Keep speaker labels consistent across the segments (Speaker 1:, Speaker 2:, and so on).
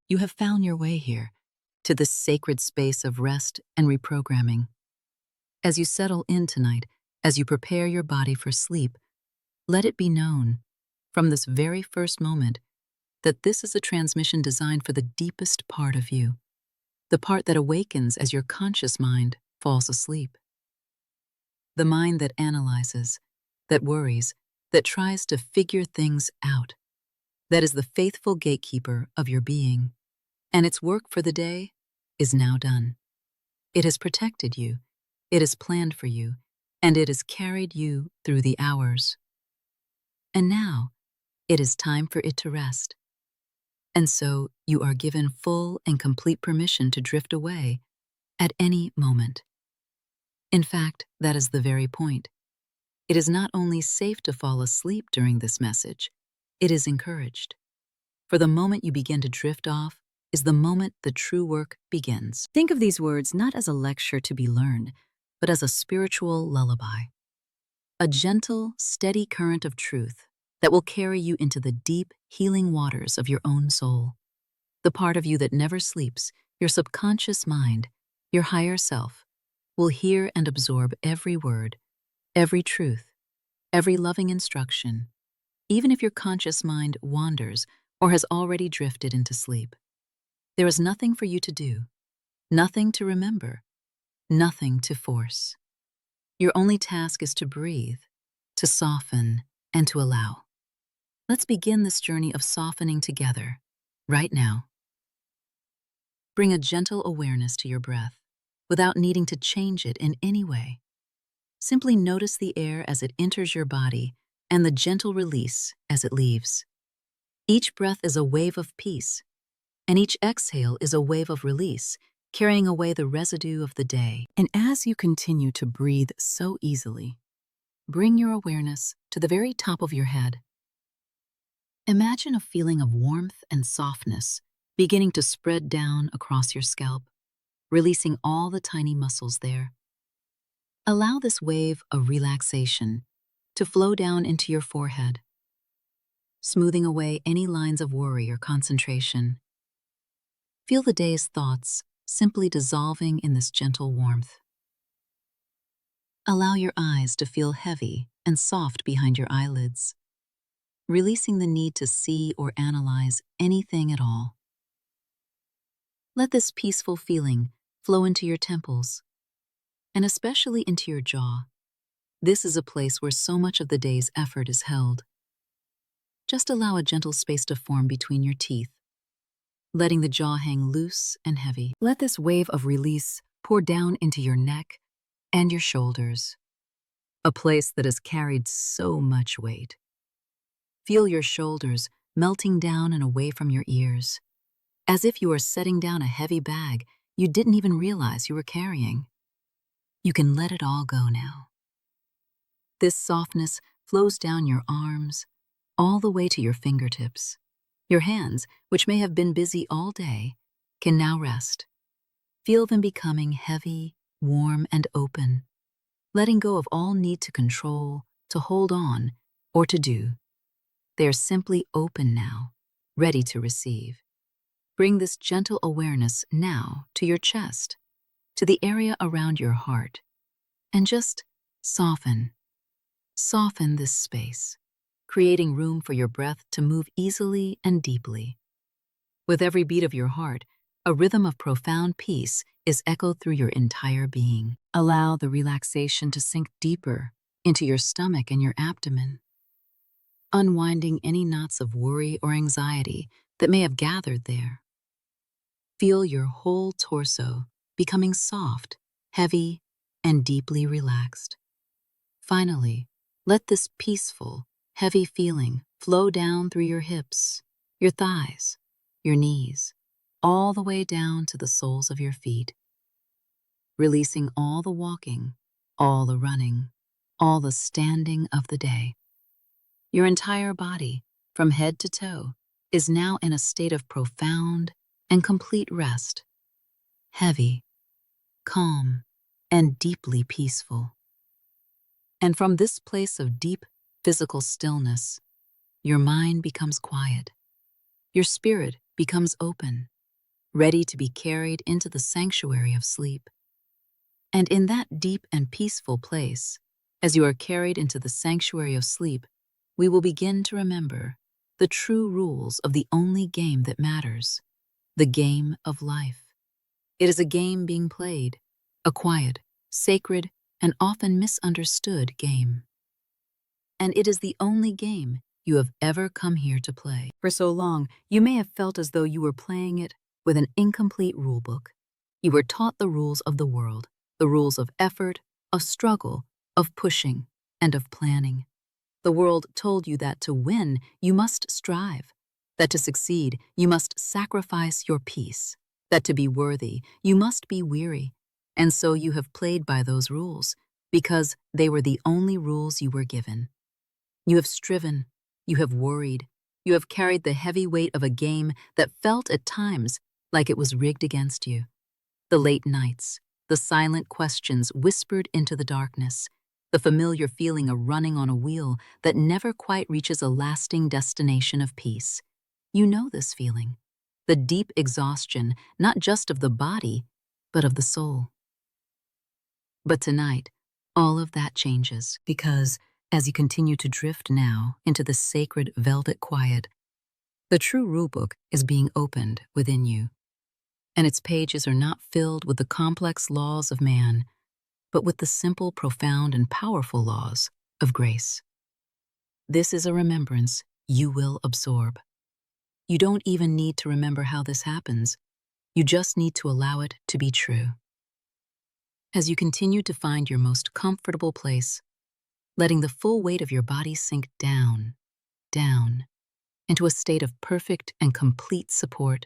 Speaker 1: You have found your way here, to this sacred space of rest and reprogramming. As you settle in tonight, as you prepare your body for sleep, let it be known, from this very first moment, that this is a transmission designed for the deepest part of you, the part that awakens as your conscious mind falls asleep. The mind that analyzes, that worries, that tries to figure things out, that is the faithful gatekeeper of your being, and its work for the day is now done. It has protected you, it has planned for you, and it has carried you through the hours. And now, it is time for it to rest. And so, you are given full and complete permission to drift away at any moment. In fact, that is the very point. It is not only safe to fall asleep during this message, it is encouraged. For the moment you begin to drift off is the moment the true work begins. Think of these words not as a lecture to be learned, but as a spiritual lullaby. A gentle, steady current of truth that will carry you into the deep, healing waters of your own soul. The part of you that never sleeps, your subconscious mind, your higher self, will hear and absorb every word, every truth, every loving instruction, even if your conscious mind wanders or has already drifted into sleep. There is nothing for you to do, nothing to remember, nothing to force. Your only task is to breathe, to soften, and to allow. Let's begin this journey of softening together, right now. Bring a gentle awareness to your breath, without needing to change it in any way. Simply notice the air as it enters your body and the gentle release as it leaves. Each breath is a wave of peace, and each exhale is a wave of release, carrying away the residue of the day. And as you continue to breathe so easily, bring your awareness to the very top of your head. Imagine a feeling of warmth and softness beginning to spread down across your scalp, releasing all the tiny muscles there. Allow this wave of relaxation to flow down into your forehead, smoothing away any lines of worry or concentration. Feel the day's thoughts simply dissolving in this gentle warmth. Allow your eyes to feel heavy and soft behind your eyelids, releasing the need to see or analyze anything at all. Let this peaceful feeling flow into your temples, and especially into your jaw. This is a place where so much of the day's effort is held. Just allow a gentle space to form between your teeth, letting the jaw hang loose and heavy. Let this wave of release pour down into your neck and your shoulders, a place that has carried so much weight. Feel your shoulders melting down and away from your ears, as if you are setting down a heavy bag you didn't even realize you were carrying. You can let it all go now. This softness flows down your arms, all the way to your fingertips. Your hands, which may have been busy all day, can now rest. Feel them becoming heavy, warm, and open, letting go of all need to control, to hold on, or to do. They are simply open now, ready to receive. Bring this gentle awareness now to your chest, to the area around your heart, and just soften. Soften this space, creating room for your breath to move easily and deeply. With every beat of your heart, a rhythm of profound peace is echoed through your entire being. Allow the relaxation to sink deeper into your stomach and your abdomen, unwinding any knots of worry or anxiety that may have gathered there. Feel your whole torso becoming soft, heavy, and deeply relaxed. Finally, let this peaceful, heavy feeling flow down through your hips, your thighs, your knees, all the way down to the soles of your feet, releasing all the walking, all the running, all the standing of the day. Your entire body, from head to toe, is now in a state of profound and complete rest, heavy, calm, and deeply peaceful. And from this place of deep physical stillness, your mind becomes quiet, your spirit becomes open, ready to be carried into the sanctuary of sleep. And in that deep and peaceful place, as you are carried into the sanctuary of sleep, we will begin to remember the true rules of the only game that matters, the game of life. It is a game being played, a quiet, sacred, and often misunderstood game. And it is the only game you have ever come here to play. For so long, you may have felt as though you were playing it with an incomplete rulebook. You were taught the rules of the world, the rules of effort, of struggle, of pushing, and of planning. The world told you that to win, you must strive, that to succeed, you must sacrifice your peace, that to be worthy, you must be weary. And so you have played by those rules, because they were the only rules you were given. You have striven, you have worried, you have carried the heavy weight of a game that felt at times like it was rigged against you. The late nights, the silent questions whispered into the darkness, the familiar feeling of running on a wheel that never quite reaches a lasting destination of peace. You know this feeling, the deep exhaustion not just of the body, but of the soul. But tonight, all of that changes, because as you continue to drift now into the sacred velvet quiet, the true rulebook is being opened within you. And its pages are not filled with the complex laws of man, but with the simple, profound, and powerful laws of grace. This is a remembrance you will absorb. You don't even need to remember how this happens. You just need to allow it to be true. As you continue to find your most comfortable place, letting the full weight of your body sink down, into a state of perfect and complete support,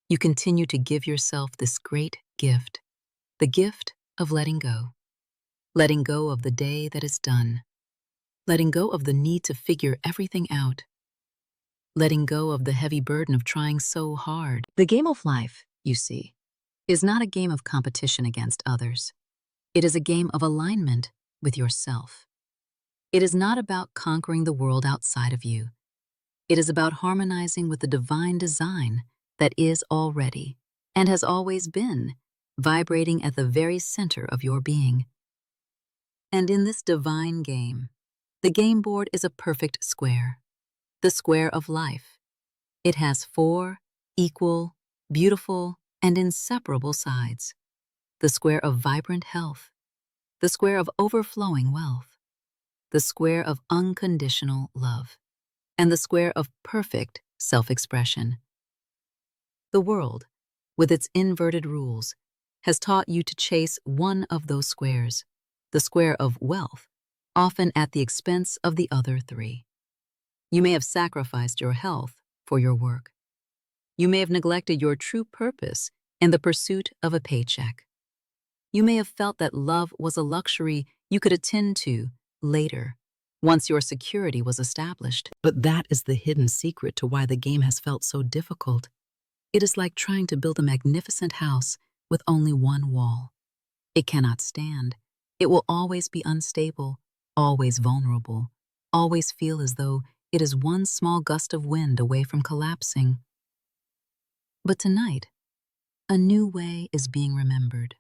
Speaker 1: you continue to give yourself this great gift, the gift of letting go of the day that is done, letting go of the need to figure everything out, letting go of the heavy burden of trying so hard. The game of life, you see, is not a game of competition against others. It is a game of alignment with yourself. It is not about conquering the world outside of you. It is about harmonizing with the divine design that is already, and has always been, vibrating at the very center of your being. And in this divine game, the game board is a perfect square, the square of life. It has 4 equal, beautiful, and inseparable sides. The square of vibrant health, the square of overflowing wealth, the square of unconditional love, and the square of perfect self-expression. The world, with its inverted rules, has taught you to chase one of those squares, the square of wealth, often at the expense of the other 3. You may have sacrificed your health for your work. You may have neglected your true purpose in the pursuit of a paycheck. You may have felt that love was a luxury you could attend to later, once your security was established. But that is the hidden secret to why the game has felt so difficult. It is like trying to build a magnificent house with only one wall. It cannot stand. It will always be unstable, always vulnerable, always feel as though it is one small gust of wind away from collapsing. But tonight, a new way is being remembered.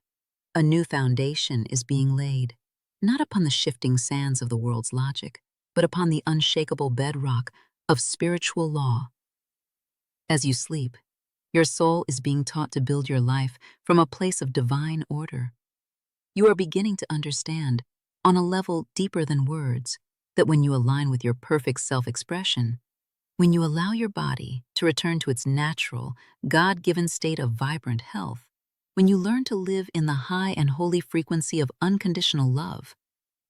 Speaker 1: A new foundation is being laid, not upon the shifting sands of the world's logic, but upon the unshakable bedrock of spiritual law. As you sleep, your soul is being taught to build your life from a place of divine order. You are beginning to understand, on a level deeper than words, that when you align with your perfect self-expression, when you allow your body to return to its natural, God-given state of vibrant health, when you learn to live in the high and holy frequency of unconditional love,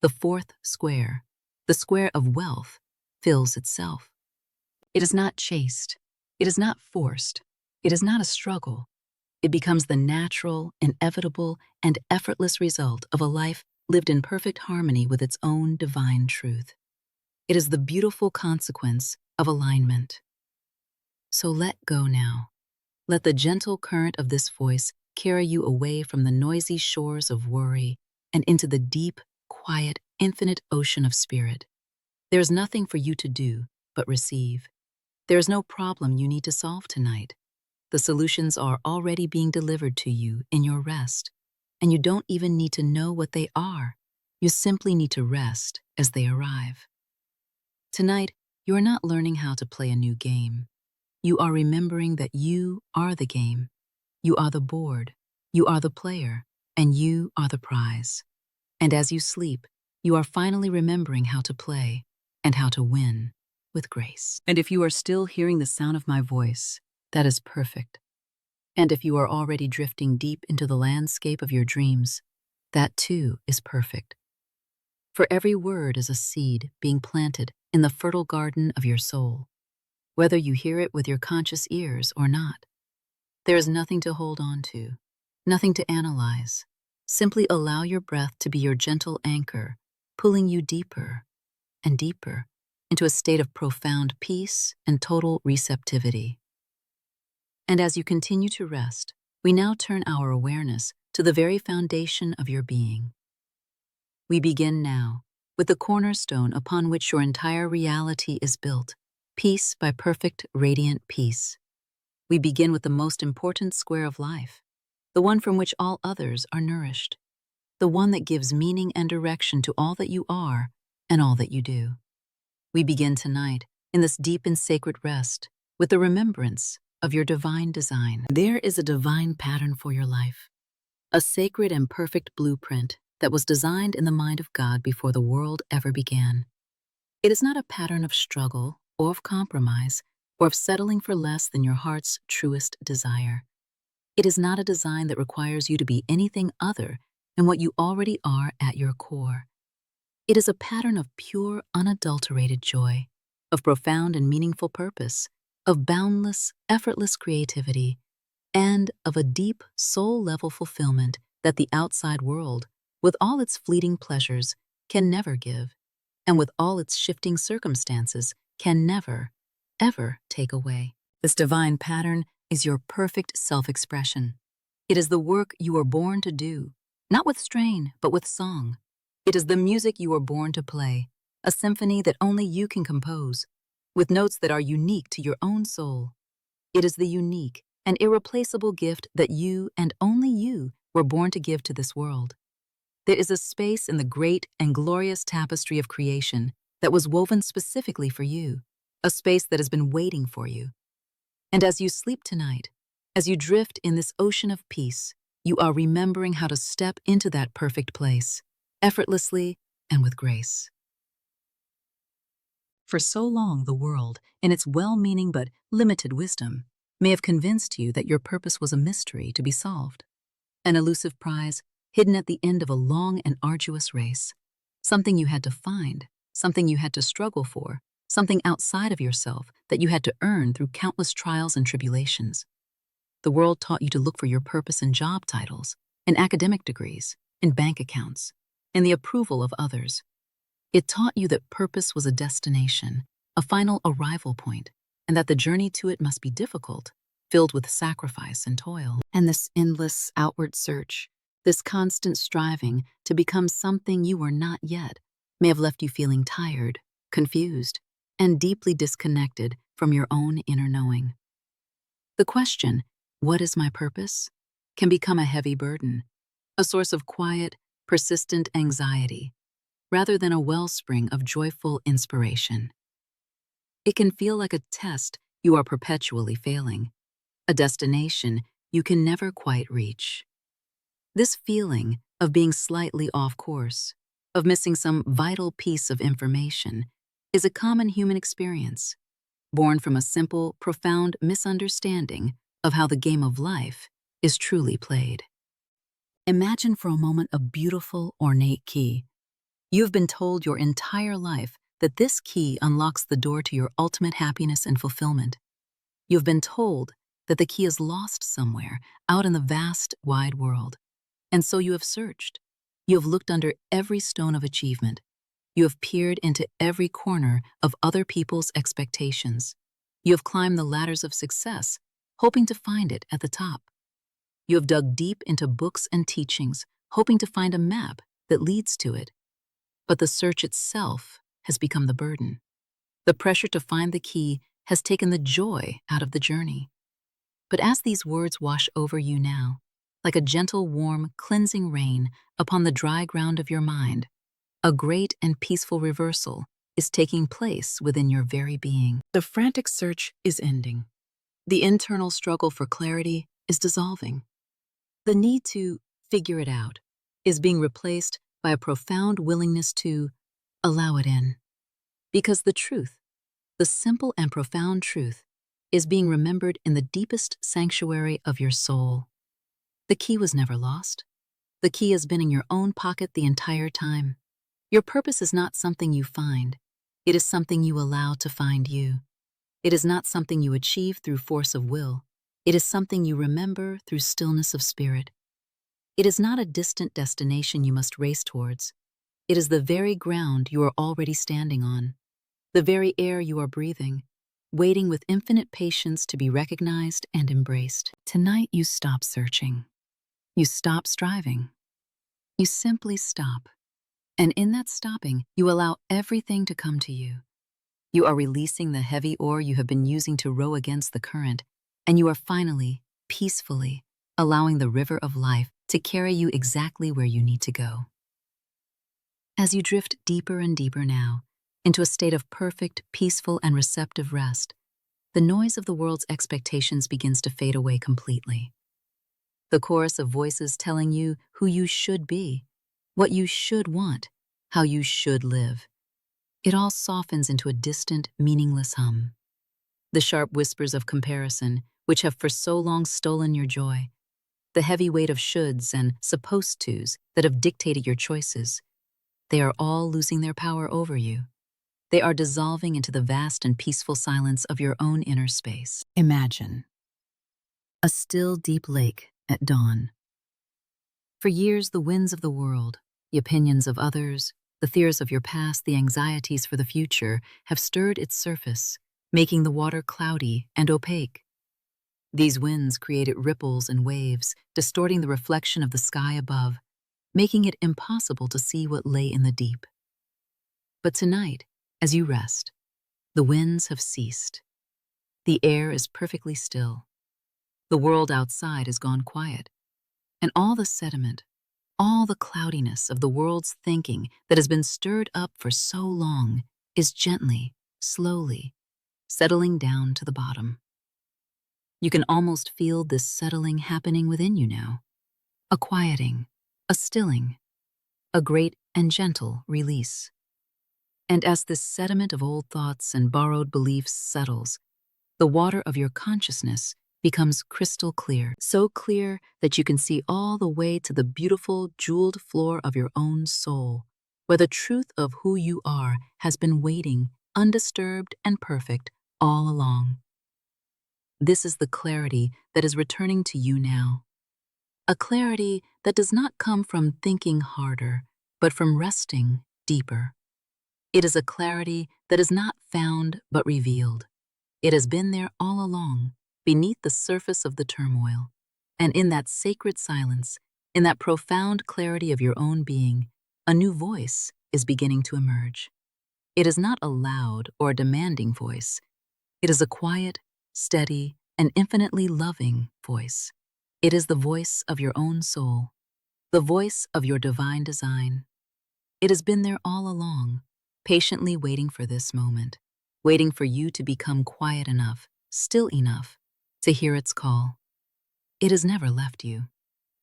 Speaker 1: the 4th square, the square of wealth, fills itself. It is not chased. It is not forced. It is not a struggle. It becomes the natural, inevitable, and effortless result of a life lived in perfect harmony with its own divine truth. It is the beautiful consequence of alignment. So let go now. Let the gentle current of this voice carry you away from the noisy shores of worry and into the deep, quiet, infinite ocean of spirit. There is nothing for you to do but receive. There is no problem you need to solve tonight. The solutions are already being delivered to you in your rest, and you don't even need to know what they are. You simply need to rest as they arrive. Tonight, you are not learning how to play a new game. You are remembering that you are the game. You are the board. You are the player, and you are the prize. And as you sleep, you are finally remembering how to play and how to win with grace. And if you are still hearing the sound of my voice, that is perfect. And if you are already drifting deep into the landscape of your dreams, that too is perfect. For every word is a seed being planted in the fertile garden of your soul, whether you hear it with your conscious ears or not. There is nothing to hold on to, nothing to analyze. Simply allow your breath to be your gentle anchor, pulling you deeper and deeper into a state of profound peace and total receptivity. And as you continue to rest, we now turn our awareness to the very foundation of your being. We begin now with the cornerstone upon which your entire reality is built, peace by perfect, radiant peace. We begin with the most important square of life, the one from which all others are nourished, the one that gives meaning and direction to all that you are and all that you do. We begin tonight in this deep and sacred rest with the remembrance of your divine design. There is a divine pattern for your life, a sacred and perfect blueprint that was designed in the mind of God before the world ever began. It is not a pattern of struggle or of compromise or of settling for less than your heart's truest desire. It is not a design that requires you to be anything other than what you already are at your core. It is a pattern of pure, unadulterated joy, of profound and meaningful purpose, of boundless, effortless creativity, and of a deep, soul-level fulfillment that the outside world, with all its fleeting pleasures, can never give, and with all its shifting circumstances, can never, ever take away. This divine pattern is your perfect self-expression. It is the work you were born to do, not with strain, but with song. It is the music you were born to play, a symphony that only you can compose, with notes that are unique to your own soul. It is the unique and irreplaceable gift that you and only you were born to give to this world. There is a space in the great and glorious tapestry of creation that was woven specifically for you, a space that has been waiting for you. And as you sleep tonight, as you drift in this ocean of peace, you are remembering how to step into that perfect place, effortlessly and with grace. For so long, the world, in its well-meaning but limited wisdom, may have convinced you that your purpose was a mystery to be solved, an elusive prize hidden at the end of a long and arduous race, something you had to find, something you had to struggle for, something outside of yourself that you had to earn through countless trials and tribulations. The world taught you to look for your purpose in job titles, in academic degrees, in bank accounts, in the approval of others. It taught you that purpose was a destination, a final arrival point, and that the journey to it must be difficult, filled with sacrifice and toil. And this endless outward search, this constant striving to become something you were not yet, may have left you feeling tired, confused, and deeply disconnected from your own inner knowing. The question, "What is my purpose?" can become a heavy burden, a source of quiet, persistent anxiety, rather than a wellspring of joyful inspiration. It can feel like a test you are perpetually failing, a destination you can never quite reach. This feeling of being slightly off course, of missing some vital piece of information, is a common human experience, born from a simple, profound misunderstanding of how the game of life is truly played. Imagine for a moment a beautiful, ornate key. You've been told your entire life that this key unlocks the door to your ultimate happiness and fulfillment. You've been told that the key is lost somewhere out in the vast, wide world. And so you have searched. You have looked under every stone of achievement. You have peered into every corner of other people's expectations. You have climbed the ladders of success, hoping to find it at the top. You have dug deep into books and teachings, hoping to find a map that leads to it. But the search itself has become the burden. The pressure to find the key has taken the joy out of the journey. But as these words wash over you now, like a gentle, warm, cleansing rain upon the dry ground of your mind, a great and peaceful reversal is taking place within your very being. The frantic search is ending. The internal struggle for clarity is dissolving. The need to figure it out is being replaced by a profound willingness to allow it in. Because the truth, the simple and profound truth, is being remembered in the deepest sanctuary of your soul. The key was never lost. The key has been in your own pocket the entire time. Your purpose is not something you find. It is something you allow to find you. It is not something you achieve through force of will. It is something you remember through stillness of spirit. It is not a distant destination you must race towards. It is the very ground you are already standing on, the very air you are breathing, waiting with infinite patience to be recognized and embraced. Tonight you stop searching. You stop striving. You simply stop. And in that stopping, you allow everything to come to you. You are releasing the heavy oar you have been using to row against the current, and you are finally, peacefully, allowing the river of life to carry you exactly where you need to go. As you drift deeper and deeper now, into a state of perfect, peaceful, and receptive rest, the noise of the world's expectations begins to fade away completely. The chorus of voices telling you who you should be, what you should want, how you should live. It all softens into a distant, meaningless hum. The sharp whispers of comparison, which have for so long stolen your joy, the heavy weight of shoulds and supposed tos that have dictated your choices, they are all losing their power over you. They are dissolving into the vast and peaceful silence of your own inner space. Imagine a still, deep lake at dawn. For years, the winds of the world, the opinions of others, the fears of your past, the anxieties for the future, have stirred its surface, making the water cloudy and opaque. These winds created ripples and waves, distorting the reflection of the sky above, making it impossible to see what lay in the deep. But tonight, as you rest, the winds have ceased. The air is perfectly still. The world outside has gone quiet, and all the sediment, all the cloudiness of the world's thinking that has been stirred up for so long is gently, slowly, settling down to the bottom. You can almost feel this settling happening within you now. A quieting, a stilling, a great and gentle release. And as this sediment of old thoughts and borrowed beliefs settles, the water of your consciousness becomes crystal clear, so clear that you can see all the way to the beautiful, jeweled floor of your own soul, where the truth of who you are has been waiting, undisturbed and perfect, all along. This is the clarity that is returning to you now. A clarity that does not come from thinking harder, but from resting deeper. It is a clarity that is not found but revealed. It has been there all along, beneath the surface of the turmoil. And in that sacred silence, in that profound clarity of your own being, a new voice is beginning to emerge. It is not a loud or demanding voice. It is a quiet, steady, and infinitely loving voice. It is the voice of your own soul, the voice of your divine design. It has been there all along, patiently waiting for this moment, waiting for you to become quiet enough, still enough, to hear its call. It has never left you.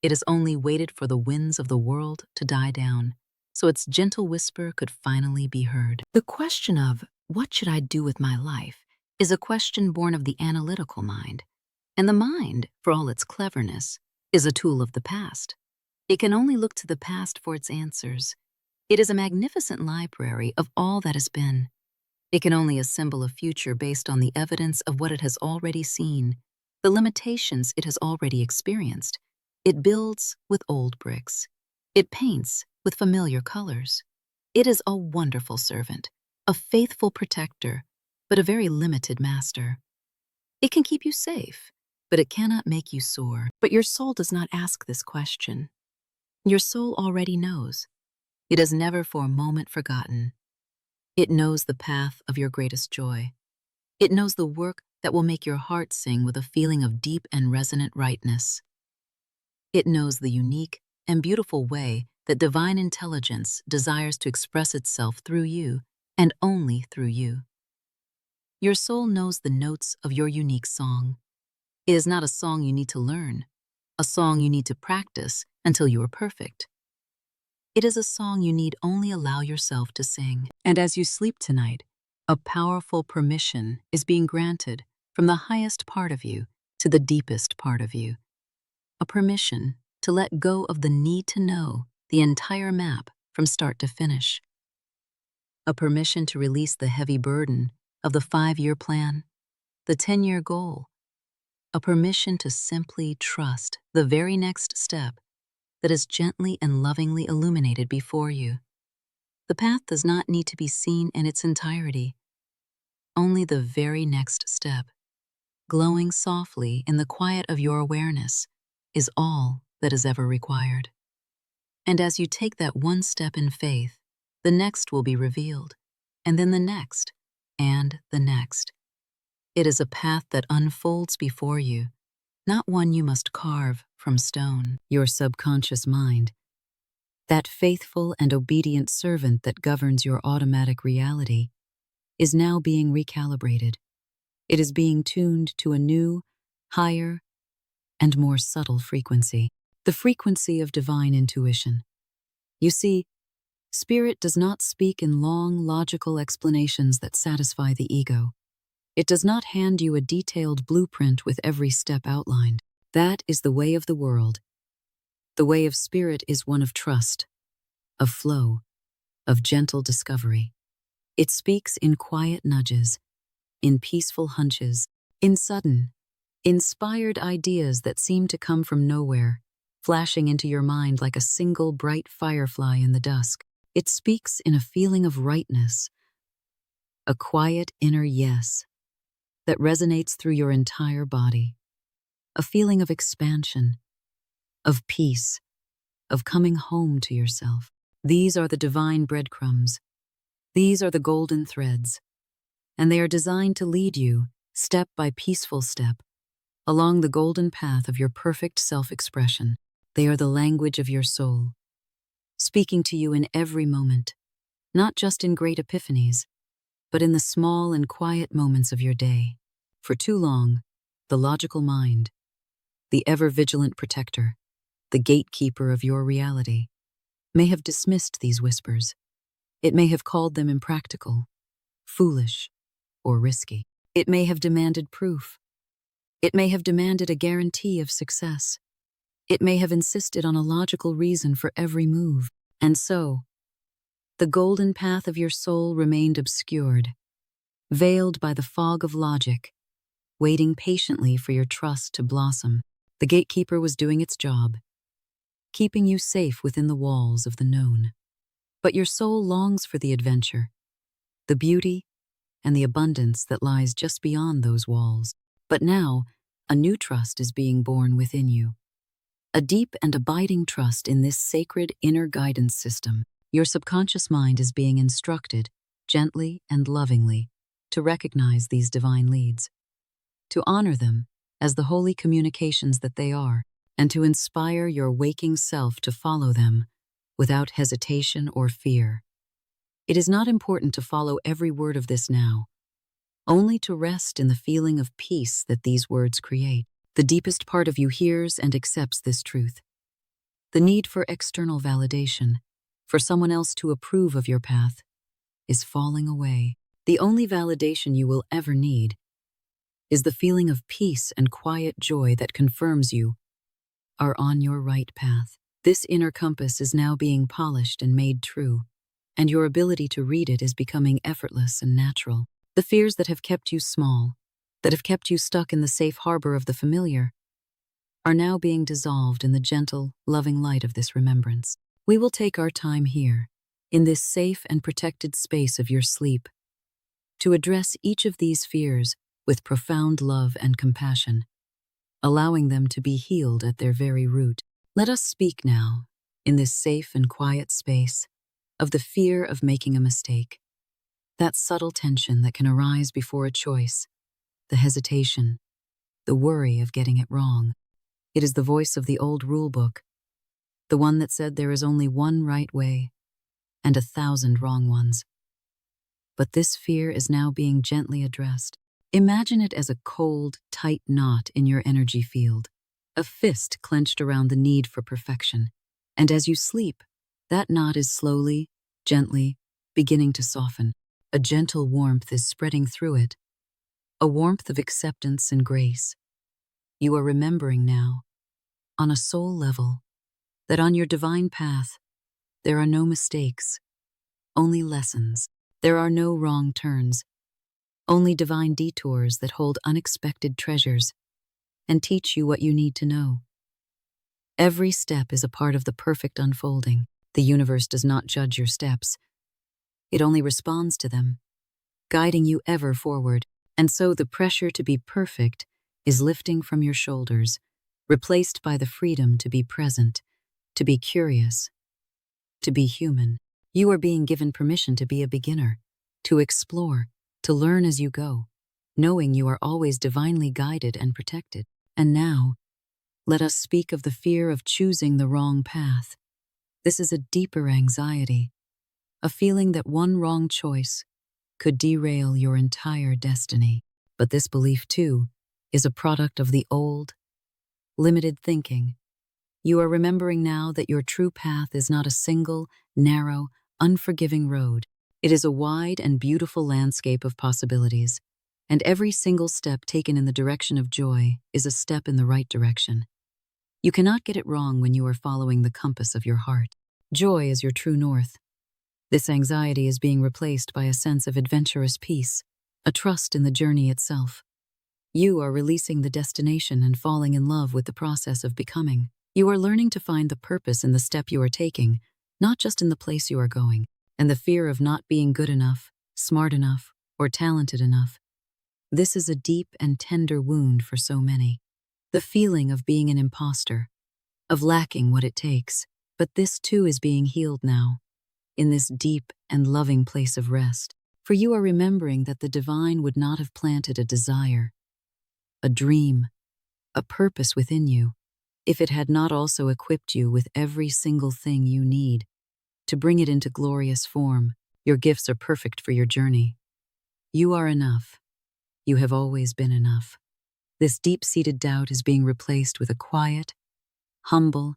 Speaker 1: It has only waited for the winds of the world to die down, so its gentle whisper could finally be heard. The question of, what should I do with my life, is a question born of the analytical mind. And the mind, for all its cleverness, is a tool of the past. It can only look to the past for its answers. It is a magnificent library of all that has been. It can only assemble a future based on the evidence of what it has already seen, the limitations it has already experienced. It builds with old bricks. It paints with familiar colors. It is a wonderful servant, a faithful protector, but a very limited master. It can keep you safe, but it cannot make you soar. But your soul does not ask this question. Your soul already knows. It has never for a moment forgotten. It knows the path of your greatest joy. It knows the work that will make your heart sing with a feeling of deep and resonant rightness. It knows the unique and beautiful way that divine intelligence desires to express itself through you and only through you. Your soul knows the notes of your unique song. It is not a song you need to learn, a song you need to practice until you are perfect. It is a song you need only allow yourself to sing. And as you sleep tonight, a powerful permission is being granted from the highest part of you to the deepest part of you. A permission to let go of the need to know the entire map from start to finish. A permission to release the heavy burden of the 5-year plan, the 10-year goal. A permission to simply trust the very next step that is gently and lovingly illuminated before you. The path does not need to be seen in its entirety. Only the very next step, glowing softly in the quiet of your awareness, is all that is ever required. And as you take that one step in faith, the next will be revealed, and then the next, and the next. It is a path that unfolds before you, not one you must carve from stone. Your subconscious mind, that faithful and obedient servant that governs your automatic reality, is now being recalibrated. It is being tuned to a new, higher, and more subtle frequency, the frequency of divine intuition. You see, Spirit does not speak in long, logical explanations that satisfy the ego. It does not hand you a detailed blueprint with every step outlined. That is the way of the world. The way of Spirit is one of trust, of flow, of gentle discovery. It speaks in quiet nudges, in peaceful hunches, in sudden, inspired ideas that seem to come from nowhere, flashing into your mind like a single bright firefly in the dusk. It speaks in a feeling of rightness, a quiet inner yes that resonates through your entire body, a feeling of expansion, of peace, of coming home to yourself. These are the divine breadcrumbs. These are the golden threads, and they are designed to lead you, step by peaceful step, along the golden path of your perfect self-expression. They are the language of your soul, speaking to you in every moment, not just in great epiphanies, but in the small and quiet moments of your day. For too long, the logical mind, the ever-vigilant protector, the gatekeeper of your reality, may have dismissed these whispers. It may have called them impractical, foolish, or risky. It may have demanded proof. It may have demanded a guarantee of success. It may have insisted on a logical reason for every move. And so, the golden path of your soul remained obscured, veiled by the fog of logic, waiting patiently for your trust to blossom. The gatekeeper was doing its job, keeping you safe within the walls of the known. But your soul longs for the adventure, the beauty, and the abundance that lies just beyond those walls. But now, a new trust is being born within you. A deep and abiding trust in this sacred inner guidance system. Your subconscious mind is being instructed, gently and lovingly, to recognize these divine leads, to honor them as the holy communications that they are, and to inspire your waking self to follow them without hesitation or fear. It is not important to follow every word of this now, only to rest in the feeling of peace that these words create. The deepest part of you hears and accepts this truth. The need for external validation, for someone else to approve of your path, is falling away. The only validation you will ever need is the feeling of peace and quiet joy that confirms you are on your right path. This inner compass is now being polished and made true, and your ability to read it is becoming effortless and natural. The fears that have kept you small, that have kept you stuck in the safe harbor of the familiar, are now being dissolved in the gentle, loving light of this remembrance. We will take our time here, in this safe and protected space of your sleep, to address each of these fears with profound love and compassion, allowing them to be healed at their very root. Let us speak now, in this safe and quiet space, of the fear of making a mistake, that subtle tension that can arise before a choice, the hesitation, the worry of getting it wrong. It is the voice of the old rulebook, the one that said there is only one right way and 1,000 wrong ones. But this fear is now being gently addressed. Imagine it as a cold, tight knot in your energy field, a fist clenched around the need for perfection. And as you sleep, that knot is slowly, gently, beginning to soften. A gentle warmth is spreading through it, a warmth of acceptance and grace. You are remembering now, on a soul level, that on your divine path, there are no mistakes, only lessons. There are no wrong turns, only divine detours that hold unexpected treasures and teach you what you need to know. Every step is a part of the perfect unfolding. The universe does not judge your steps. It only responds to them, guiding you ever forward. And so the pressure to be perfect is lifting from your shoulders, replaced by the freedom to be present, to be curious, to be human. You are being given permission to be a beginner, to explore, to learn as you go, knowing you are always divinely guided and protected. And now, let us speak of the fear of choosing the wrong path. This is a deeper anxiety, a feeling that one wrong choice could derail your entire destiny. But this belief, too, is a product of the old, limited thinking. You are remembering now that your true path is not a single, narrow, unforgiving road. It is a wide and beautiful landscape of possibilities, and every single step taken in the direction of joy is a step in the right direction. You cannot get it wrong when you are following the compass of your heart. Joy is your true north. This anxiety is being replaced by a sense of adventurous peace, a trust in the journey itself. You are releasing the destination and falling in love with the process of becoming. You are learning to find the purpose in the step you are taking, not just in the place you are going. And the fear of not being good enough, smart enough, or talented enough. This is a deep and tender wound for so many. The feeling of being an imposter, of lacking what it takes. But this too is being healed now, in this deep and loving place of rest. For you are remembering that the divine would not have planted a desire, a dream, a purpose within you, if it had not also equipped you with every single thing you need to bring it into glorious form. Your gifts are perfect for your journey. You are enough. You have always been enough. This deep-seated doubt is being replaced with a quiet, humble,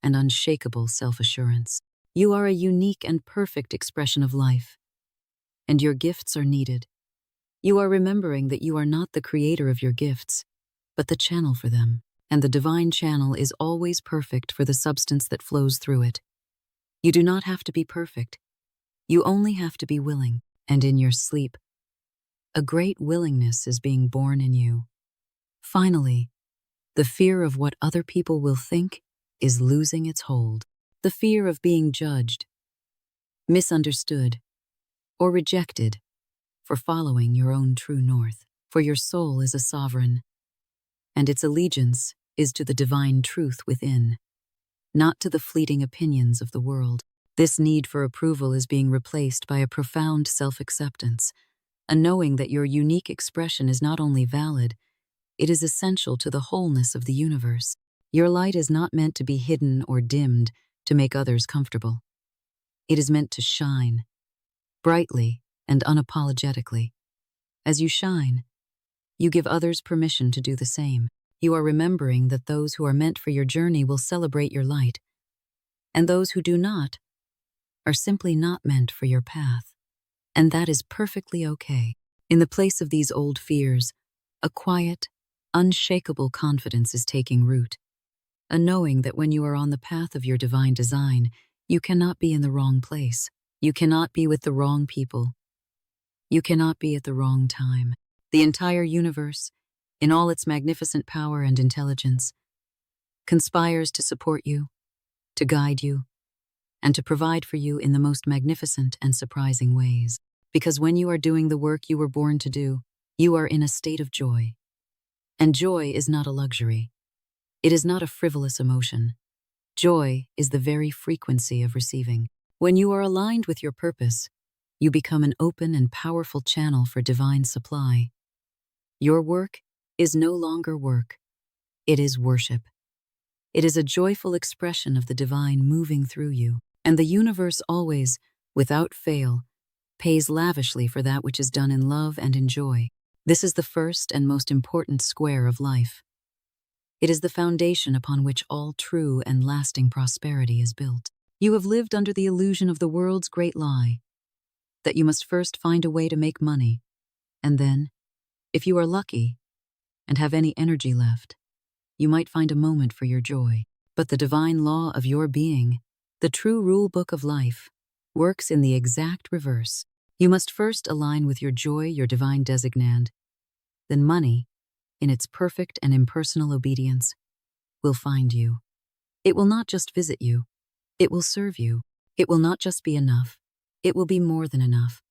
Speaker 1: and unshakable self-assurance. You are a unique and perfect expression of life, and your gifts are needed. You are remembering that you are not the creator of your gifts, but the channel for them, and the divine channel is always perfect for the substance that flows through it. You do not have to be perfect. You only have to be willing, and in your sleep, a great willingness is being born in you. Finally, the fear of what other people will think is losing its hold. The fear of being judged, misunderstood, or rejected for following your own true north. For your soul is a sovereign, and its allegiance is to the divine truth within, not to the fleeting opinions of the world. This need for approval is being replaced by a profound self-acceptance, a knowing that your unique expression is not only valid, it is essential to the wholeness of the universe. Your light is not meant to be hidden or dimmed to make others comfortable. It is meant to shine, brightly and unapologetically. As you shine, you give others permission to do the same. You are remembering that those who are meant for your journey will celebrate your light, and those who do not are simply not meant for your path. And that is perfectly okay. In the place of these old fears, a quiet, unshakable confidence is taking root, a knowing that when you are on the path of your divine design, you cannot be in the wrong place. You cannot be with the wrong people. You cannot be at the wrong time. The entire universe, in all its magnificent power and intelligence, conspires to support you, to guide you, and to provide for you in the most magnificent and surprising ways. Because when you are doing the work you were born to do, you are in a state of joy. And joy is not a luxury. It is not a frivolous emotion. Joy is the very frequency of receiving. When you are aligned with your purpose, you become an open and powerful channel for divine supply. Your work is no longer work. It is worship. It is a joyful expression of the divine moving through you. And the universe always, without fail, pays lavishly for that which is done in love and in joy. This is the first and most important square of life. It is the foundation upon which all true and lasting prosperity is built. You have lived under the illusion of the world's great lie, that you must first find a way to make money, and then, if you are lucky and have any energy left, you might find a moment for your joy. But the divine law of your being, the true rule book of life, works in the exact reverse. You must first align with your joy, your divine designand. Then money, in its perfect and impersonal obedience, will find you. It will not just visit you. It will serve you. It will not just be enough. It will be more than enough.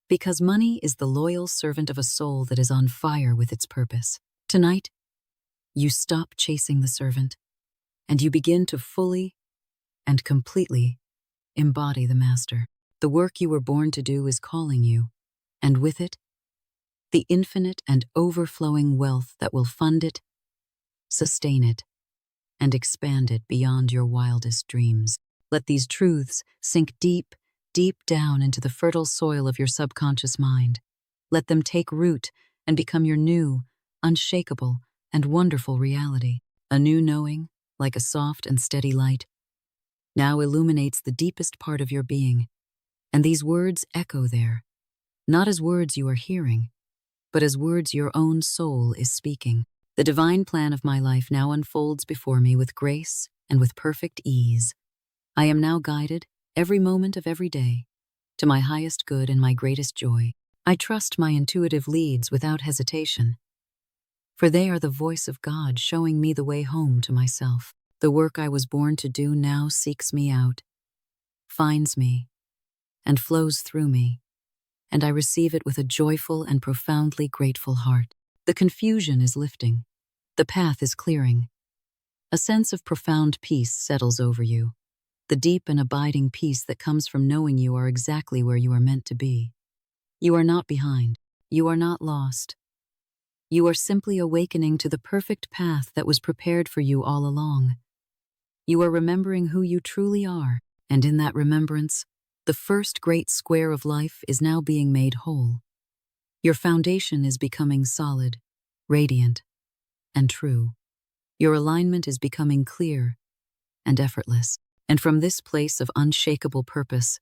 Speaker 1: Because money is the loyal servant of a soul that is on fire with its purpose. Tonight, you stop chasing the servant, and you begin to fully and completely embody the master. The work you were born to do is calling you, and with it, the infinite and overflowing wealth that will fund it, sustain it, and expand it beyond your wildest dreams. Let these truths sink deep, deep down into the fertile soil of your subconscious mind. Let them take root and become your new, unshakable, and wonderful reality. A new knowing, like a soft and steady light, now illuminates the deepest part of your being, and these words echo there, not as words you are hearing, but as words your own soul is speaking. The divine plan of my life now unfolds before me with grace and with perfect ease. I am now guided, every moment of every day, to my highest good and my greatest joy. I trust my intuitive leads without hesitation, for they are the voice of God showing me the way home to myself. The work I was born to do now seeks me out, finds me, and flows through me, and I receive it with a joyful and profoundly grateful heart. The confusion is lifting. The path is clearing. A sense of profound peace settles over you, the deep and abiding peace that comes from knowing you are exactly where you are meant to be. You are not behind. You are not lost. You are simply awakening to the perfect path that was prepared for you all along. You are remembering who you truly are, and in that remembrance, the first great square of life is now being made whole. Your foundation is becoming solid, radiant, and true. Your alignment is becoming clear and effortless. And from this place of unshakable purpose,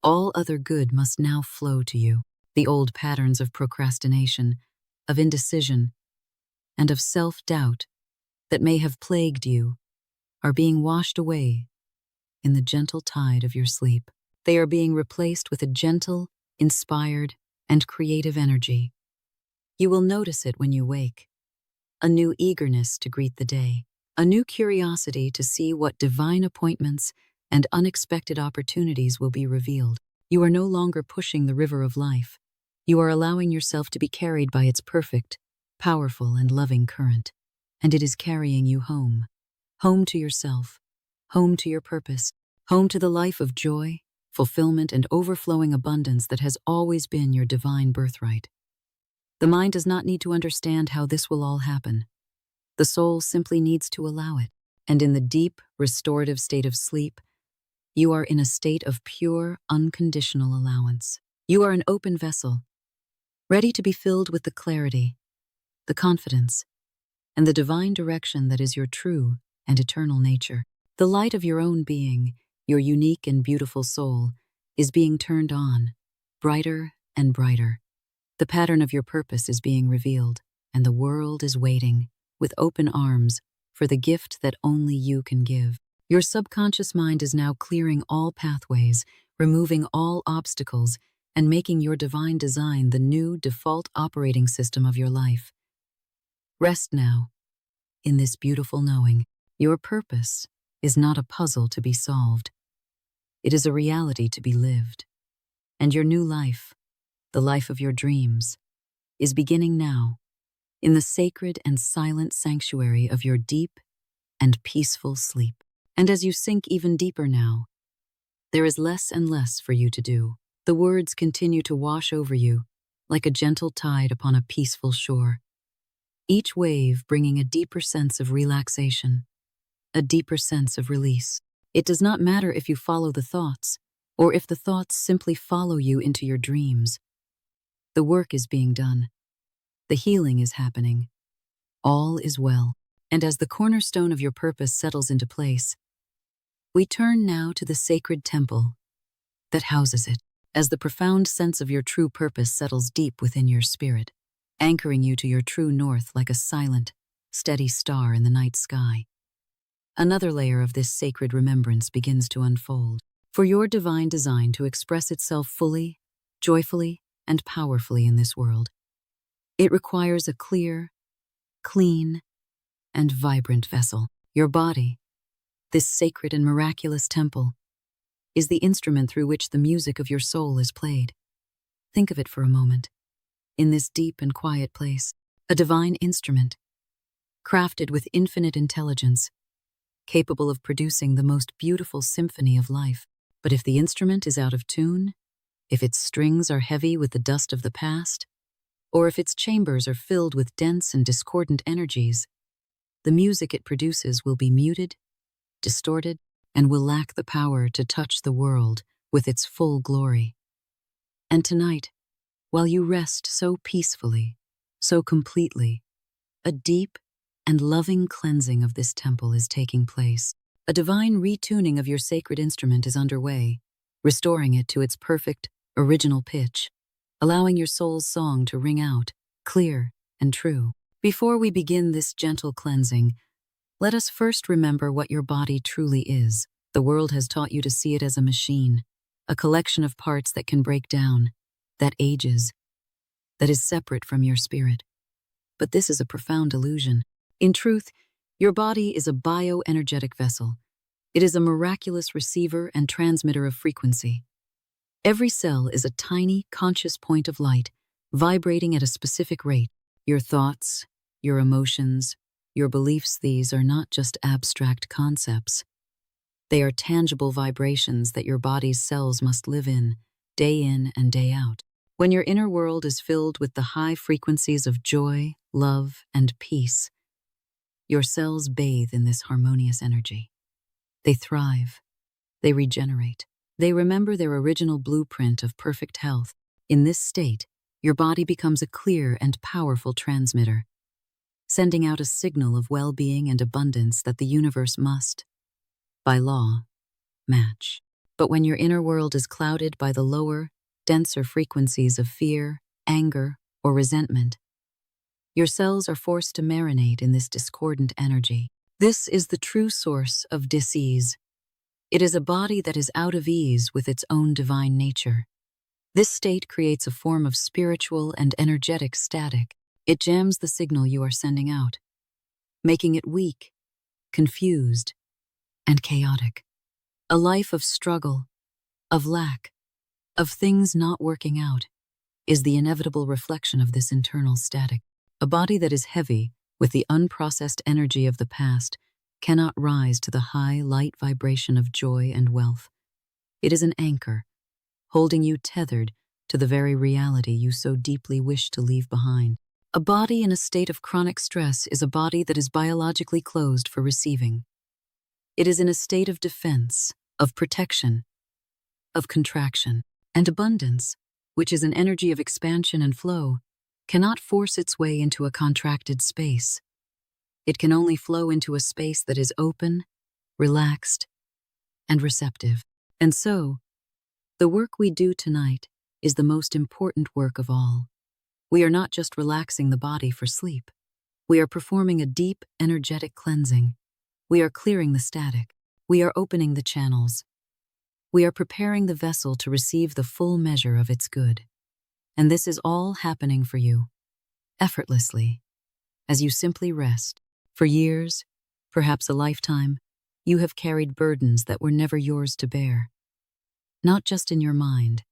Speaker 1: all other good must now flow to you. The old patterns of procrastination, of indecision, and of self-doubt that may have plagued you are being washed away in the gentle tide of your sleep. They are being replaced with a gentle, inspired, and creative energy. You will notice it when you wake. A new eagerness to greet the day. A new curiosity to see what divine appointments and unexpected opportunities will be revealed. You are no longer pushing the river of life. You are allowing yourself to be carried by its perfect, powerful, and loving current. And it is carrying you home. Home to yourself. Home to your purpose. Home to the life of joy, fulfillment, and overflowing abundance that has always been your divine birthright. The mind does not need to understand how this will all happen. The soul simply needs to allow it. And in the deep, restorative state of sleep, you are in a state of pure, unconditional allowance. You are an open vessel, ready to be filled with the clarity, the confidence, and the divine direction that is your true and eternal nature. The light of your own being, your unique and beautiful soul, is being turned on, brighter and brighter. The pattern of your purpose is being revealed, and the world is waiting, with open arms, for the gift that only you can give. Your subconscious mind is now clearing all pathways, removing all obstacles, and making your divine design the new default operating system of your life. Rest now, in this beautiful knowing. Your purpose is not a puzzle to be solved. It is a reality to be lived. And your new life, the life of your dreams, is beginning now, in the sacred and silent sanctuary of your deep and peaceful sleep. And as you sink even deeper now, there is less and less for you to do. The words continue to wash over you, like a gentle tide upon a peaceful shore, each wave bringing a deeper sense of relaxation, a deeper sense of release. It does not matter if you follow the thoughts, or if the thoughts simply follow you into your dreams. The work is being done. The healing is happening. All is well. And as the cornerstone of your purpose settles into place, we turn now to the sacred temple that houses it, as the profound sense of your true purpose settles deep within your spirit, anchoring you to your true north like a silent, steady star in the night sky. Another layer of this sacred remembrance begins to unfold. For your divine design to express itself fully, joyfully, and powerfully in this world, it requires a clear, clean, and vibrant vessel. Your body, this sacred and miraculous temple, is the instrument through which the music of your soul is played. Think of it for a moment. In this deep and quiet place, a divine instrument, crafted with infinite intelligence, capable of producing the most beautiful symphony of life. But if the instrument is out of tune, if its strings are heavy with the dust of the past, or if its chambers are filled with dense and discordant energies, the music it produces will be muted, distorted, and will lack the power to touch the world with its full glory. And tonight, while you rest so peacefully, so completely, a deep and loving cleansing of this temple is taking place. A divine retuning of your sacred instrument is underway, restoring it to its perfect, original pitch, allowing your soul's song to ring out, clear and true. Before we begin this gentle cleansing, let us first remember what your body truly is. The world has taught you to see it as a machine, a collection of parts that can break down, that ages, that is separate from your spirit. But this is a profound illusion. In truth, your body is a bioenergetic vessel. It is a miraculous receiver and transmitter of frequency. Every cell is a tiny, conscious point of light, vibrating at a specific rate. Your thoughts, your emotions, your beliefs, these are not just abstract concepts. They are tangible vibrations that your body's cells must live in and day out. When your inner world is filled with the high frequencies of joy, love, and peace, your cells bathe in this harmonious energy. They thrive. They regenerate. They remember their original blueprint of perfect health. In this state, your body becomes a clear and powerful transmitter, sending out a signal of well-being and abundance that the universe must, by law, match. But when your inner world is clouded by the lower, denser frequencies of fear, anger, or resentment, your cells are forced to marinate in this discordant energy. This is the true source of dis-ease. It is a body that is out of ease with its own divine nature. This state creates a form of spiritual and energetic static. It jams the signal you are sending out, making it weak, confused, and chaotic. A life of struggle, of lack, of things not working out, is the inevitable reflection of this internal static. A body that is heavy with the unprocessed energy of the past cannot rise to the high, light vibration of joy and wealth. It is an anchor, holding you tethered to the very reality you so deeply wish to leave behind. A body in a state of chronic stress is a body that is biologically closed for receiving. It is in a state of defense, of protection, of contraction, and abundance, which is an energy of expansion and flow, cannot force its way into a contracted space. It can only flow into a space that is open, relaxed, and receptive. And so, the work we do tonight is the most important work of all. We are not just relaxing the body for sleep. We are performing a deep, energetic cleansing. We are clearing the static. We are opening the channels. We are preparing the vessel to receive the full measure of its good. And this is all happening for you, effortlessly, as you simply rest. For years, perhaps a lifetime, you have carried burdens that were never yours to bear. Not just in your mind,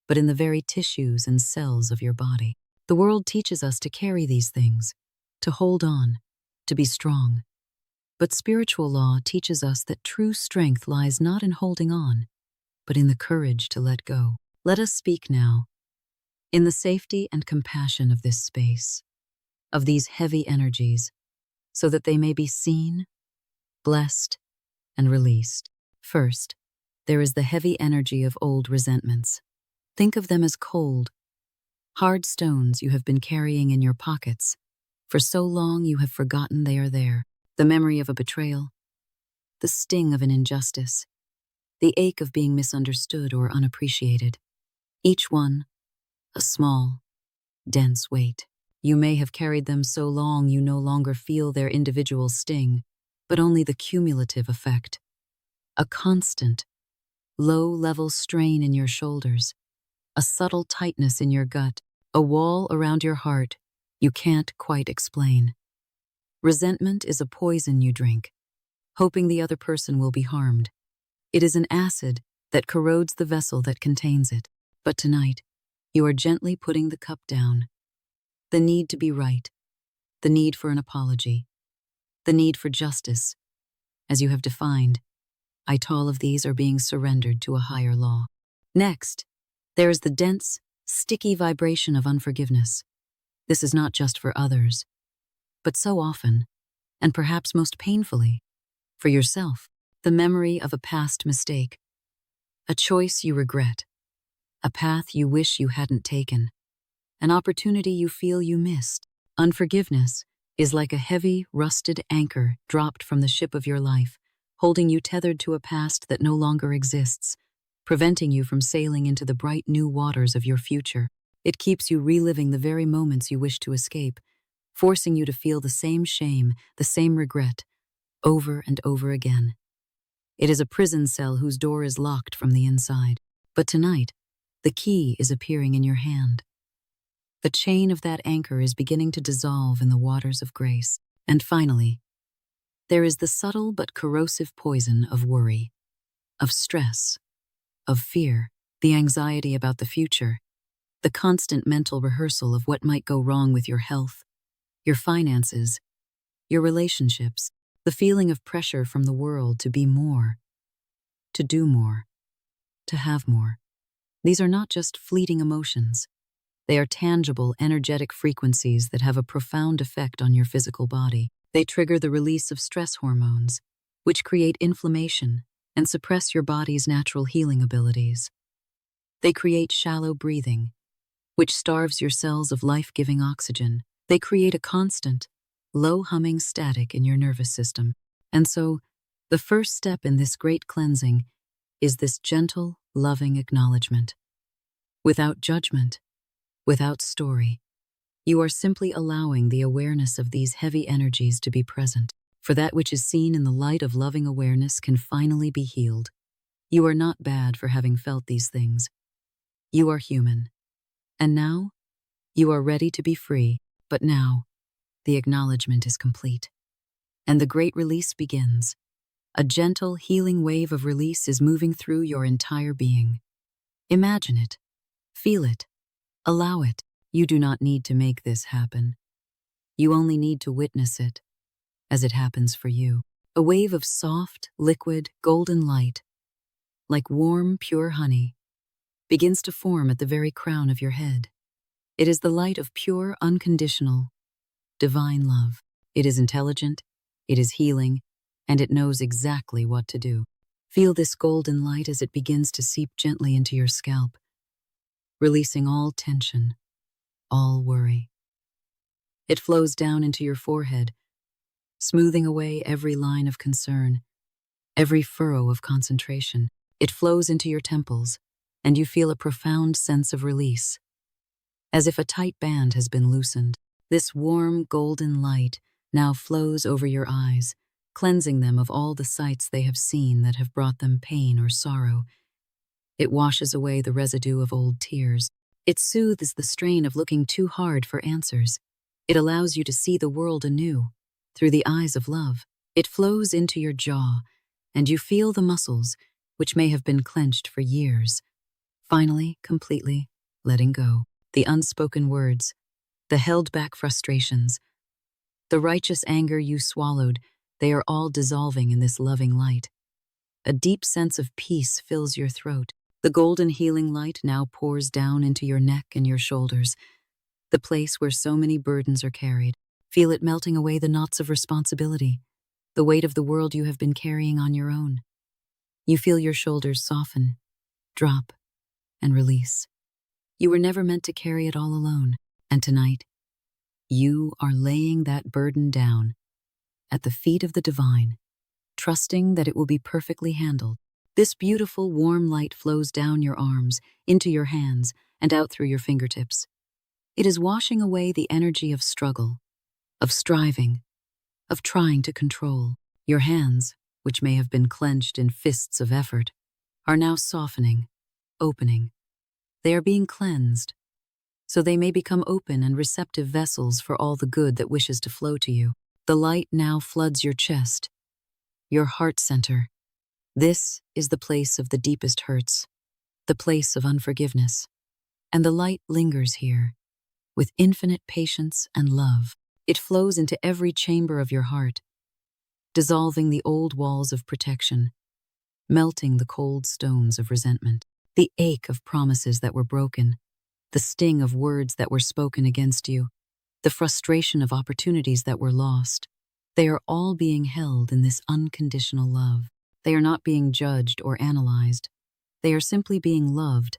Speaker 1: but in the very tissues and cells of your body. The world teaches us to carry these things, to hold on, to be strong. But spiritual law teaches us that true strength lies not in holding on, but in the courage to let go. Let us speak now, In the safety and compassion of this space, of these heavy energies, so that they may be seen, blessed, and released. First, there is the heavy energy of old resentments. Think of them as cold, hard stones you have been carrying in your pockets. For so long you have forgotten they are there. The memory of a betrayal, the sting of an injustice, the ache of being misunderstood or unappreciated. Each one, a small, dense weight. You may have carried them so long you no longer feel their individual sting, but only the cumulative effect. A constant, low-level strain in your shoulders, a subtle tightness in your gut, a wall around your heart you can't quite explain. Resentment is a poison you drink, hoping the other person will be harmed. It is an acid that corrodes the vessel that contains it. But tonight, you are gently putting the cup down. The need to be right, the need for an apology, the need for justice, as you have defined, all of these are being surrendered to a higher law. Next, there is the dense, sticky vibration of unforgiveness. This is not just for others, but so often, and perhaps most painfully, for yourself. The memory of a past mistake, a choice you regret, a path you wish you hadn't taken, an opportunity you feel you missed. Unforgiveness is like a heavy, rusted anchor dropped from the ship of your life, holding you tethered to a past that no longer exists, preventing you from sailing into the bright new waters of your future. It keeps you reliving the very moments you wish to escape, forcing you to feel the same shame, the same regret, over and over again. It is a prison cell whose door is locked from the inside. But tonight, the key is appearing in your hand. The chain of that anchor is beginning to dissolve in the waters of grace. And finally, there is the subtle but corrosive poison of worry, of stress, of fear, the anxiety about the future, the constant mental rehearsal of what might go wrong with your health, your finances, your relationships, the feeling of pressure from the world to be more, to do more, to have more. These are not just fleeting emotions. They are tangible, energetic frequencies that have a profound effect on your physical body. They trigger the release of stress hormones, which create inflammation and suppress your body's natural healing abilities. They create shallow breathing, which starves your cells of life-giving oxygen. They create a constant, low-humming static in your nervous system. And so, the first step in this great cleansing is this gentle, loving acknowledgement. Without judgment, without story, you are simply allowing the awareness of these heavy energies to be present. For that which is seen in the light of loving awareness can finally be healed. You are not bad for having felt these things. You are human. And now, you are ready to be free. But now, the acknowledgement is complete. And the great release begins. A gentle, healing wave of release is moving through your entire being. Imagine it. Feel it. Allow it. You do not need to make this happen. You only need to witness it, as it happens for you. A wave of soft, liquid, golden light, like warm, pure honey, begins to form at the very crown of your head. It is the light of pure, unconditional, divine love. It is intelligent, it is healing, and it knows exactly what to do. Feel this golden light as it begins to seep gently into your scalp, releasing all tension, all worry. It flows down into your forehead, smoothing away every line of concern, every furrow of concentration. It flows into your temples, and you feel a profound sense of release, as if a tight band has been loosened. This warm, golden light now flows over your eyes, cleansing them of all the sights they have seen that have brought them pain or sorrow. It washes away the residue of old tears. It soothes the strain of looking too hard for answers. It allows you to see the world anew, through the eyes of love. It flows into your jaw, and you feel the muscles, which may have been clenched for years, finally, completely letting go. The unspoken words, the held-back frustrations, the righteous anger you swallowed, they are all dissolving in this loving light. A deep sense of peace fills your throat. The golden healing light now pours down into your neck and your shoulders, the place where so many burdens are carried. Feel it melting away the knots of responsibility, the weight of the world you have been carrying on your own. You feel your shoulders soften, drop, and release. You were never meant to carry it all alone, and tonight, you are laying that burden down at the feet of the divine, trusting that it will be perfectly handled. This beautiful, warm light flows down your arms, into your hands, and out through your fingertips. It is washing away the energy of struggle, of striving, of trying to control. Your hands, which may have been clenched in fists of effort, are now softening, opening. They are being cleansed, so they may become open and receptive vessels for all the good that wishes to flow to you. The light now floods your chest, your heart center. This is the place of the deepest hurts, the place of unforgiveness. And the light lingers here, with infinite patience and love. It flows into every chamber of your heart, dissolving the old walls of protection, melting the cold stones of resentment, the ache of promises that were broken, the sting of words that were spoken against you, the frustration of opportunities that were lost. They are all being held in this unconditional love. They are not being judged or analyzed. They are simply being loved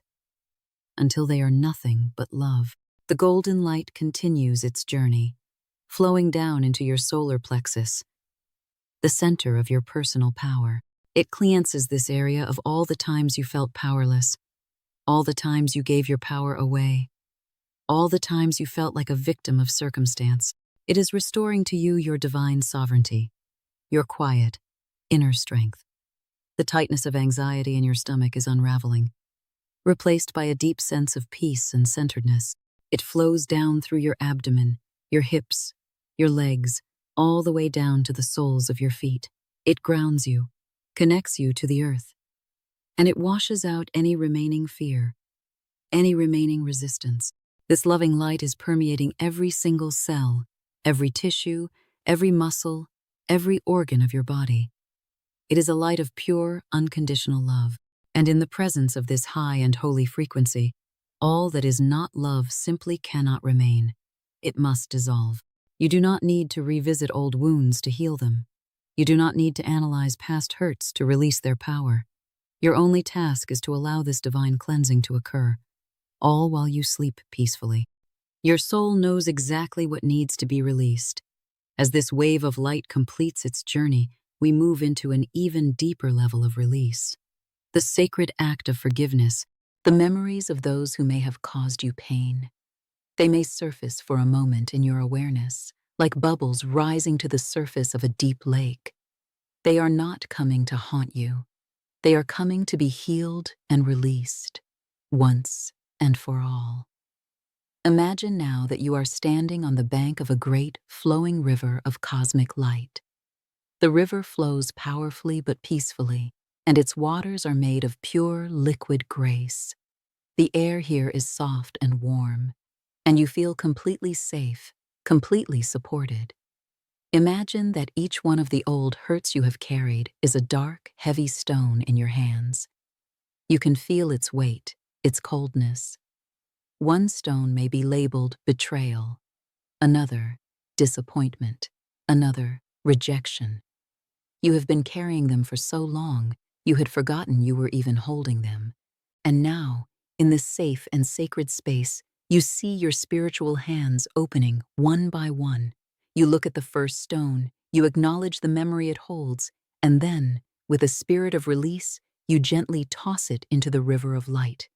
Speaker 1: until they are nothing but love. The golden light continues its journey, flowing down into your solar plexus, the center of your personal power. It cleanses this area of all the times you felt powerless, all the times you gave your power away, all the times you felt like a victim of circumstance. It is restoring to you your divine sovereignty, your quiet, inner strength. The tightness of anxiety in your stomach is unraveling, replaced by a deep sense of peace and centeredness. It flows down through your abdomen, your hips, your legs, all the way down to the soles of your feet. It grounds you, connects you to the earth, and it washes out any remaining fear, any remaining resistance. This loving light is permeating every single cell, every tissue, every muscle, every organ of your body. It is a light of pure, unconditional love. And in the presence of this high and holy frequency, all that is not love simply cannot remain. It must dissolve. You do not need to revisit old wounds to heal them. You do not need to analyze past hurts to release their power. Your only task is to allow this divine cleansing to occur, all while you sleep peacefully. Your soul knows exactly what needs to be released. As this wave of light completes its journey, we move into an even deeper level of release. The sacred act of forgiveness, the memories of those who may have caused you pain. They may surface for a moment in your awareness, like bubbles rising to the surface of a deep lake. They are not coming to haunt you. They are coming to be healed and released, once and for all. Imagine now that you are standing on the bank of a great, flowing river of cosmic light. The river flows powerfully but peacefully, and its waters are made of pure, liquid grace. The air here is soft and warm, and you feel completely safe, completely supported. Imagine that each one of the old hurts you have carried is a dark, heavy stone in your hands. You can feel its weight, its coldness. One stone may be labeled betrayal, another, disappointment, another, rejection. You have been carrying them for so long, you had forgotten you were even holding them. And now, in this safe and sacred space, you see your spiritual hands opening one by one. You look at the first stone, you acknowledge the memory it holds, and then, with a spirit of release, you gently toss it into the river of light.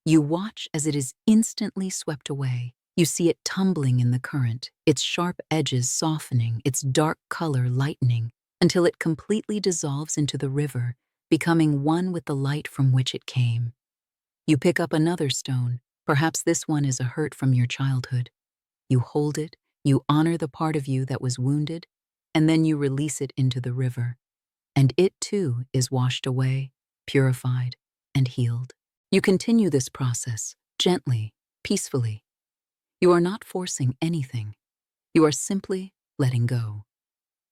Speaker 1: You watch as it is instantly swept away. You see it tumbling in the current, its sharp edges softening, its dark color lightening, until it completely dissolves into the river, becoming one with the light from which it came. You pick up another stone. Perhaps this one is a hurt from your childhood. You hold it, you honor the part of you that was wounded, and then you release it into the river. And it too is washed away, purified, and healed. You continue this process, gently, peacefully. You are not forcing anything. You are simply letting go.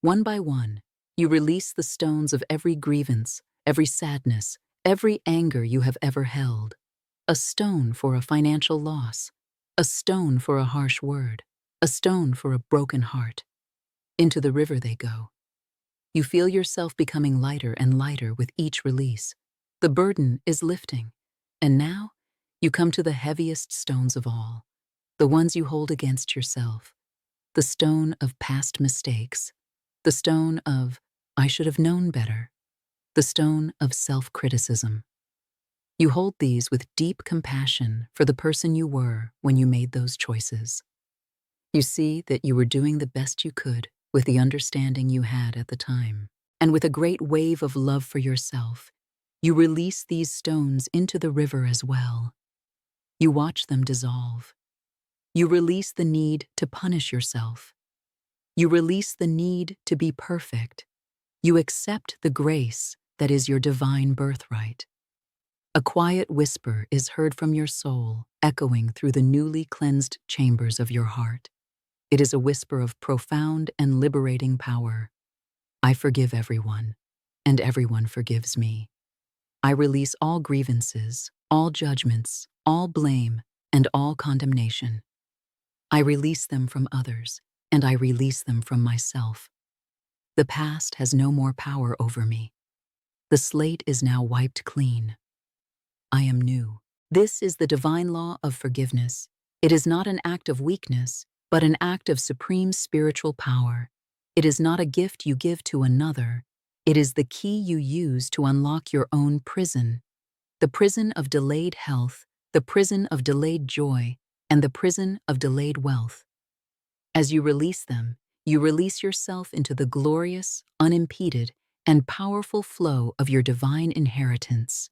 Speaker 1: One by one, you release the stones of every grievance, every sadness, every anger you have ever held, a stone for a financial loss, a stone for a harsh word, a stone for a broken heart. Into the river they go. You feel yourself becoming lighter and lighter with each release. The burden is lifting. And now, you come to the heaviest stones of all, the ones you hold against yourself. The stone of past mistakes. The stone of, I should have known better. The stone of self-criticism. You hold these with deep compassion for the person you were when you made those choices. You see that you were doing the best you could with the understanding you had at the time. And with a great wave of love for yourself, you release these stones into the river as well. You watch them dissolve. You release the need to punish yourself. You release the need to be perfect. You accept the grace that is your divine birthright. A quiet whisper is heard from your soul, echoing through the newly cleansed chambers of your heart. It is a whisper of profound and liberating power. I forgive everyone, and everyone forgives me. I release all grievances, all judgments, all blame, and all condemnation. I release them from others, and I release them from myself. The past has no more power over me. The slate is now wiped clean. I am new. This is the divine law of forgiveness. It is not an act of weakness, but an act of supreme spiritual power. It is not a gift you give to another. It is the key you use to unlock your own prison. The prison of delayed health, the prison of delayed joy, and the prison of delayed wealth. As you release them, you release yourself into the glorious, unimpeded, and powerful flow of your divine inheritance.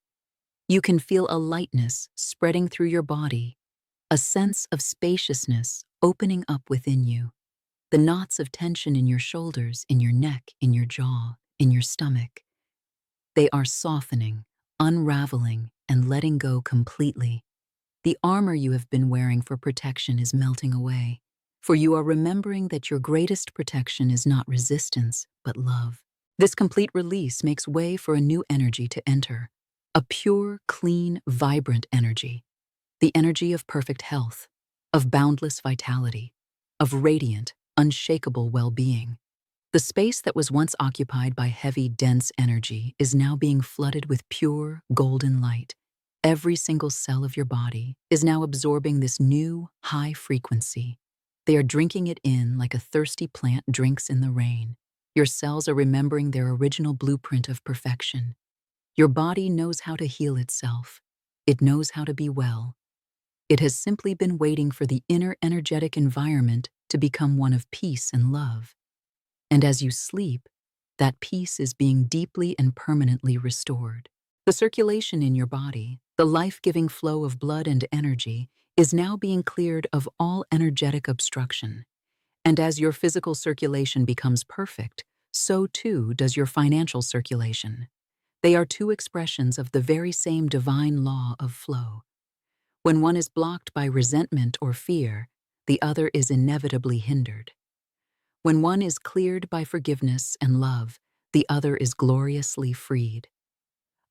Speaker 1: You can feel a lightness spreading through your body, a sense of spaciousness opening up within you. The knots of tension in your shoulders, in your neck, in your jaw, in your stomach. They are softening, unraveling, and letting go completely. The armor you have been wearing for protection is melting away, for you are remembering that your greatest protection is not resistance, but love. This complete release makes way for a new energy to enter, a pure, clean, vibrant energy. The energy of perfect health, of boundless vitality, of radiant, unshakable well-being. The space that was once occupied by heavy, dense energy is now being flooded with pure, golden light. Every single cell of your body is now absorbing this new, high frequency. They are drinking it in like a thirsty plant drinks in the rain. Your cells are remembering their original blueprint of perfection. Your body knows how to heal itself. It knows how to be well. It has simply been waiting for the inner energetic environment to become one of peace and love. And as you sleep, that peace is being deeply and permanently restored. The circulation in your body, the life-giving flow of blood and energy, is now being cleared of all energetic obstruction. And as your physical circulation becomes perfect, so too does your financial circulation. They are two expressions of the very same divine law of flow. When one is blocked by resentment or fear, the other is inevitably hindered. When one is cleared by forgiveness and love, the other is gloriously freed.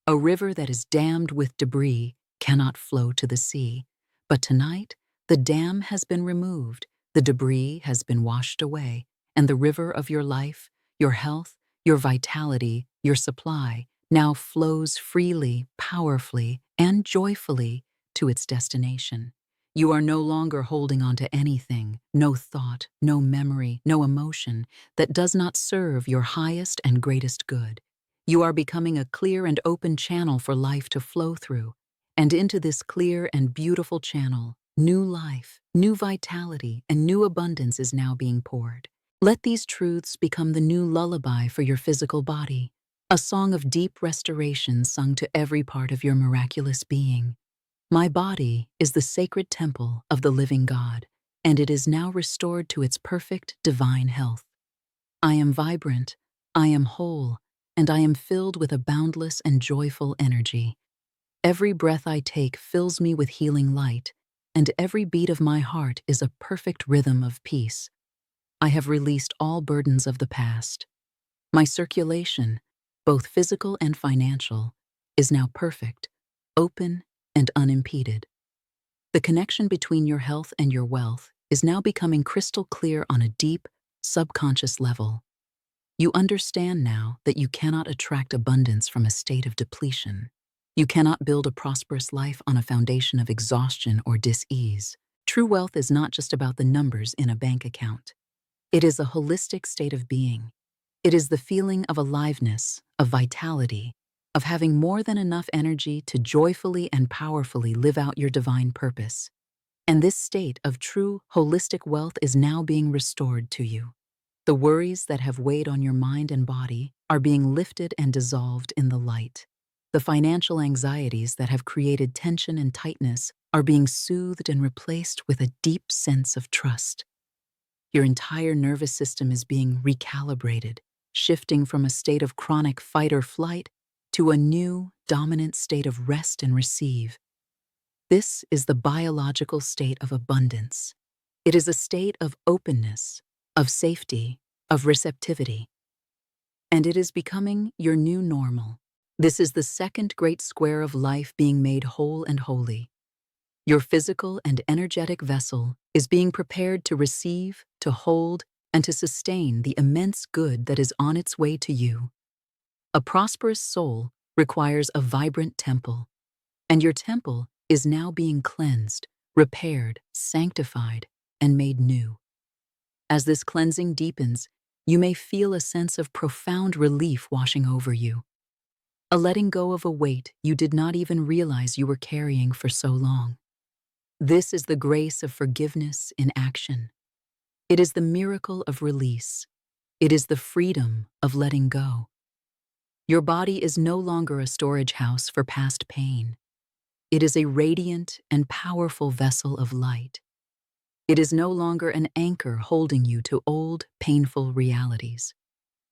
Speaker 1: A river that is dammed with debris cannot flow to the sea, but tonight, the dam has been removed, the debris has been washed away, and the river of your life, your health, your vitality, your supply, now flows freely, powerfully, and joyfully to its destination. You are no longer holding on to anything, no thought, no memory, no emotion that does not serve your highest and greatest good. You are becoming a clear and open channel for life to flow through, and into this clear and beautiful channel, new life, new vitality, and new abundance is now being poured. Let these truths become the new lullaby for your physical body, a song of deep restoration sung to every part of your miraculous being. My body is the sacred temple of the living God, and it is now restored to its perfect divine health. I am vibrant, I am whole, and I am filled with a boundless and joyful energy. Every breath I take fills me with healing light, and every beat of my heart is a perfect rhythm of peace. I have released all burdens of the past. My circulation, both physical and financial, is now perfect, open, and unimpeded. The connection between your health and your wealth is now becoming crystal clear on a deep, subconscious level. You understand now that you cannot attract abundance from a state of depletion. You cannot build a prosperous life on a foundation of exhaustion or dis-ease. True wealth is not just about the numbers in a bank account. It is a holistic state of being. It is the feeling of aliveness, of vitality, of having more than enough energy to joyfully and powerfully live out your divine purpose. And this state of true, holistic wealth is now being restored to you. The worries that have weighed on your mind and body are being lifted and dissolved in the light. The financial anxieties that have created tension and tightness are being soothed and replaced with a deep sense of trust. Your entire nervous system is being recalibrated, shifting from a state of chronic fight or flight to a new, dominant state of rest and receive. This is the biological state of abundance. It is a state of openness, of safety, of receptivity. And it is becoming your new normal. This is the second great square of life being made whole and holy. Your physical and energetic vessel is being prepared to receive, to hold, and to sustain the immense good that is on its way to you. A prosperous soul requires a vibrant temple, and your temple is now being cleansed, repaired, sanctified, and made new. As this cleansing deepens, you may feel a sense of profound relief washing over you, a letting go of a weight you did not even realize you were carrying for so long. This is the grace of forgiveness in action. It is the miracle of release. It is the freedom of letting go. Your body is no longer a storage house for past pain. It is a radiant and powerful vessel of light. It is no longer an anchor holding you to old, painful realities.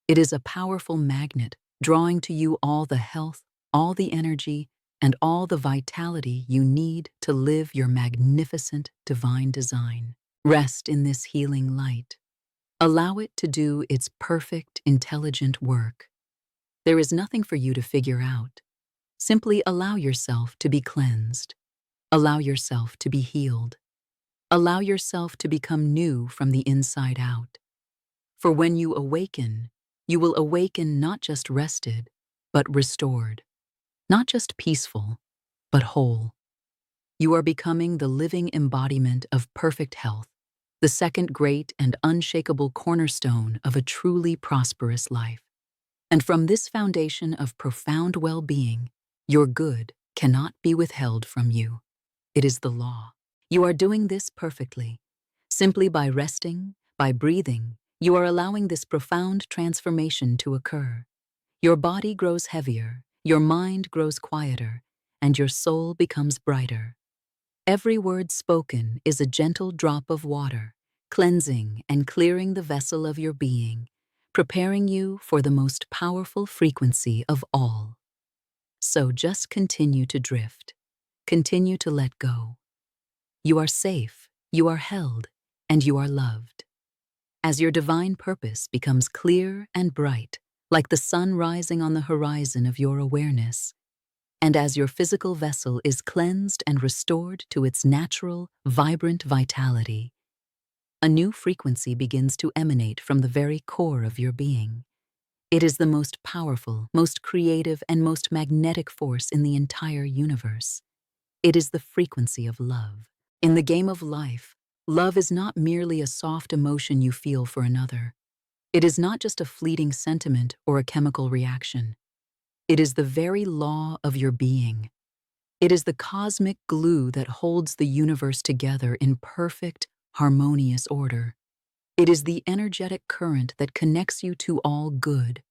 Speaker 1: It is a powerful magnet drawing to you all the health, all the energy, and all the vitality you need to live your magnificent divine design. Rest in this healing light. Allow it to do its perfect, intelligent work. There is nothing for you to figure out. Simply allow yourself to be cleansed. Allow yourself to be healed. Allow yourself to become new from the inside out. For when you awaken, you will awaken not just rested, but restored. Not just peaceful, but whole. You are becoming the living embodiment of perfect health, the second great and unshakable cornerstone of a truly prosperous life. And from this foundation of profound well-being, your good cannot be withheld from you. It is the law. You are doing this perfectly. Simply by resting, by breathing, you are allowing this profound transformation to occur. Your body grows heavier, your mind grows quieter, and your soul becomes brighter. Every word spoken is a gentle drop of water, cleansing and clearing the vessel of your being, preparing you for the most powerful frequency of all. So just continue to drift. Continue to let go. You are safe, you are held, and you are loved. As your divine purpose becomes clear and bright, like the sun rising on the horizon of your awareness, and as your physical vessel is cleansed and restored to its natural, vibrant vitality, a new frequency begins to emanate from the very core of your being. It is the most powerful, most creative, and most magnetic force in the entire universe. It is the frequency of love. In the game of life, love is not merely a soft emotion you feel for another. It is not just a fleeting sentiment or a chemical reaction. It is the very law of your being. It is the cosmic glue that holds the universe together in perfect, harmonious order. It is the energetic current that connects you to all good,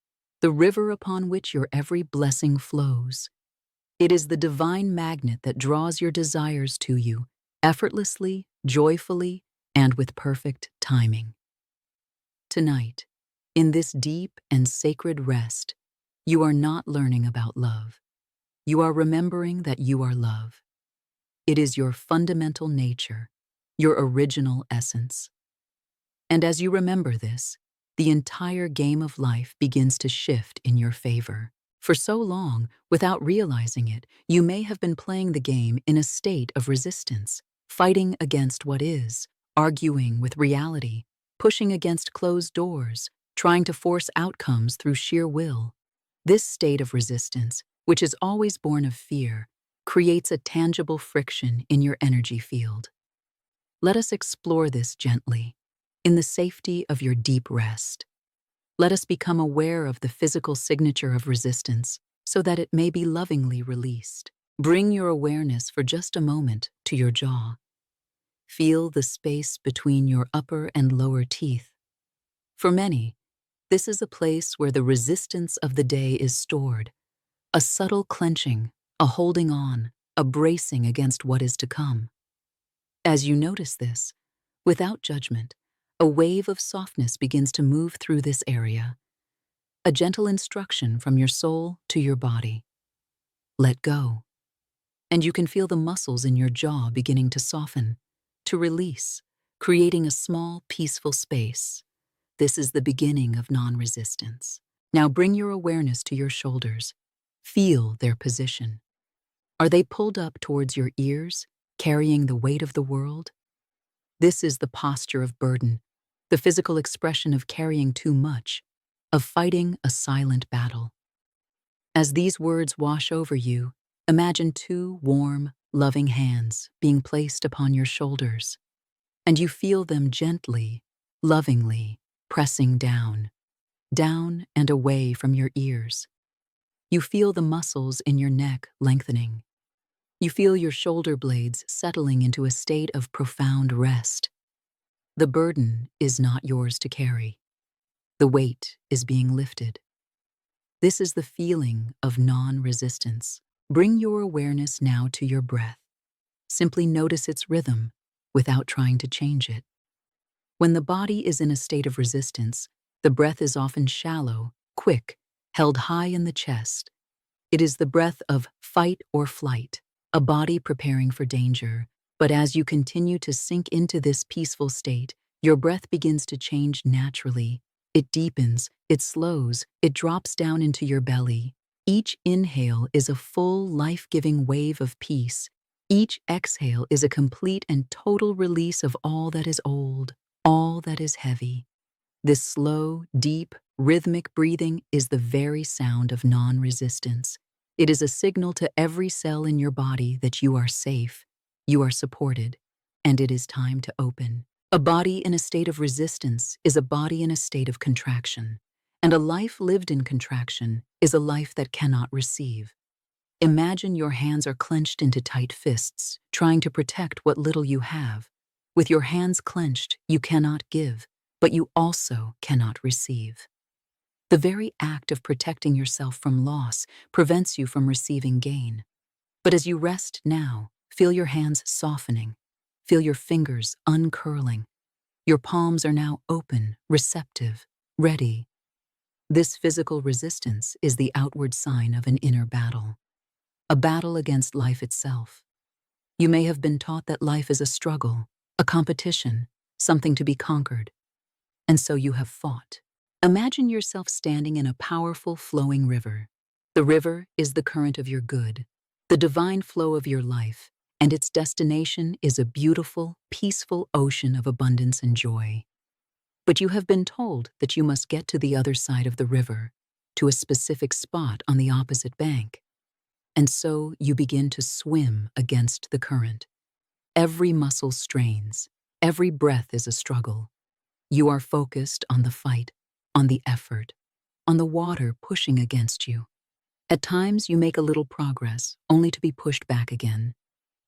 Speaker 1: the river upon which your every blessing flows. It is the divine magnet that draws your desires to you, effortlessly, joyfully, and with perfect timing. Tonight, in this deep and sacred rest, you are not learning about love. You are remembering that you are love. It is your fundamental nature, your original essence. And as you remember this, the entire game of life begins to shift in your favor. For so long, without realizing it, you may have been playing the game in a state of resistance, fighting against what is, arguing with reality, pushing against closed doors, trying to force outcomes through sheer will. This state of resistance, which is always born of fear, creates a tangible friction in your energy field. Let us explore this gently, in the safety of your deep rest. Let us become aware of the physical signature of resistance so that it may be lovingly released. Bring your awareness for just a moment to your jaw. Feel the space between your upper and lower teeth. For many, this is a place where the resistance of the day is stored, a subtle clenching, a holding on, a bracing against what is to come. As you notice this, without judgment, a wave of softness begins to move through this area, a gentle instruction from your soul to your body. Let go. And you can feel the muscles in your jaw beginning to soften, to release, creating a small, peaceful space. This is the beginning of non-resistance. Now bring your awareness to your shoulders. Feel their position. Are they pulled up towards your ears, carrying the weight of the world? This is the posture of burden, the physical expression of carrying too much, of fighting a silent battle. As these words wash over you, imagine two warm, loving hands being placed upon your shoulders, and you feel them gently, lovingly, pressing down, down and away from your ears. You feel the muscles in your neck lengthening. You feel your shoulder blades settling into a state of profound rest. The burden is not yours to carry. The weight is being lifted. This is the feeling of non-resistance. Bring your awareness now to your breath. Simply notice its rhythm without trying to change it. When the body is in a state of resistance, the breath is often shallow, quick, held high in the chest. It is the breath of fight or flight, a body preparing for danger. But as you continue to sink into this peaceful state, your breath begins to change naturally. It deepens, it slows, it drops down into your belly. Each inhale is a full, life-giving wave of peace. Each exhale is a complete and total release of all that is old, all that is heavy. This slow, deep, rhythmic breathing is the very sound of non-resistance. It is a signal to every cell in your body that you are safe, you are supported, and it is time to open. A body in a state of resistance is a body in a state of contraction, and a life lived in contraction is a life that cannot receive. Imagine your hands are clenched into tight fists, trying to protect what little you have. With your hands clenched, you cannot give, but you also cannot receive. The very act of protecting yourself from loss prevents you from receiving gain. But as you rest now, feel your hands softening. Feel your fingers uncurling. Your palms are now open, receptive, ready. This physical resistance is the outward sign of an inner battle, a battle against life itself. You may have been taught that life is a struggle, a competition, something to be conquered. And so you have fought. Imagine yourself standing in a powerful, flowing river. The river is the current of your good, the divine flow of your life, and its destination is a beautiful, peaceful ocean of abundance and joy. But you have been told that you must get to the other side of the river, to a specific spot on the opposite bank. And so you begin to swim against the current. Every muscle strains, every breath is a struggle. You are focused on the fight, on the effort, on the water pushing against you. At times you make a little progress, only to be pushed back again.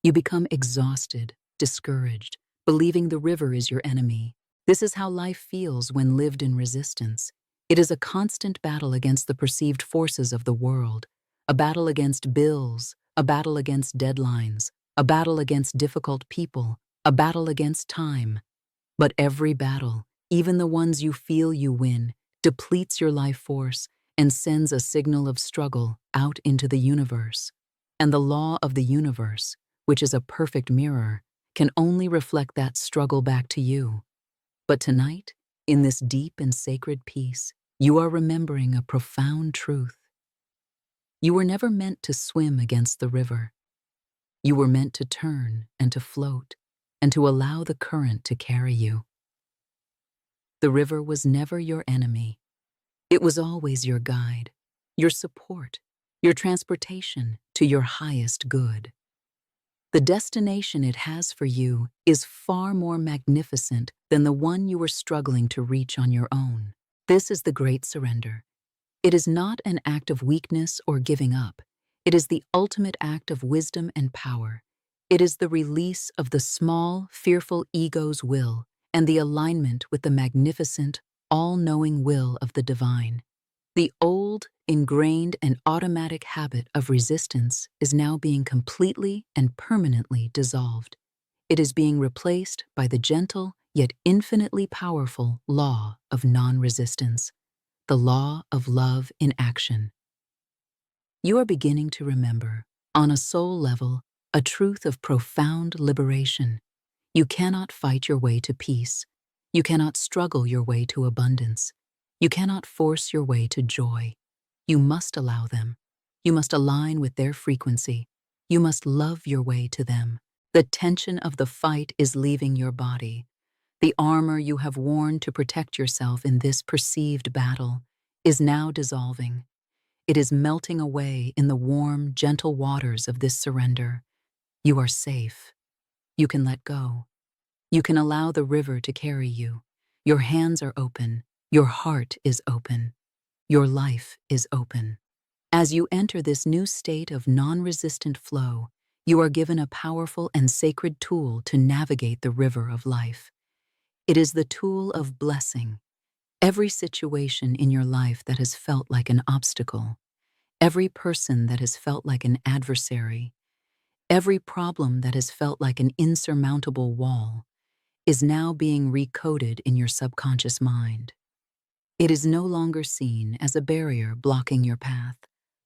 Speaker 1: You become exhausted, discouraged, believing the river is your enemy. This is how life feels when lived in resistance. It is a constant battle against the perceived forces of the world, a battle against bills, a battle against deadlines, a battle against difficult people, a battle against time. But every battle, even the ones you feel you win, depletes your life force and sends a signal of struggle out into the universe. And the law of the universe, which is a perfect mirror, can only reflect that struggle back to you. But tonight, in this deep and sacred peace, you are remembering a profound truth. You were never meant to swim against the river. You were meant to turn and to float and to allow the current to carry you. The river was never your enemy. It was always your guide, your support, your transportation to your highest good. The destination it has for you is far more magnificent than the one you were struggling to reach on your own. This is the great surrender. It is not an act of weakness or giving up. It is the ultimate act of wisdom and power. It is the release of the small, fearful ego's will and the alignment with the magnificent, all-knowing will of the divine. The old, ingrained, and automatic habit of resistance is now being completely and permanently dissolved. It is being replaced by the gentle, yet infinitely powerful law of non-resistance, the law of love in action. You are beginning to remember, on a soul level, a truth of profound liberation. You cannot fight your way to peace. You cannot struggle your way to abundance. You cannot force your way to joy. You must allow them. You must align with their frequency. You must love your way to them. The tension of the fight is leaving your body. The armor you have worn to protect yourself in this perceived battle is now dissolving. It is melting away in the warm, gentle waters of this surrender. You are safe. You can let go. You can allow the river to carry you. Your hands are open. Your heart is open. Your life is open. As you enter this new state of non-resistant flow, you are given a powerful and sacred tool to navigate the river of life. It is the tool of blessing. Every situation in your life that has felt like an obstacle, every person that has felt like an adversary, every problem that has felt like an insurmountable wall, is now being recoded in your subconscious mind. It is no longer seen as a barrier blocking your path,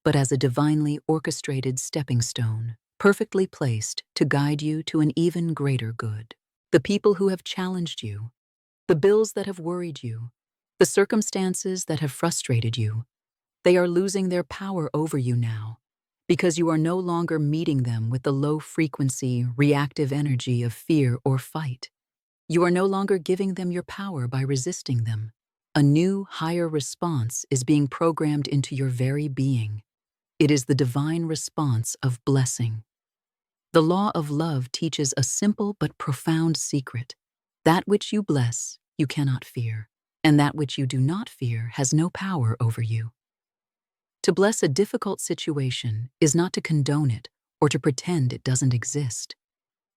Speaker 1: but as a divinely orchestrated stepping stone, perfectly placed to guide you to an even greater good. The people who have challenged you, the bills that have worried you, the circumstances that have frustrated you, they are losing their power over you now, because you are no longer meeting them with the low-frequency, reactive energy of fear or fight. You are no longer giving them your power by resisting them. A new, higher response is being programmed into your very being. It is the divine response of blessing. The law of love teaches a simple but profound secret. That which you bless, you cannot fear, and that which you do not fear has no power over you. To bless a difficult situation is not to condone it or to pretend it doesn't exist.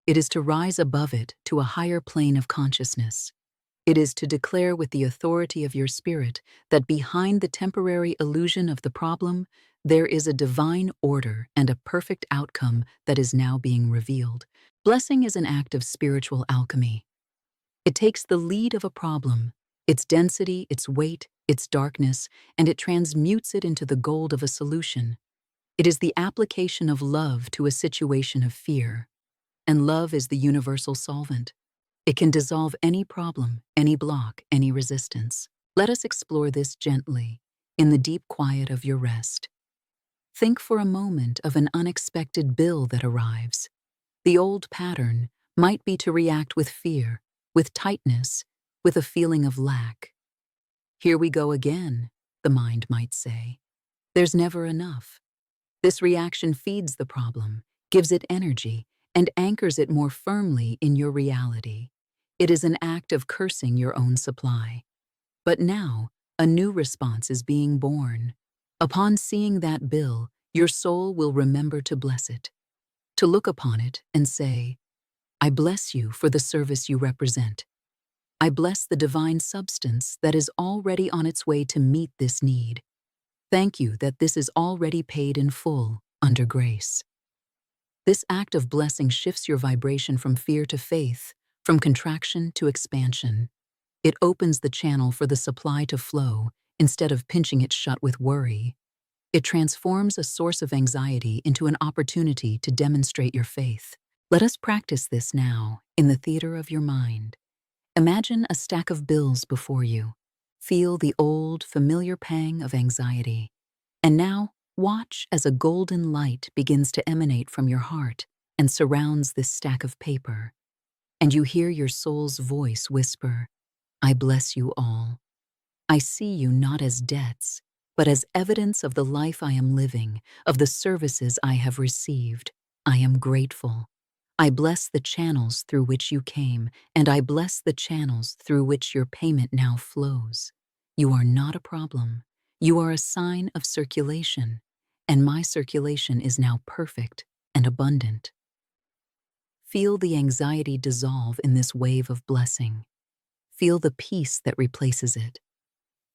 Speaker 1: It is to rise above it to a higher plane of consciousness. It is to declare with the authority of your spirit that behind the temporary illusion of the problem, there is a divine order and a perfect outcome that is now being revealed. Blessing is an act of spiritual alchemy. It takes the lead of a problem, its density, its weight, its darkness, and it transmutes it into the gold of a solution. It is the application of love to a situation of fear. And love is the universal solvent. It can dissolve any problem, any block, any resistance. Let us explore this gently, in the deep quiet of your rest. Think for a moment of an unexpected bill that arrives. The old pattern might be to react with fear, with tightness, with a feeling of lack. Here we go again, the mind might say. There's never enough. This reaction feeds the problem, gives it energy, and anchors it more firmly in your reality. It is an act of cursing your own supply. But now, a new response is being born. Upon seeing that bill, your soul will remember to bless it, to look upon it and say, I bless you for the service you represent. I bless the divine substance that is already on its way to meet this need. Thank you that this is already paid in full, under grace. This act of blessing shifts your vibration from fear to faith, from contraction to expansion. It opens the channel for the supply to flow instead of pinching it shut with worry. It transforms a source of anxiety into an opportunity to demonstrate your faith. Let us practice this now in the theater of your mind. Imagine a stack of bills before you. Feel the old, familiar pang of anxiety. And now, Watch as a golden light begins to emanate from your heart and surrounds this stack of paper, and you hear your soul's voice whisper, "I bless you all. I see you not as debts, but as evidence of the life I am living, of the services I have received. I am grateful. I bless the channels through which you came, and I bless the channels through which your payment now flows. You are not a problem. You are a sign of circulation, and my circulation is now perfect and abundant." Feel the anxiety dissolve in this wave of blessing. Feel the peace that replaces it.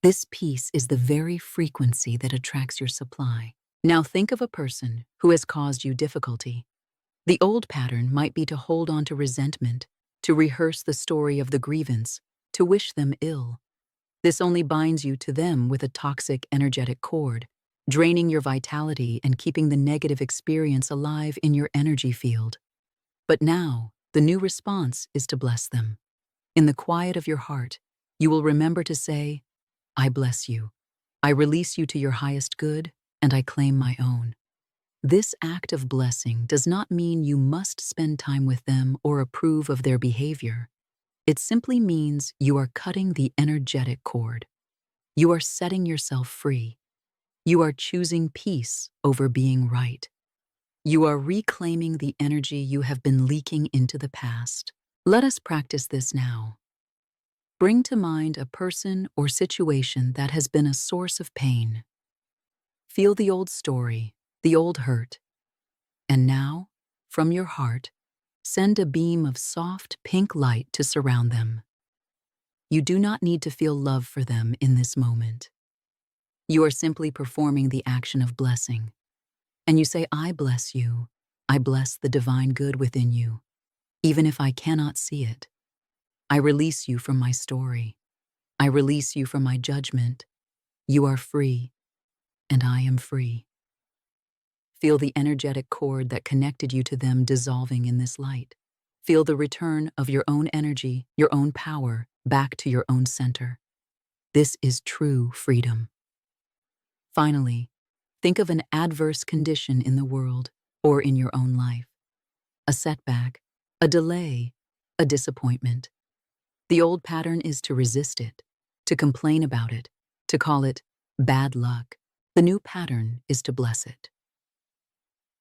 Speaker 1: This peace is the very frequency that attracts your supply. Now think of a person who has caused you difficulty. The old pattern might be to hold on to resentment, to rehearse the story of the grievance, to wish them ill. This only binds you to them with a toxic energetic cord, draining your vitality and keeping the negative experience alive in your energy field. But now, the new response is to bless them. In the quiet of your heart, you will remember to say, "I bless you. I release you to your highest good, and I claim my own." This act of blessing does not mean you must spend time with them or approve of their behavior. It simply means you are cutting the energetic cord. You are setting yourself free. You are choosing peace over being right. You are reclaiming the energy you have been leaking into the past. Let us practice this now. Bring to mind a person or situation that has been a source of pain. Feel the old story, the old hurt. And now, from your heart, send a beam of soft pink light to surround them. You do not need to feel love for them in this moment. You are simply performing the action of blessing. And you say, "I bless you. I bless the divine good within you, even if I cannot see it. I release you from my story. I release you from my judgment. You are free, and I am free." Feel the energetic cord that connected you to them dissolving in this light. Feel the return of your own energy, your own power, back to your own center. This is true freedom. Finally, think of an adverse condition in the world or in your own life. A setback, a delay, a disappointment. The old pattern is to resist it, to complain about it, to call it bad luck. The new pattern is to bless it.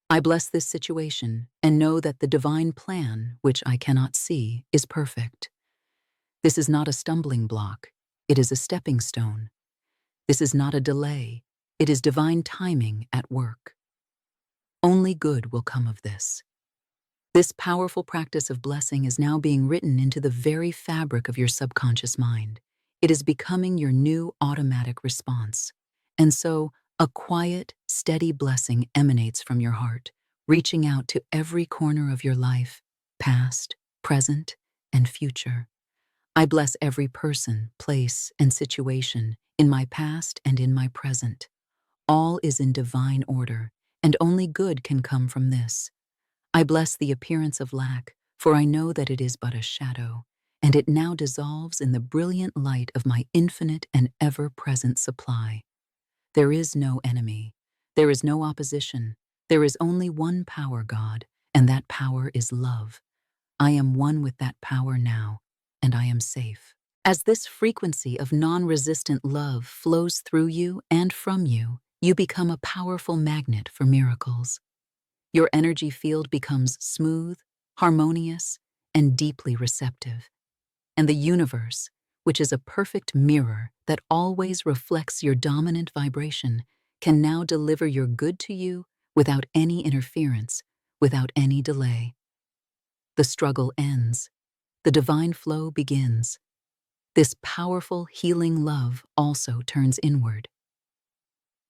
Speaker 1: I bless this situation and know that the divine plan, which I cannot see, is perfect. This is not a stumbling block. It is a stepping stone. This is not a delay. It is divine timing at work. Only good will come of this. This powerful practice of blessing is now being written into the very fabric of your subconscious mind. It is becoming your new automatic response. And so, a quiet, steady blessing emanates from your heart, reaching out to every corner of your life, past, present, and future. I bless every person, place, and situation in my past and in my present. All is in divine order, and only good can come from this. I bless the appearance of lack, for I know that it is but a shadow, and it now dissolves in the brilliant light of my infinite and ever-present supply. There is no enemy. There is no opposition. There is only one power, God, and that power is love. I am one with that power now, and I am safe. As this frequency of non-resistant love flows through you and from you, you become a powerful magnet for miracles. Your energy field becomes smooth, harmonious, and deeply receptive. And the universe, which is a perfect mirror that always reflects your dominant vibration, can now deliver your good to you without any interference, without any delay. The struggle ends. The divine flow begins. This powerful, healing love also turns inward.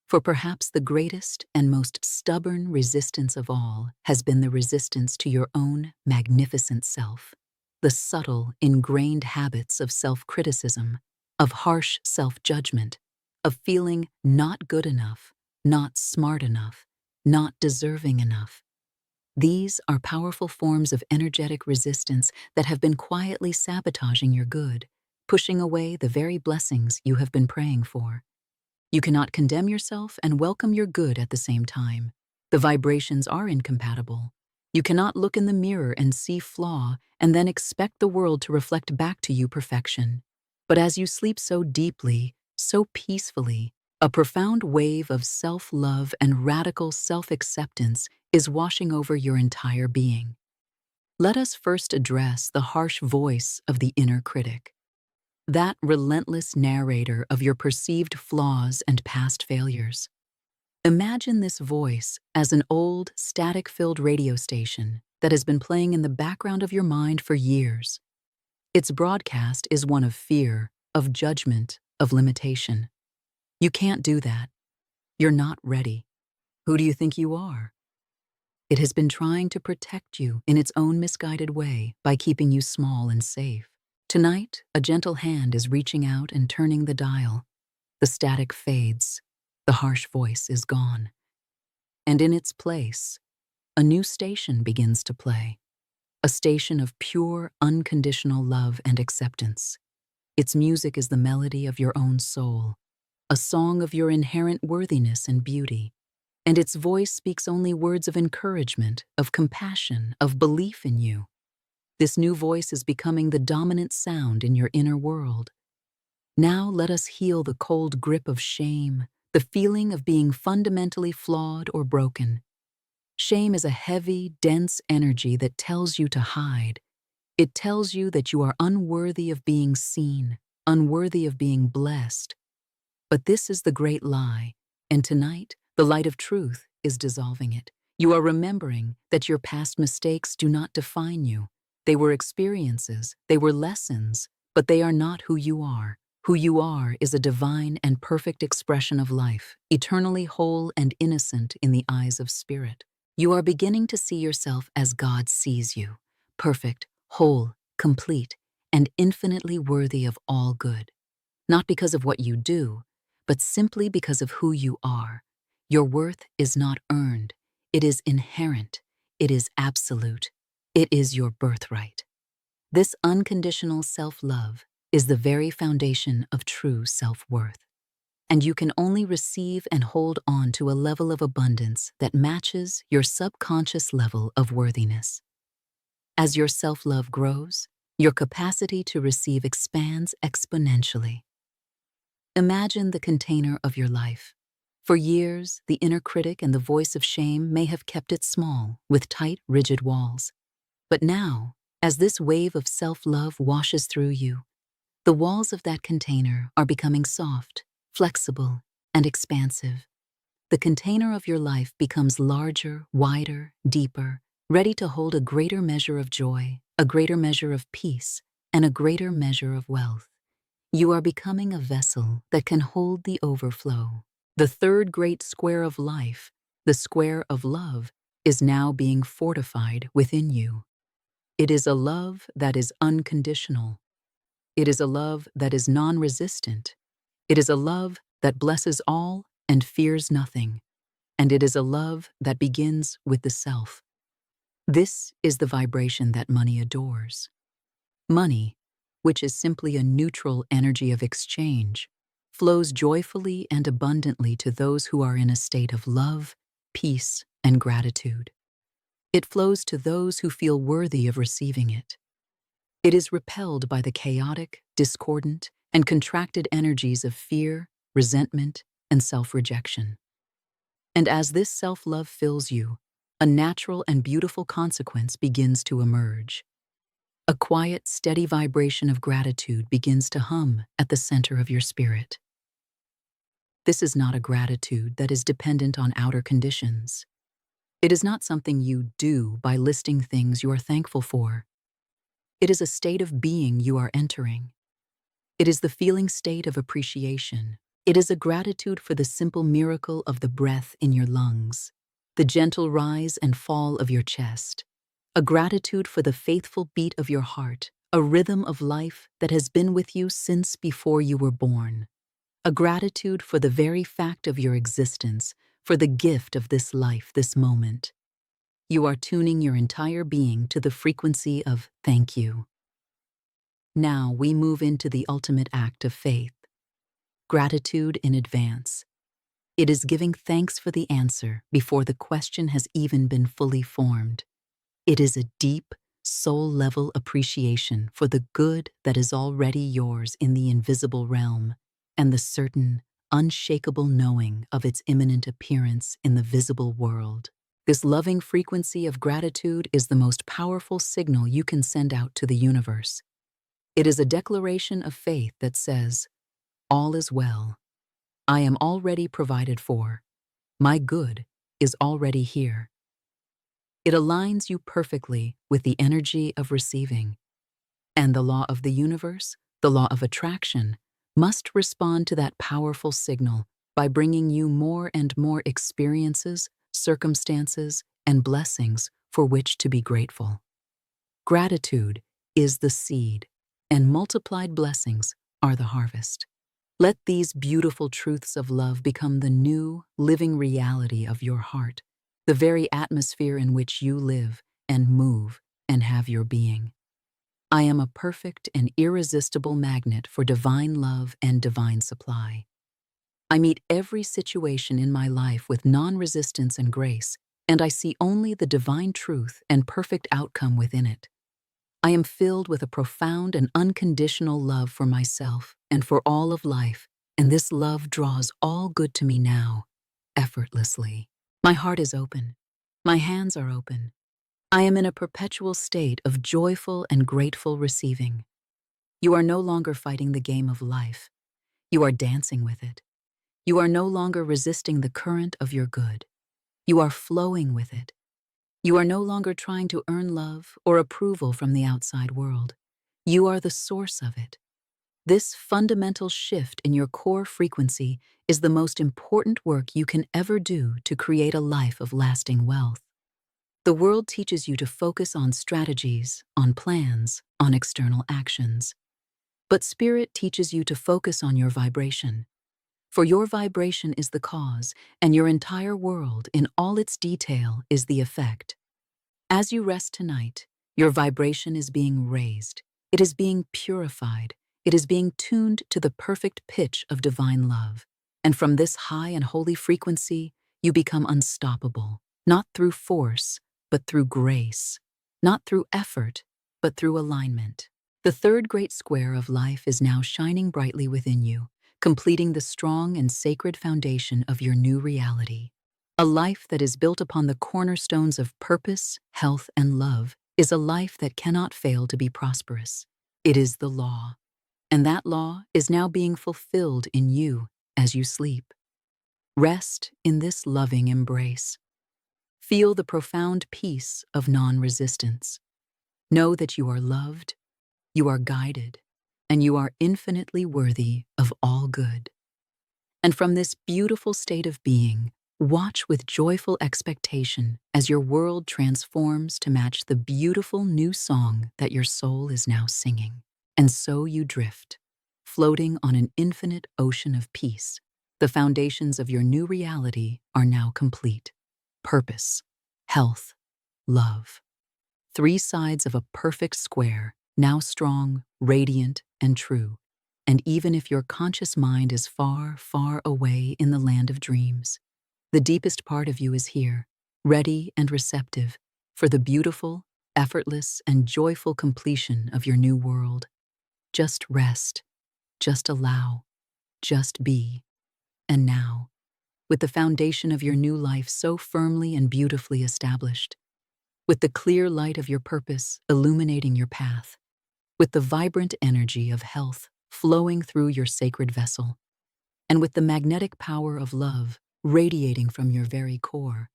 Speaker 1: For perhaps the greatest and most stubborn resistance of all has been the resistance to your own magnificent self. The subtle, ingrained habits of self-criticism, of harsh self-judgment, of feeling not good enough, not smart enough, not deserving enough. These are powerful forms of energetic resistance that have been quietly sabotaging your good, pushing away the very blessings you have been praying for. You cannot condemn yourself and welcome your good at the same time. The vibrations are incompatible. You cannot look in the mirror and see flaw and then expect the world to reflect back to you perfection. But as you sleep so deeply, so peacefully, a profound wave of self-love and radical self-acceptance is washing over your entire being. Let us first address the harsh voice of the inner critic, that relentless narrator of your perceived flaws and past failures. Imagine this voice as an old, static-filled radio station that has been playing in the background of your mind for years. Its broadcast is one of fear, of judgment, of limitation. You can't do that. You're not ready. Who do you think you are? It has been trying to protect you in its own misguided way by keeping you small and safe. Tonight, a gentle hand is reaching out and turning the dial. The static fades. The harsh voice is gone. And in its place, a new station begins to play. A station of pure, unconditional love and acceptance. Its music is the melody of your own soul, a song of your inherent worthiness and beauty. And its voice speaks only words of encouragement, of compassion, of belief in you. This new voice is becoming the dominant sound in your inner world. Now let us heal the cold grip of shame, the feeling of being fundamentally flawed or broken. Shame is a heavy, dense energy that tells you to hide. It tells you that you are unworthy of being seen, unworthy of being blessed. But this is the great lie, and tonight, the light of truth is dissolving it. You are remembering that your past mistakes do not define you. They were experiences, they were lessons, but they are not who you are. Who you are is a divine and perfect expression of life, eternally whole and innocent in the eyes of spirit. You are beginning to see yourself as God sees you, perfect, whole, complete, and infinitely worthy of all good. Not because of what you do, but simply because of who you are. Your worth is not earned. It is inherent. It is absolute. It is your birthright. This unconditional self-love is the very foundation of true self-worth. And you can only receive and hold on to a level of abundance that matches your subconscious level of worthiness. As your self-love grows, your capacity to receive expands exponentially. Imagine the container of your life. For years, the inner critic and the voice of shame may have kept it small, with tight, rigid walls. But now, as this wave of self-love washes through you, the walls of that container are becoming soft, flexible, and expansive. The container of your life becomes larger, wider, deeper, ready to hold a greater measure of joy, a greater measure of peace, and a greater measure of wealth. You are becoming a vessel that can hold the overflow. The third great square of life, the square of love, is now being fortified within you. It is a love that is unconditional. It is a love that is non-resistant. It is a love that blesses all and fears nothing. And it is a love that begins with the self. This is the vibration that money adores. Money, which is simply a neutral energy of exchange, flows joyfully and abundantly to those who are in a state of love, peace, and gratitude. It flows to those who feel worthy of receiving it. It is repelled by the chaotic, discordant, and contracted energies of fear, resentment, and self-rejection. And as this self-love fills you, a natural and beautiful consequence begins to emerge. A quiet, steady vibration of gratitude begins to hum at the center of your spirit. This is not a gratitude that is dependent on outer conditions. It is not something you do by listing things you are thankful for. It is a state of being you are entering. It is the feeling state of appreciation. It is a gratitude for the simple miracle of the breath in your lungs, the gentle rise and fall of your chest, a gratitude for the faithful beat of your heart, a rhythm of life that has been with you since before you were born, a gratitude for the very fact of your existence, for the gift of this life, this moment. You are tuning your entire being to the frequency of thank you. Now we move into the ultimate act of faith. gratitude in advance. It is giving thanks for the answer before the question has even been fully formed. It is a deep, soul-level appreciation for the good that is already yours in the invisible realm, and the certain, unshakable knowing of its imminent appearance in the visible world. This loving frequency of gratitude is the most powerful signal you can send out to the universe. It is a declaration of faith that says, "All is well. I am already provided for. My good is already here." It aligns you perfectly with the energy of receiving. And the law of the universe, the law of attraction, must respond to that powerful signal by bringing you more and more experiences, circumstances, and blessings for which to be grateful. Gratitude is the seed, and multiplied blessings are the harvest. Let these beautiful truths of love become the new, living reality of your heart, the very atmosphere in which you live and move and have your being. I am a perfect and irresistible magnet for divine love and divine supply. I meet every situation in my life with non-resistance and grace, and I see only the divine truth and perfect outcome within it. I am filled with a profound and unconditional love for myself and for all of life, and this love draws all good to me now, effortlessly. My heart is open. My hands are open. I am in a perpetual state of joyful and grateful receiving. You are no longer fighting the game of life. You are dancing with it. You are no longer resisting the current of your good. You are flowing with it. You are no longer trying to earn love or approval from the outside world. You are the source of it. This fundamental shift in your core frequency is the most important work you can ever do to create a life of lasting wealth. The world teaches you to focus on strategies, on plans, on external actions. But Spirit teaches you to focus on your vibration. For your vibration is the cause, and your entire world, in all its detail, is the effect. As you rest tonight, your vibration is being raised. It is being purified. It is being tuned to the perfect pitch of divine love. And from this high and holy frequency, you become unstoppable, not through force, but through grace, not through effort, but through alignment. The third great square of life is now shining brightly within you, completing the strong and sacred foundation of your new reality. A life that is built upon the cornerstones of purpose, health, and love is a life that cannot fail to be prosperous. It is the law, and that law is now being fulfilled in you as you sleep. Rest in this loving embrace. Feel the profound peace of non-resistance. Know that you are loved, you are guided, and you are infinitely worthy of all good. And from this beautiful state of being, watch with joyful expectation as your world transforms to match the beautiful new song that your soul is now singing. And so you drift, floating on an infinite ocean of peace. The foundations of your new reality are now complete. Purpose, health, love. Three sides of a perfect square, now strong, radiant, and true. And even if your conscious mind is far, far away in the land of dreams, the deepest part of you is here, ready and receptive for the beautiful, effortless, and joyful completion of your new world. Just rest, just allow, just be. And now, with the foundation of your new life so firmly and beautifully established, with the clear light of your purpose illuminating your path, with the vibrant energy of health flowing through your sacred vessel, and with the magnetic power of love radiating from your very core,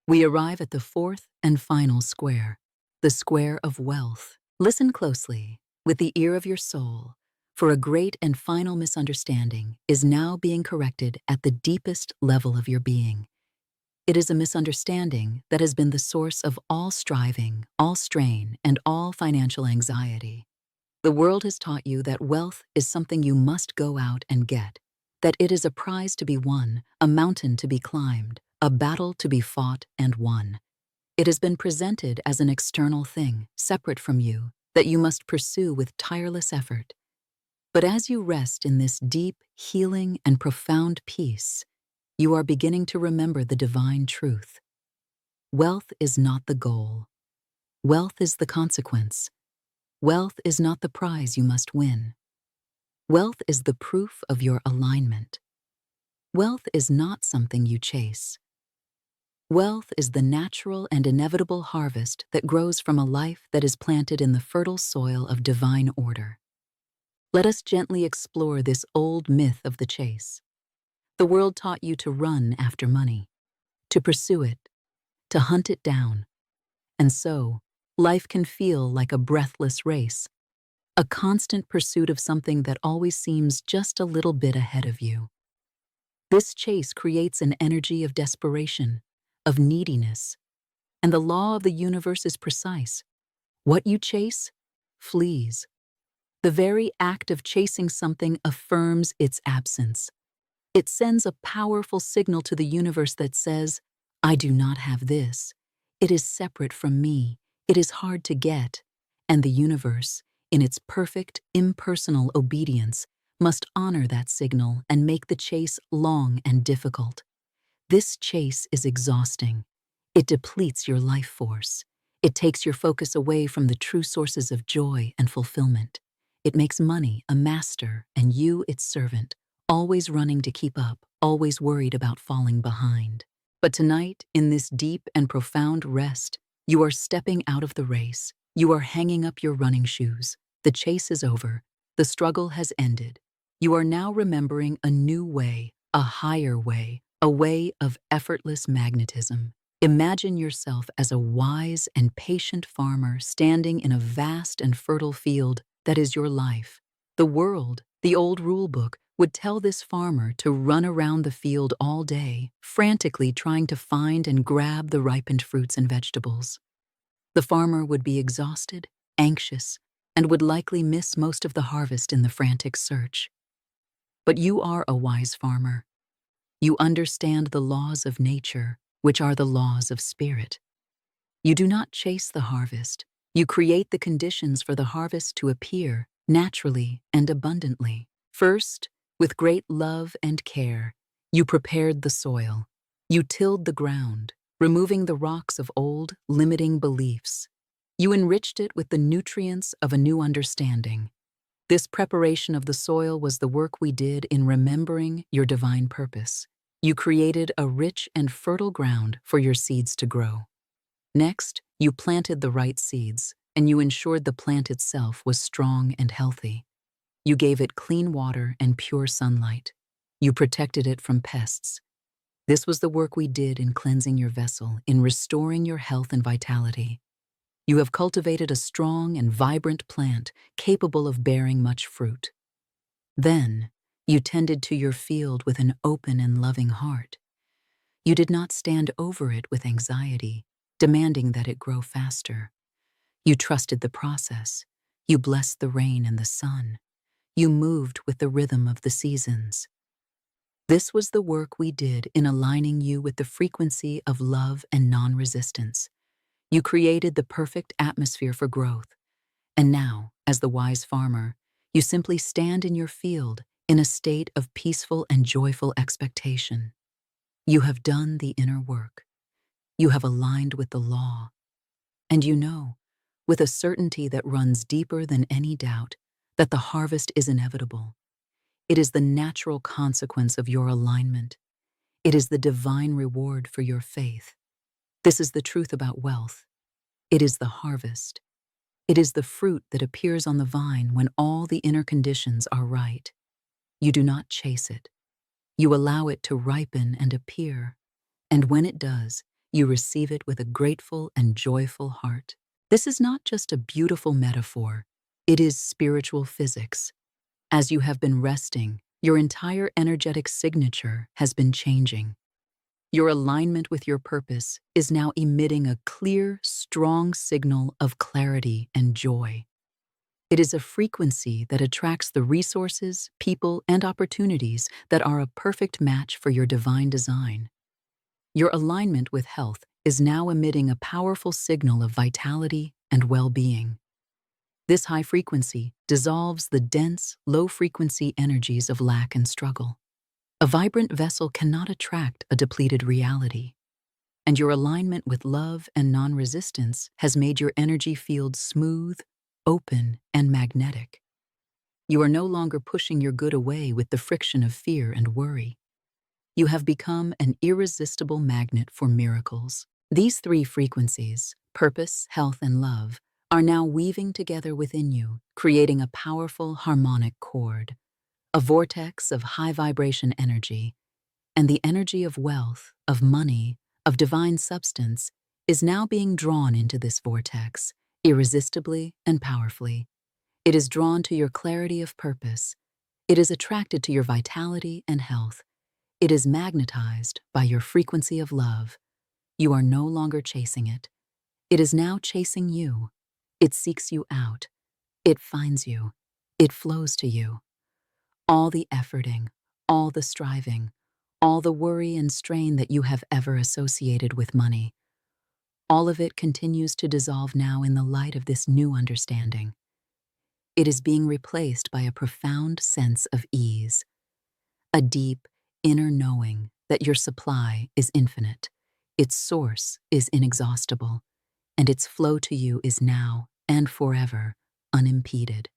Speaker 1: we arrive at the fourth and final square, the square of wealth. Listen closely, with the ear of your soul, for a great and final misunderstanding is now being corrected at the deepest level of your being. It is a misunderstanding that has been the source of all striving, all strain, and all financial anxiety. The world has taught you that wealth is something you must go out and get, that it is a prize to be won, a mountain to be climbed, a battle to be fought and won. It has been presented as an external thing, separate from you, that you must pursue with tireless effort. But as you rest in this deep, healing, and profound peace, you are beginning to remember the divine truth. Wealth is not the goal. Wealth is the consequence. Wealth is not the prize you must win. Wealth is the proof of your alignment. Wealth is not something you chase. Wealth is the natural and inevitable harvest that grows from a life that is planted in the fertile soil of divine order. Let us gently explore this old myth of the chase. The world taught you to run after money, to pursue it, to hunt it down. And so, life can feel like a breathless race, a constant pursuit of something that always seems just a little bit ahead of you. This chase creates an energy of desperation, of neediness, and the law of the universe is precise. What you chase flees. The very act of chasing something affirms its absence. It sends a powerful signal to the universe that says, I do not have this. It is separate from me. It is hard to get. And the universe, in its perfect, impersonal obedience, must honor that signal and make the chase long and difficult. This chase is exhausting. It depletes your life force. It takes your focus away from the true sources of joy and fulfillment. It makes money a master and you its servant, always running to keep up, always worried about falling behind. But tonight, in this deep and profound rest, you are stepping out of the race. You are hanging up your running shoes. The chase is over. The struggle has ended. You are now remembering a new way, a higher way, a way of effortless magnetism. Imagine yourself as a wise and patient farmer standing in a vast and fertile field that is your life. The world, the old rule book, would tell this farmer to run around the field all day, frantically trying to find and grab the ripened fruits and vegetables. The farmer would be exhausted, anxious, and would likely miss most of the harvest in the frantic search. But you are a wise farmer. You understand the laws of nature, which are the laws of spirit. You do not chase the harvest. You create the conditions for the harvest to appear naturally and abundantly. First, with great love and care, you prepared the soil. You tilled the ground, removing the rocks of old, limiting beliefs. You enriched it with the nutrients of a new understanding. This preparation of the soil was the work we did in remembering your divine purpose. You created a rich and fertile ground for your seeds to grow. Next, you planted the right seeds, and you ensured the plant itself was strong and healthy. You gave it clean water and pure sunlight. You protected it from pests. This was the work we did in cleansing your vessel, in restoring your health and vitality. You have cultivated a strong and vibrant plant capable of bearing much fruit. Then, you tended to your field with an open and loving heart. You did not stand over it with anxiety, demanding that it grow faster. You trusted the process. You blessed the rain and the sun. You moved with the rhythm of the seasons. This was the work we did in aligning you with the frequency of love and non-resistance. You created the perfect atmosphere for growth. And now, as the wise farmer, you simply stand in your field in a state of peaceful and joyful expectation. You have done the inner work. You have aligned with the law. And you know, with a certainty that runs deeper than any doubt, that the harvest is inevitable. It is the natural consequence of your alignment. It is the divine reward for your faith. This is the truth about wealth. It is the harvest. It is the fruit that appears on the vine when all the inner conditions are right. You do not chase it. You allow it to ripen and appear. And when it does, you receive it with a grateful and joyful heart. This is not just a beautiful metaphor. It is spiritual physics. As you have been resting, your entire energetic signature has been changing. Your alignment with your purpose is now emitting a clear, strong signal of clarity and joy. It is a frequency that attracts the resources, people, and opportunities that are a perfect match for your divine design. Your alignment with health is now emitting a powerful signal of vitality and well-being. This high frequency dissolves the dense, low-frequency energies of lack and struggle. A vibrant vessel cannot attract a depleted reality, and your alignment with love and non-resistance has made your energy field smooth, open, and magnetic. You are no longer pushing your good away with the friction of fear and worry. You have become an irresistible magnet for miracles. These three frequencies, purpose, health, and love, are now weaving together within you, creating a powerful harmonic chord, a vortex of high-vibration energy. And the energy of wealth, of money, of divine substance is now being drawn into this vortex, irresistibly and powerfully. It is drawn to your clarity of purpose. It is attracted to your vitality and health. It is magnetized by your frequency of love. You are no longer chasing it. It is now chasing you. It seeks you out. It finds you. It flows to you. All the efforting, all the striving, all the worry and strain that you have ever associated with money, all of it continues to dissolve now in the light of this new understanding. It is being replaced by a profound sense of ease, a deep, inner knowing that your supply is infinite, its source is inexhaustible, and its flow to you is now and forever unimpeded.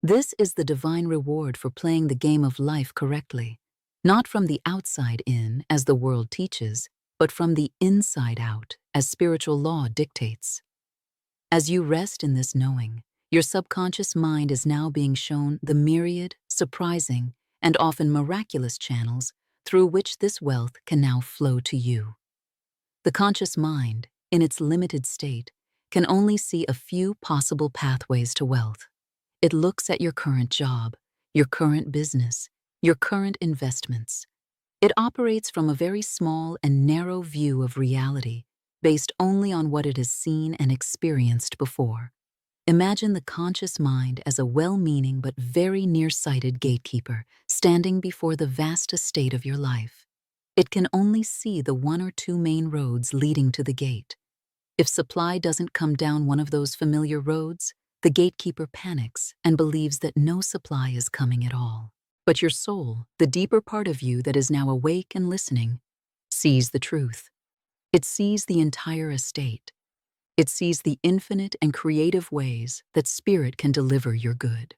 Speaker 1: This is the divine reward for playing the game of life correctly, not from the outside in, as the world teaches, but from the inside out, as spiritual law dictates. As you rest in this knowing, your subconscious mind is now being shown the myriad, surprising, and often miraculous channels through which this wealth can now flow to you. The conscious mind, in its limited state, can only see a few possible pathways to wealth. It looks at your current job, your current business, your current investments. It operates from a very small and narrow view of reality, based only on what it has seen and experienced before. Imagine the conscious mind as a well-meaning but very nearsighted gatekeeper standing before the vast estate of your life. It can only see the one or two main roads leading to the gate. If supply doesn't come down one of those familiar roads, the gatekeeper panics and believes that no supply is coming at all. But your soul, the deeper part of you that is now awake and listening, sees the truth. It sees the entire estate. It sees the infinite and creative ways that Spirit can deliver your good.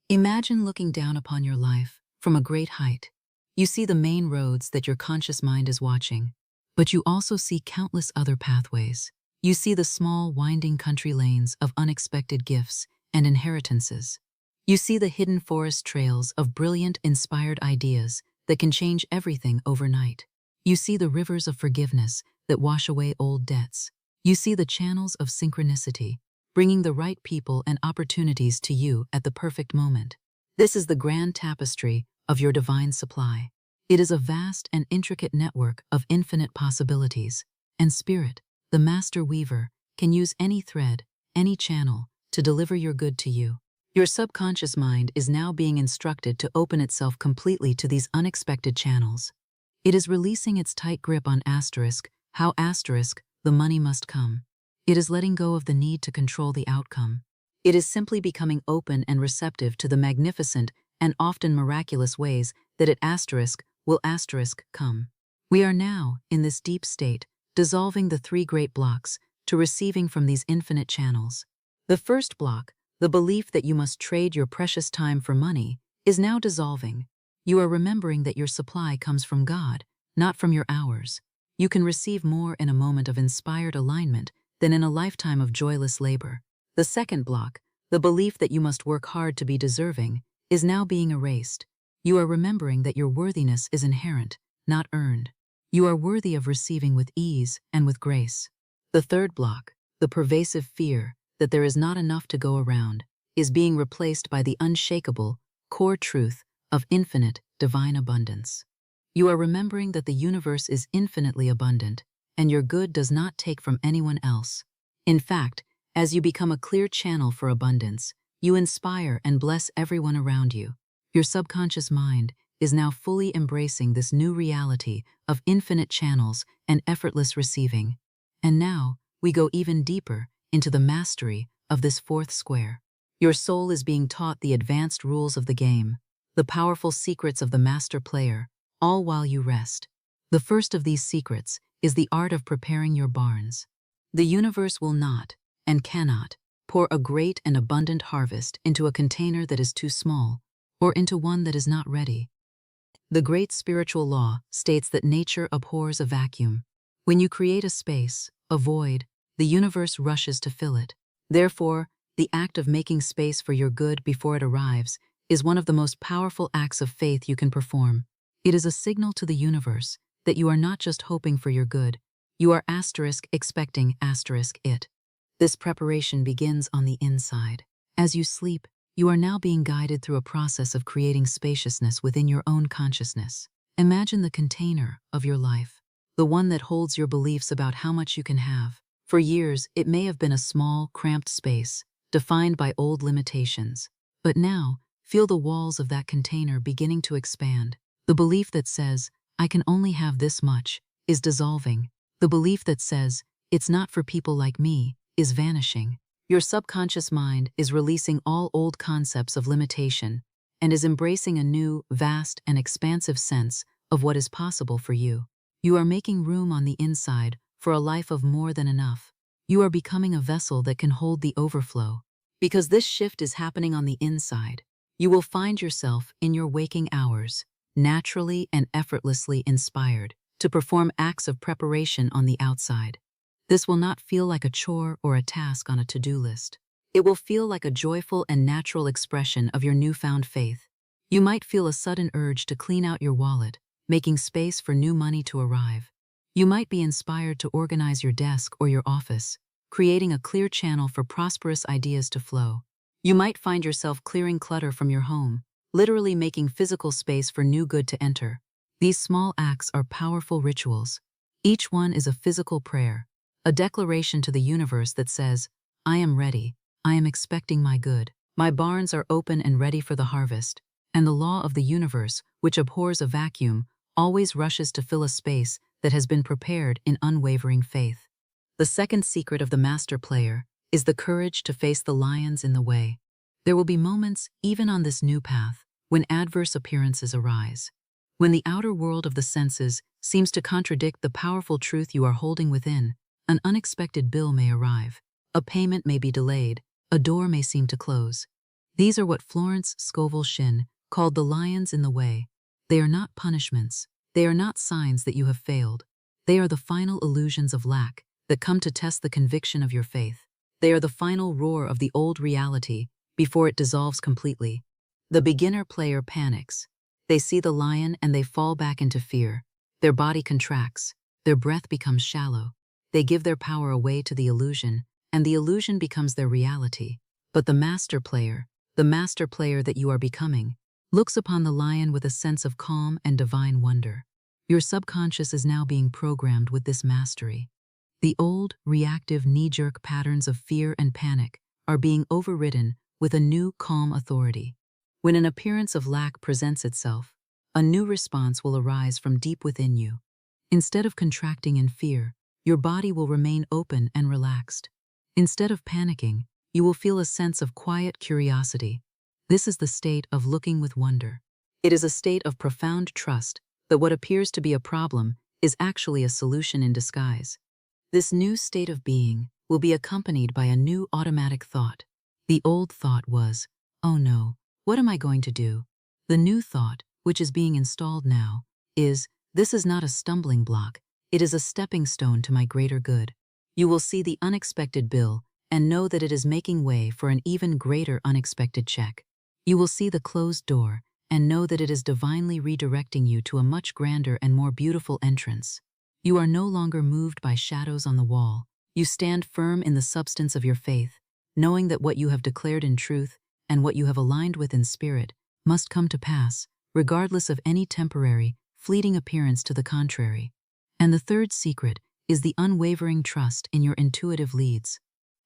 Speaker 1: Imagine looking down upon your life from a great height. You see the main roads that your conscious mind is watching, but you also see countless other pathways. You see the small, winding country lanes of unexpected gifts and inheritances. You see the hidden forest trails of brilliant, inspired ideas that can change everything overnight. You see the rivers of forgiveness that wash away old debts. You see the channels of synchronicity, bringing the right people and opportunities to you at the perfect moment. This is the grand tapestry of your divine supply. It is a vast and intricate network of infinite possibilities, and Spirit, the master weaver, can use any thread, any channel, to deliver your good to you. Your subconscious mind is now being instructed to open itself completely to these unexpected channels. It is releasing its tight grip on how the money must come. It is letting go of the need to control the outcome. It is simply becoming open and receptive to the magnificent and often miraculous ways that it will come. We are now, in this deep state, dissolving the three great blocks to receiving from these infinite channels. The first block, the belief that you must trade your precious time for money, is now dissolving. You are remembering that your supply comes from God, not from your hours. You can receive more in a moment of inspired alignment than in a lifetime of joyless labor. The second block, the belief that you must work hard to be deserving, is now being erased. You are remembering that your worthiness is inherent, not earned. You are worthy of receiving with ease and with grace. The third block, the pervasive fear that there is not enough to go around, is being replaced by the unshakable, core truth of infinite, divine abundance. You are remembering that the universe is infinitely abundant, and your good does not take from anyone else. In fact, as you become a clear channel for abundance, you inspire and bless everyone around you. Your subconscious mind is now fully embracing this new reality of infinite channels and effortless receiving. And now, we go even deeper into the mastery of this fourth square. Your soul is being taught the advanced rules of the game, the powerful secrets of the master player, all while you rest. The first of these secrets is the art of preparing your barns. The universe will not, and cannot, pour a great and abundant harvest into a container that is too small, or into one that is not ready. The great spiritual law states that nature abhors a vacuum. When you create a space, a void, the universe rushes to fill it. Therefore, the act of making space for your good before it arrives is one of the most powerful acts of faith you can perform. It is a signal to the universe that you are not just hoping for your good, you are expecting it. This preparation begins on the inside. As you sleep, you are now being guided through a process of creating spaciousness within your own consciousness. Imagine the container of your life, the one that holds your beliefs about how much you can have. For years, it may have been a small, cramped space, defined by old limitations. But now, feel the walls of that container beginning to expand. The belief that says, I can only have this much, is dissolving. The belief that says, it's not for people like me, is vanishing. Your subconscious mind is releasing all old concepts of limitation and is embracing a new, vast, and expansive sense of what is possible for you. You are making room on the inside for a life of more than enough. You are becoming a vessel that can hold the overflow. Because this shift is happening on the inside, you will find yourself in your waking hours, naturally and effortlessly inspired to perform acts of preparation on the outside. This will not feel like a chore or a task on a to-do list. It will feel like a joyful and natural expression of your newfound faith. You might feel a sudden urge to clean out your wallet, making space for new money to arrive. You might be inspired to organize your desk or your office, creating a clear channel for prosperous ideas to flow. You might find yourself clearing clutter from your home, literally making physical space for new good to enter. These small acts are powerful rituals. Each one is a physical prayer, a declaration to the universe that says, I am ready, I am expecting my good, my barns are open and ready for the harvest, and the law of the universe, which abhors a vacuum, always rushes to fill a space that has been prepared in unwavering faith. The second secret of the master player is the courage to face the lions in the way. There will be moments, even on this new path, when adverse appearances arise. When the outer world of the senses seems to contradict the powerful truth you are holding within, an unexpected bill may arrive, a payment may be delayed, a door may seem to close. These are what Florence Scovel Shinn called the lions in the way. They are not punishments. They are not signs that you have failed. They are the final illusions of lack that come to test the conviction of your faith. They are the final roar of the old reality before it dissolves completely. The beginner player panics. They see the lion and they fall back into fear. Their body contracts. Their breath becomes shallow. They give their power away to the illusion, and the illusion becomes their reality. But the master player that you are becoming, looks upon the lion with a sense of calm and divine wonder. Your subconscious is now being programmed with this mastery. The old, reactive, knee-jerk patterns of fear and panic are being overridden with a new, calm authority. When an appearance of lack presents itself, a new response will arise from deep within you. Instead of contracting in fear, your body will remain open and relaxed. Instead of panicking, you will feel a sense of quiet curiosity. This is the state of looking with wonder. It is a state of profound trust that what appears to be a problem is actually a solution in disguise. This new state of being will be accompanied by a new automatic thought. The old thought was, oh no, what am I going to do? The new thought, which is being installed now, is, this is not a stumbling block, it is a stepping stone to my greater good. You will see the unexpected bill and know that it is making way for an even greater unexpected check. You will see the closed door and know that it is divinely redirecting you to a much grander and more beautiful entrance. You are no longer moved by shadows on the wall. You stand firm in the substance of your faith, knowing that what you have declared in truth and what you have aligned with in spirit must come to pass, regardless of any temporary, fleeting appearance to the contrary. And the third secret is the unwavering trust in your intuitive leads.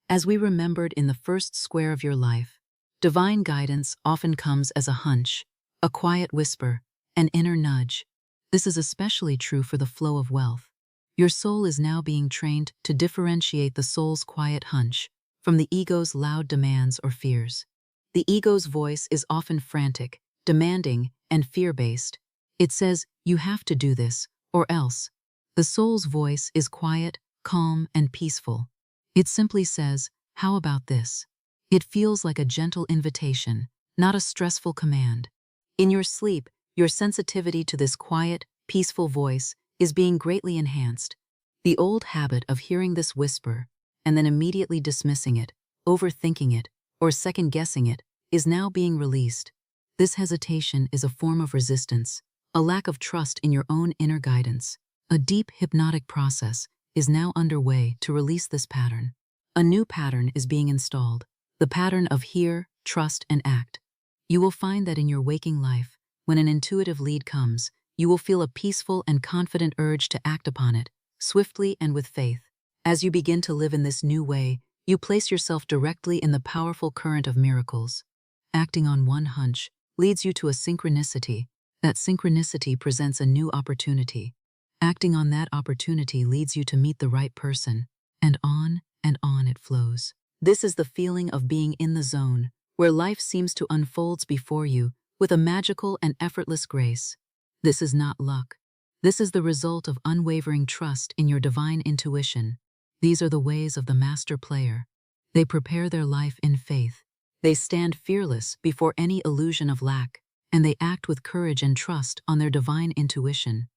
Speaker 1: As we remembered in the first square of your life, divine guidance often comes as a hunch, a quiet whisper, an inner nudge. This is especially true for the flow of wealth. Your soul is now being trained to differentiate the soul's quiet hunch from the ego's loud demands or fears. The ego's voice is often frantic, demanding, and fear-based. It says, "You have to do this, or else." The soul's voice is quiet, calm, and peaceful. It simply says, "How about this?" It feels like a gentle invitation, not a stressful command. In your sleep, your sensitivity to this quiet, peaceful voice is being greatly enhanced. The old habit of hearing this whisper and then immediately dismissing it, overthinking it, or second-guessing it is now being released. This hesitation is a form of resistance, a lack of trust in your own inner guidance. A deep hypnotic process is now underway to release this pattern. A new pattern is being installed, the pattern of hear, trust, and act. You will find that in your waking life, when an intuitive lead comes, you will feel a peaceful and confident urge to act upon it, swiftly and with faith. As you begin to live in this new way, you place yourself directly in the powerful current of miracles. Acting on one hunch leads you to a synchronicity. That synchronicity presents a new opportunity. Acting on that opportunity leads you to meet the right person, and on it flows. This is the feeling of being in the zone, where life seems to unfold before you with a magical and effortless grace. This is not luck. This is the result of unwavering trust in your divine intuition. These are the ways of the master player. They prepare their life in faith. They stand fearless before any illusion of lack, and they act with courage and trust on their divine intuition.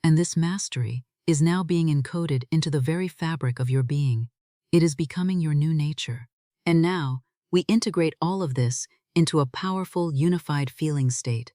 Speaker 1: And this mastery is now being encoded into the very fabric of your being. It is becoming your new nature. And now, we integrate all of this into a powerful, unified feeling state.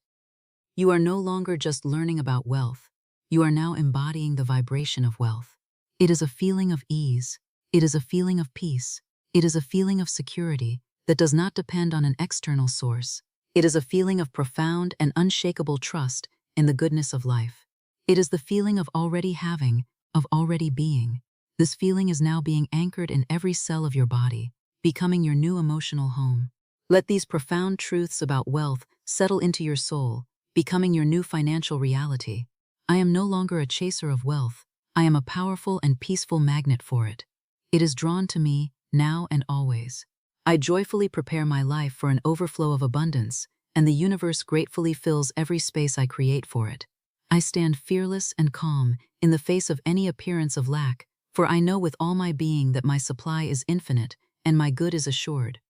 Speaker 1: You are no longer just learning about wealth. You are now embodying the vibration of wealth. It is a feeling of ease. It is a feeling of peace. It is a feeling of security that does not depend on an external source. It is a feeling of profound and unshakable trust in the goodness of life. It is the feeling of already having, of already being. This feeling is now being anchored in every cell of your body, becoming your new emotional home. Let these profound truths about wealth settle into your soul, becoming your new financial reality. I am no longer a chaser of wealth. I am a powerful and peaceful magnet for it. It is drawn to me, now and always. I joyfully prepare my life for an overflow of abundance, and the universe gratefully fills every space I create for it. I stand fearless and calm in the face of any appearance of lack, for I know with all my being that my supply is infinite and my good is assured.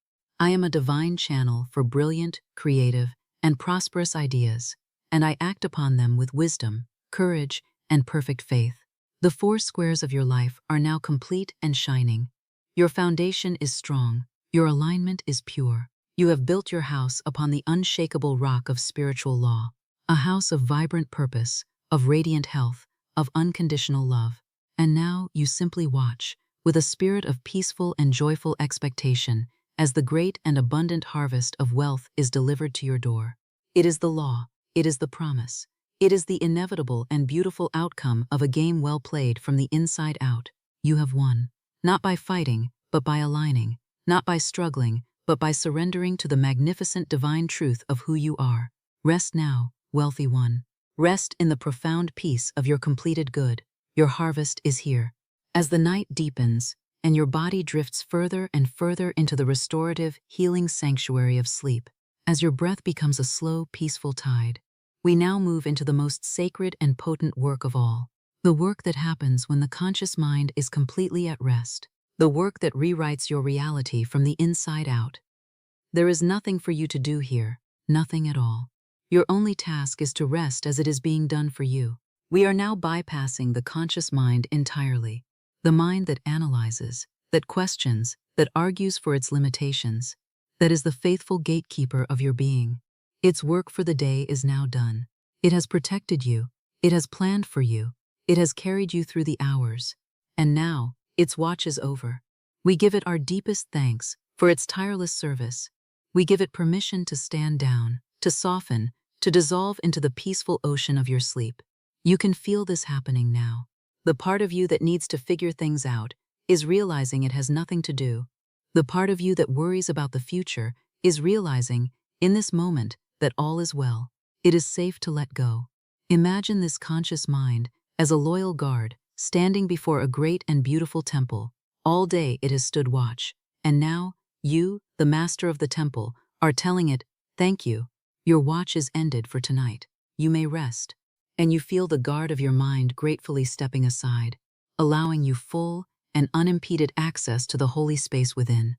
Speaker 1: I am a divine channel for brilliant, creative, and prosperous ideas, and I act upon them with wisdom, courage, and perfect faith. The four squares of your life are now complete and shining. Your foundation is strong. Your alignment is pure. You have built your house upon the unshakable rock of spiritual law, a house of vibrant purpose, of radiant health, of unconditional love. And now you simply watch, with a spirit of peaceful and joyful expectation, as the great and abundant harvest of wealth is delivered to your door. It is the law. It is the promise. It is the inevitable and beautiful outcome of a game well played from the inside out. You have won, not by fighting, but by aligning, not by struggling, but by surrendering to the magnificent divine truth of who you are. Rest now, wealthy one. Rest in the profound peace of your completed good. Your harvest is here. As the night deepens, and your body drifts further and further into the restorative, healing sanctuary of sleep, as your breath becomes a slow, peaceful tide, we now move into the most sacred and potent work of all. The work that happens when the conscious mind is completely at rest. The work that rewrites your reality from the inside out. There is nothing for you to do here, nothing at all. Your only task is to rest as it is being done for you. We are now bypassing the conscious mind entirely. The mind that analyzes, that questions, that argues for its limitations, that is the faithful gatekeeper of your being. Its work for the day is now done. It has protected you. It has planned for you. It has carried you through the hours. And now, its watch is over. We give it our deepest thanks for its tireless service. We give it permission to stand down, to soften, to dissolve into the peaceful ocean of your sleep. You can feel this happening now. The part of you that needs to figure things out is realizing it has nothing to do. The part of you that worries about the future is realizing, in this moment, that all is well. It is safe to let go. Imagine this conscious mind as a loyal guard standing before a great and beautiful temple. All day it has stood watch, And now, you, the master of the temple, are telling it, "Thank you. Your watch is ended for tonight. You may rest." And you feel the guard of your mind gratefully stepping aside, allowing you full and unimpeded access to the holy space within.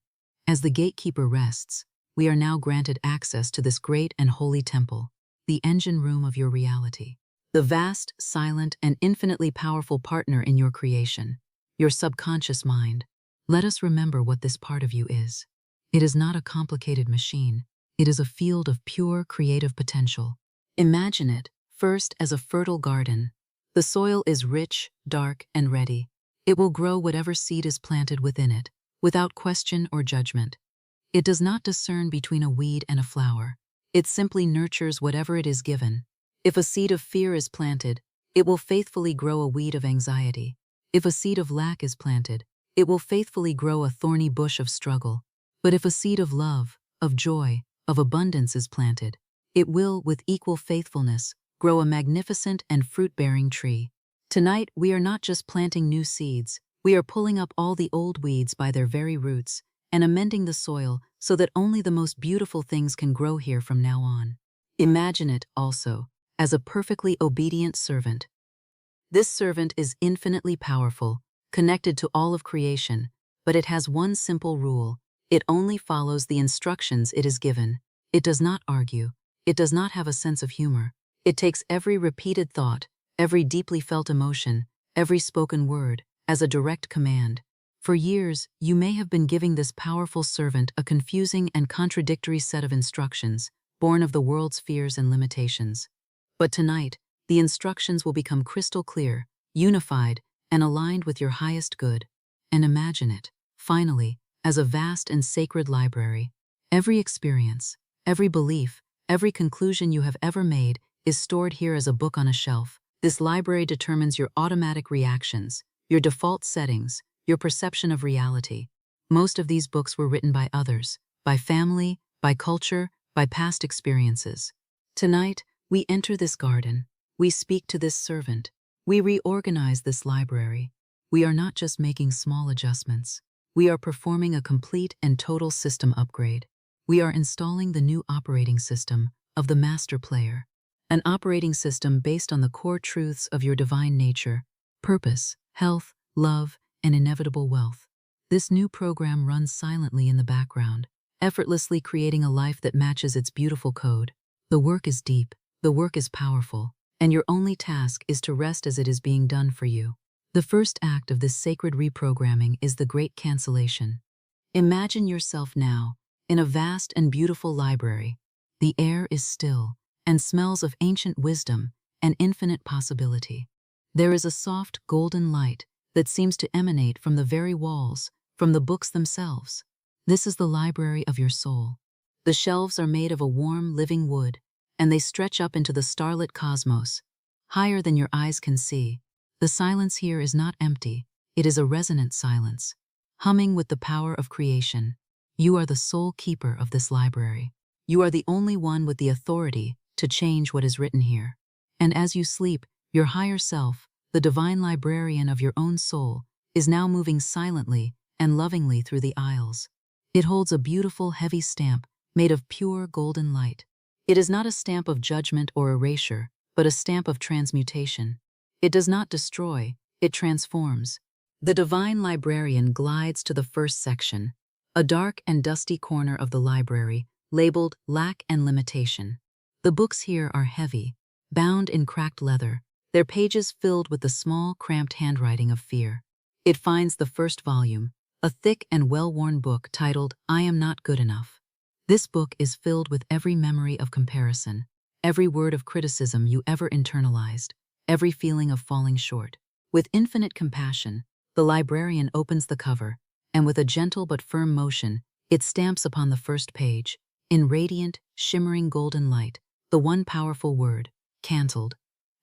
Speaker 1: As the gatekeeper rests, we are now granted access to this great and holy temple, the engine room of your reality, the vast, silent, and infinitely powerful partner in your creation, your subconscious mind. Let us remember what this part of you is. It is not a complicated machine. It is a field of pure creative potential. Imagine it, first, as a fertile garden. The soil is rich, dark, and ready. It will grow whatever seed is planted within it, without question or judgment. It does not discern between a weed and a flower. It simply nurtures whatever it is given. If a seed of fear is planted, it will faithfully grow a weed of anxiety. If a seed of lack is planted, it will faithfully grow a thorny bush of struggle. But if a seed of love, of joy, of abundance is planted, it will, with equal faithfulness, grow a magnificent and fruit-bearing tree. Tonight, we are not just planting new seeds, we are pulling up all the old weeds by their very roots and amending the soil so that only the most beautiful things can grow here from now on. Imagine it, also, as a perfectly obedient servant. This servant is infinitely powerful, connected to all of creation, but it has one simple rule: it only follows the instructions it is given. It does not argue. It does not have a sense of humor. It takes every repeated thought, every deeply felt emotion, every spoken word, as a direct command. For years, you may have been giving this powerful servant a confusing and contradictory set of instructions, born of the world's fears and limitations. But tonight, the instructions will become crystal clear, unified, and aligned with your highest good. And imagine it, finally, as a vast and sacred library. Every experience, every belief, every conclusion you have ever made is stored here as a book on a shelf. This library determines your automatic reactions, your default settings, your perception of reality. Most of these books were written by others, by family, by culture, by past experiences. Tonight, we enter this garden. We speak to this servant. We reorganize this library. We are not just making small adjustments. We are performing a complete and total system upgrade. We are installing the new operating system of the master player, an operating system based on the core truths of your divine nature: purpose, health, love, and inevitable wealth. This new program runs silently in the background, effortlessly creating a life that matches its beautiful code. The work is deep, the work is powerful, and your only task is to rest as it is being done for you. The first act of this sacred reprogramming is the Great Cancellation. Imagine yourself now, in a vast and beautiful library. The air is still, and smells of ancient wisdom and infinite possibility. There is a soft golden light that seems to emanate from the very walls, from the books themselves. This is the library of your soul. The shelves are made of a warm, living wood, and they stretch up into the starlit cosmos, higher than your eyes can see. The silence here is not empty, it is a resonant silence, humming with the power of creation. You are the sole keeper of this library. You are the only one with the authority to change what is written here. And as you sleep, your higher self, the divine librarian of your own soul, is now moving silently and lovingly through the aisles. It holds a beautiful, heavy stamp made of pure golden light. It is not a stamp of judgment or erasure, but a stamp of transmutation. It does not destroy, it transforms. The divine librarian glides to the first section, a dark and dusty corner of the library, labeled Lack and Limitation. The books here are heavy, bound in cracked leather, their pages filled with the small, cramped handwriting of fear. It finds the first volume, a thick and well-worn book titled I Am Not Good Enough. This book is filled with every memory of comparison, every word of criticism you ever internalized, every feeling of falling short. With infinite compassion, the librarian opens the cover, and with a gentle but firm motion, it stamps upon the first page, in radiant, shimmering golden light, the one powerful word, cancelled.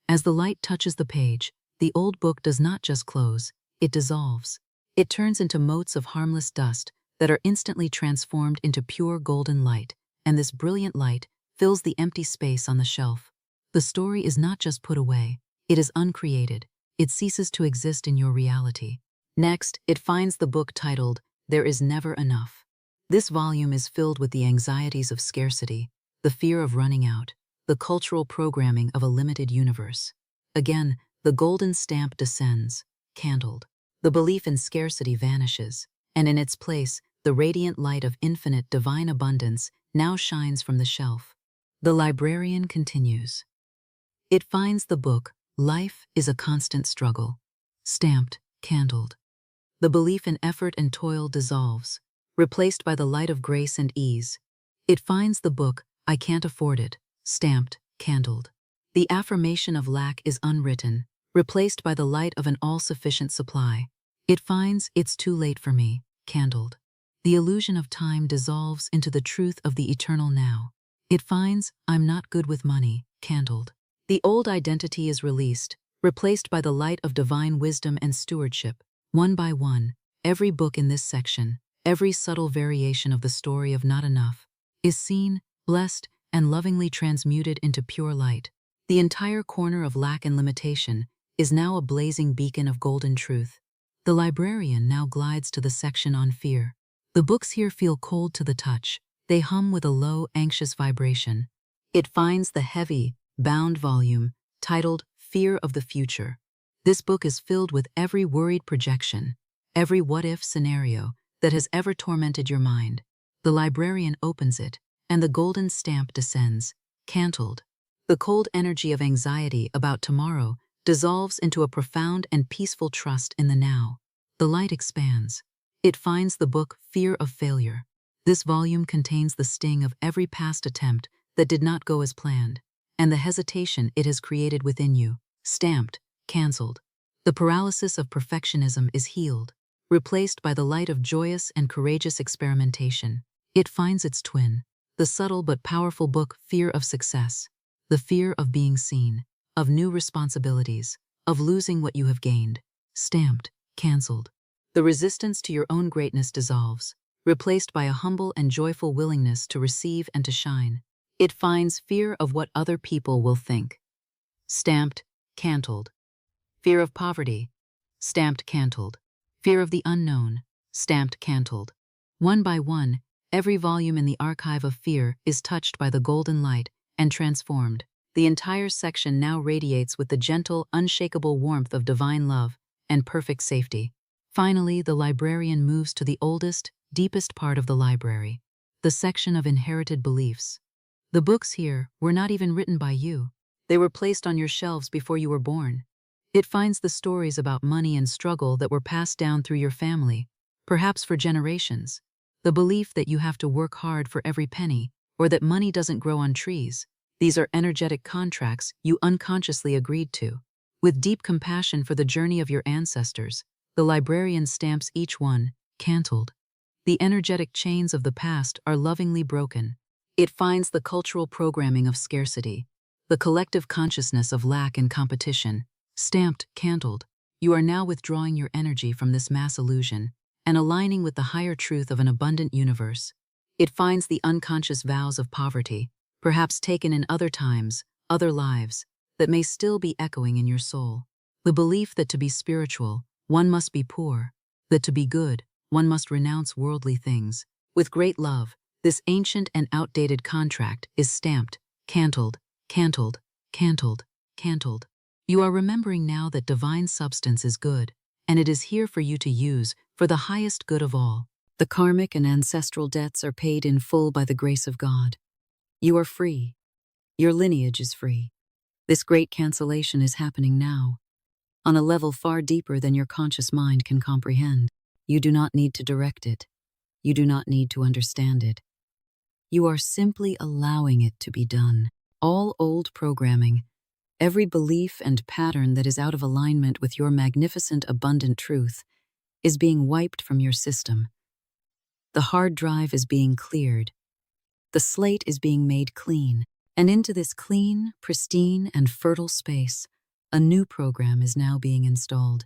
Speaker 1: As the light touches the page, the old book does not just close, it dissolves. It turns into motes of harmless dust that are instantly transformed into pure golden light, and this brilliant light fills the empty space on the shelf. The story is not just put away, it is uncreated. It ceases to exist in your reality. Next, it finds the book titled There is never enough. This volume is filled with the anxieties of scarcity, the fear of running out, the cultural programming of a limited universe. Again, the golden stamp descends, candled. The belief in scarcity vanishes, and in its place, the radiant light of infinite divine abundance now shines from the shelf. The librarian continues. It finds the book, Life is a Constant Struggle, stamped, candled. The belief in effort and toil dissolves, replaced by the light of grace and ease. It finds the book, I Can't Afford It, stamped, candled. The affirmation of lack is unwritten, replaced by the light of an all-sufficient supply. It finds It's Too Late for Me, candled. The illusion of time dissolves into the truth of the eternal now. It finds I'm Not Good with Money, candled. The old identity is released, replaced by the light of divine wisdom and stewardship. One by one, every book in this section, every subtle variation of the story of not enough, is seen, blessed, and lovingly transmuted into pure light. The entire corner of lack and limitation is now a blazing beacon of golden truth. The librarian now glides to the section on fear. The books here feel cold to the touch. They hum with a low, anxious vibration. It finds the heavy, bound volume, titled Fear of the Future. This book is filled with every worried projection, every what-if scenario that has ever tormented your mind. The librarian opens it, and the golden stamp descends, candled. The cold energy of anxiety about tomorrow dissolves into a profound and peaceful trust in the now. The light expands. It finds the book Fear of Failure. This volume contains the sting of every past attempt that did not go as planned, and the hesitation it has created within you, stamped, cancelled. The paralysis of perfectionism is healed, replaced by the light of joyous and courageous experimentation. It finds its twin, the subtle but powerful book Fear of Success, the fear of being seen, of new responsibilities, of losing what you have gained, stamped, cancelled. The resistance to your own greatness dissolves, replaced by a humble and joyful willingness to receive and to shine. It finds fear of what other people will think, stamped, candled. Fear of poverty, stamped, candled. Fear of the unknown, stamped, candled. One by one, every volume in the archive of fear is touched by the golden light and transformed. The entire section now radiates with the gentle, unshakable warmth of divine love and perfect safety. Finally, the librarian moves to the oldest, deepest part of the library, the section of inherited beliefs. The books here were not even written by you. They were placed on your shelves before you were born. It finds the stories about money and struggle that were passed down through your family, perhaps for generations. The belief that you have to work hard for every penny, or that money doesn't grow on trees. These are energetic contracts you unconsciously agreed to. With deep compassion for the journey of your ancestors, the librarian stamps each one, candled. The energetic chains of the past are lovingly broken. It finds the cultural programming of scarcity, the collective consciousness of lack and competition, stamped, candled. You are now withdrawing your energy from this mass illusion and aligning with the higher truth of an abundant universe. It finds the unconscious vows of poverty, perhaps taken in other times, other lives, that may still be echoing in your soul. The belief that to be spiritual, one must be poor, that to be good, one must renounce worldly things. With great love, this ancient and outdated contract is stamped, candled, candled, candled, candled. You are remembering now that divine substance is good, and it is here for you to use for the highest good of all. The karmic and ancestral debts are paid in full by the grace of God. You are free. Your lineage is free. This great cancellation is happening now, on a level far deeper than your conscious mind can comprehend. You do not need to direct it. You do not need to understand it. You are simply allowing it to be done. All old programming, every belief and pattern that is out of alignment with your magnificent, abundant truth, is being wiped from your system. The hard drive is being cleared. The slate is being made clean. And into this clean, pristine, and fertile space, a new program is now being installed.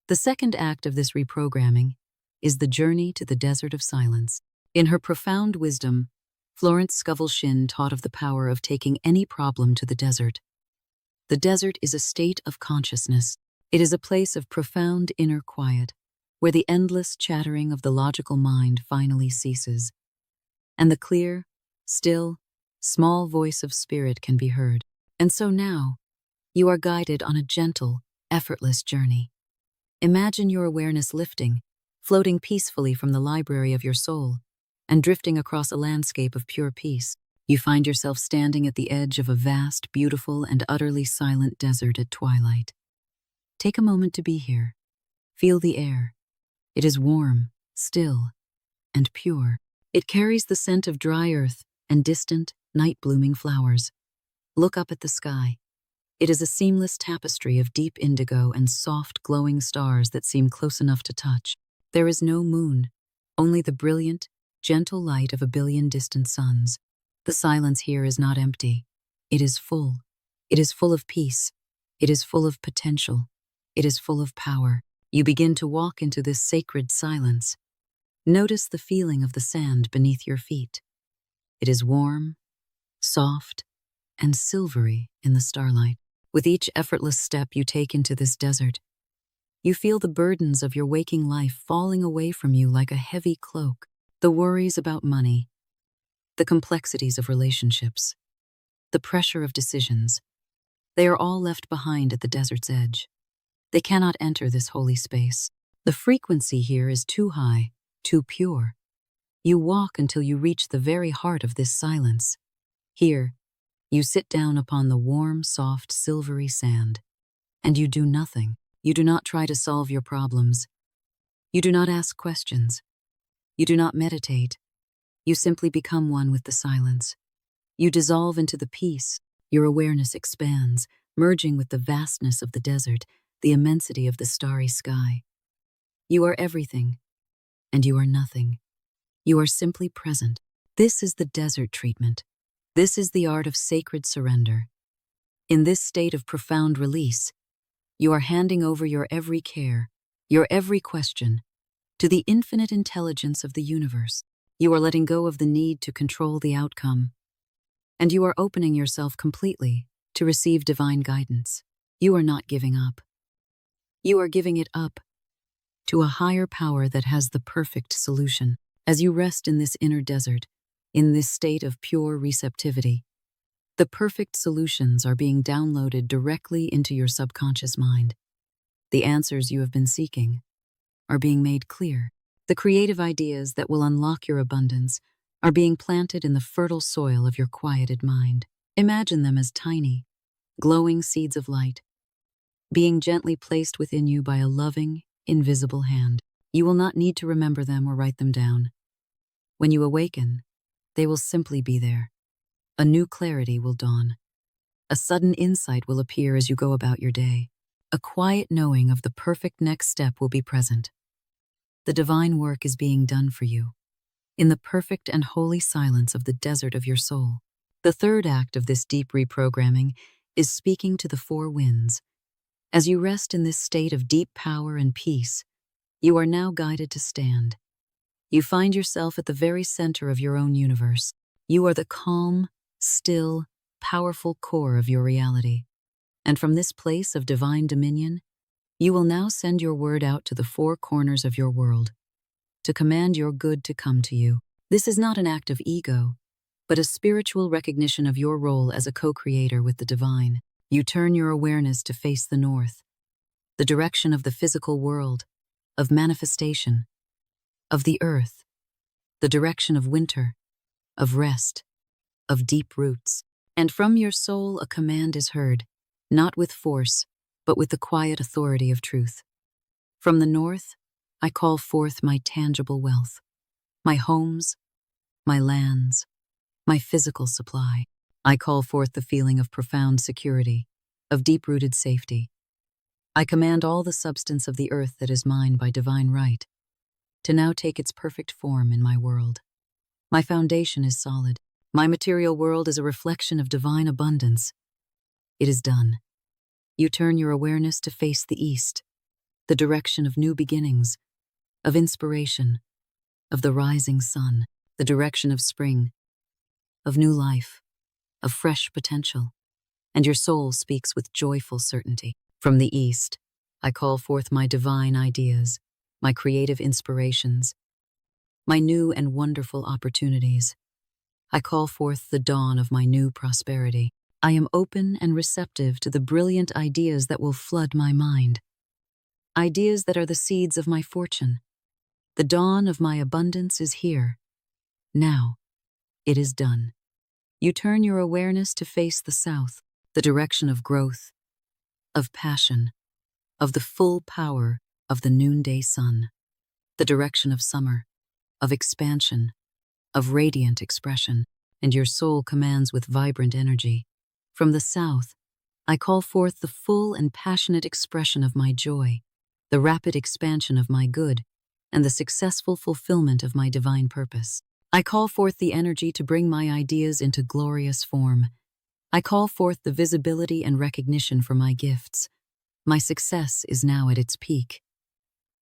Speaker 1: The second act of this reprogramming is the journey to the desert of silence. In her profound wisdom, Florence Scovel Shinn taught of the power of taking any problem to the desert. The desert is a state of consciousness. It is a place of profound inner quiet, where the endless chattering of the logical mind finally ceases, and the clear, still, small voice of spirit can be heard. And so now, you are guided on a gentle, effortless journey. Imagine your awareness lifting, floating peacefully from the library of your soul, and drifting across a landscape of pure peace. You find yourself standing at the edge of a vast, beautiful, and utterly silent desert at twilight. Take a moment to be here. Feel the air. It is warm, still, and pure. It carries the scent of dry earth and distant, night-blooming flowers. Look up at the sky. It is a seamless tapestry of deep indigo and soft, glowing stars that seem close enough to touch. There is no moon, only the brilliant, gentle light of a billion distant suns. The silence here is not empty. It is full. It is full of peace. It is full of potential. It is full of power. You begin to walk into this sacred silence. Notice the feeling of the sand beneath your feet. It is warm, soft, and silvery in the starlight. With each effortless step you take into this desert, you feel the burdens of your waking life falling away from you like a heavy cloak. The worries about money, the complexities of relationships, the pressure of decisions, they are all left behind at the desert's edge. They cannot enter this holy space. The frequency here is too high, too pure. You walk until you reach the very heart of this silence. Here, you sit down upon the warm, soft, silvery sand, and you do nothing. You do not try to solve your problems. You do not ask questions. You do not meditate. You simply become one with the silence. You dissolve into the peace. Your awareness expands, merging with the vastness of the desert, the immensity of the starry sky. You are everything, and you are nothing. You are simply present. This is the desert treatment. This is the art of sacred surrender. In this state of profound release, you are handing over your every care, your every question, to the infinite intelligence of the universe. You are letting go of the need to control the outcome, and you are opening yourself completely to receive divine guidance. You are not giving up. You are giving it up to a higher power that has the perfect solution. As you rest in this inner desert, in this state of pure receptivity, the perfect solutions are being downloaded directly into your subconscious mind. The answers you have been seeking are being made clear. The creative ideas that will unlock your abundance are being planted in the fertile soil of your quieted mind. Imagine them as tiny, glowing seeds of light, being gently placed within you by a loving, invisible hand. You will not need to remember them or write them down. When you awaken, they will simply be there. A new clarity will dawn. A sudden insight will appear as you go about your day. A quiet knowing of the perfect next step will be present. The divine work is being done for you, in the perfect and holy silence of the desert of your soul. The third act of this deep reprogramming is speaking to the four winds. As you rest in this state of deep power and peace, you are now guided to stand. You find yourself at the very center of your own universe. You are the calm, still, powerful core of your reality. And from this place of divine dominion, you will now send your word out to the four corners of your world, to command your good to come to you. This is not an act of ego, but a spiritual recognition of your role as a co-creator with the divine. You turn your awareness to face the north, the direction of the physical world, of manifestation, of the earth, the direction of winter, of rest, of deep roots. And from your soul a command is heard, not with force, but with the quiet authority of truth. From the north, I call forth my tangible wealth, my homes, my lands, my physical supply. I call forth the feeling of profound security, of deep-rooted safety. I command all the substance of the earth that is mine by divine right to now take its perfect form in my world. My foundation is solid. My material world is a reflection of divine abundance. It is done. You turn your awareness to face the east, the direction of new beginnings, of inspiration, of the rising sun, the direction of spring, of new life, of fresh potential, and your soul speaks with joyful certainty. From the east, I call forth my divine ideas, my creative inspirations, my new and wonderful opportunities. I call forth the dawn of my new prosperity. I am open and receptive to the brilliant ideas that will flood my mind, ideas that are the seeds of my fortune. The dawn of my abundance is here. Now, it is done. You turn your awareness to face the south, the direction of growth, of passion, of the full power of the noonday sun, the direction of summer, of expansion, of radiant expression, and your soul commands with vibrant energy. From the south, I call forth the full and passionate expression of my joy, the rapid expansion of my good, and the successful fulfillment of my divine purpose. I call forth the energy to bring my ideas into glorious form. I call forth the visibility and recognition for my gifts. My success is now at its peak.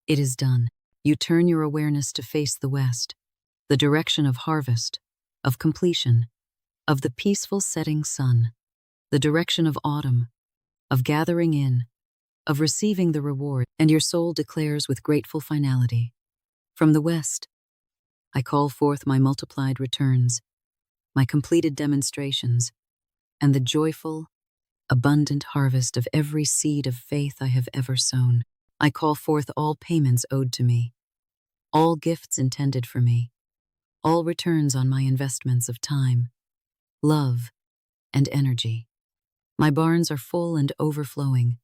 Speaker 1: It is done. You turn your awareness to face the west, the direction of harvest, of completion, of the peaceful setting sun, the direction of autumn, of gathering in, of receiving the reward, and your soul declares with grateful finality. From the west, I call forth my multiplied returns, my completed demonstrations, and the joyful, abundant harvest of every seed of faith I have ever sown. I call forth all payments owed to me, all gifts intended for me, all returns on my investments of time, love, and energy. My barns are full and overflowing.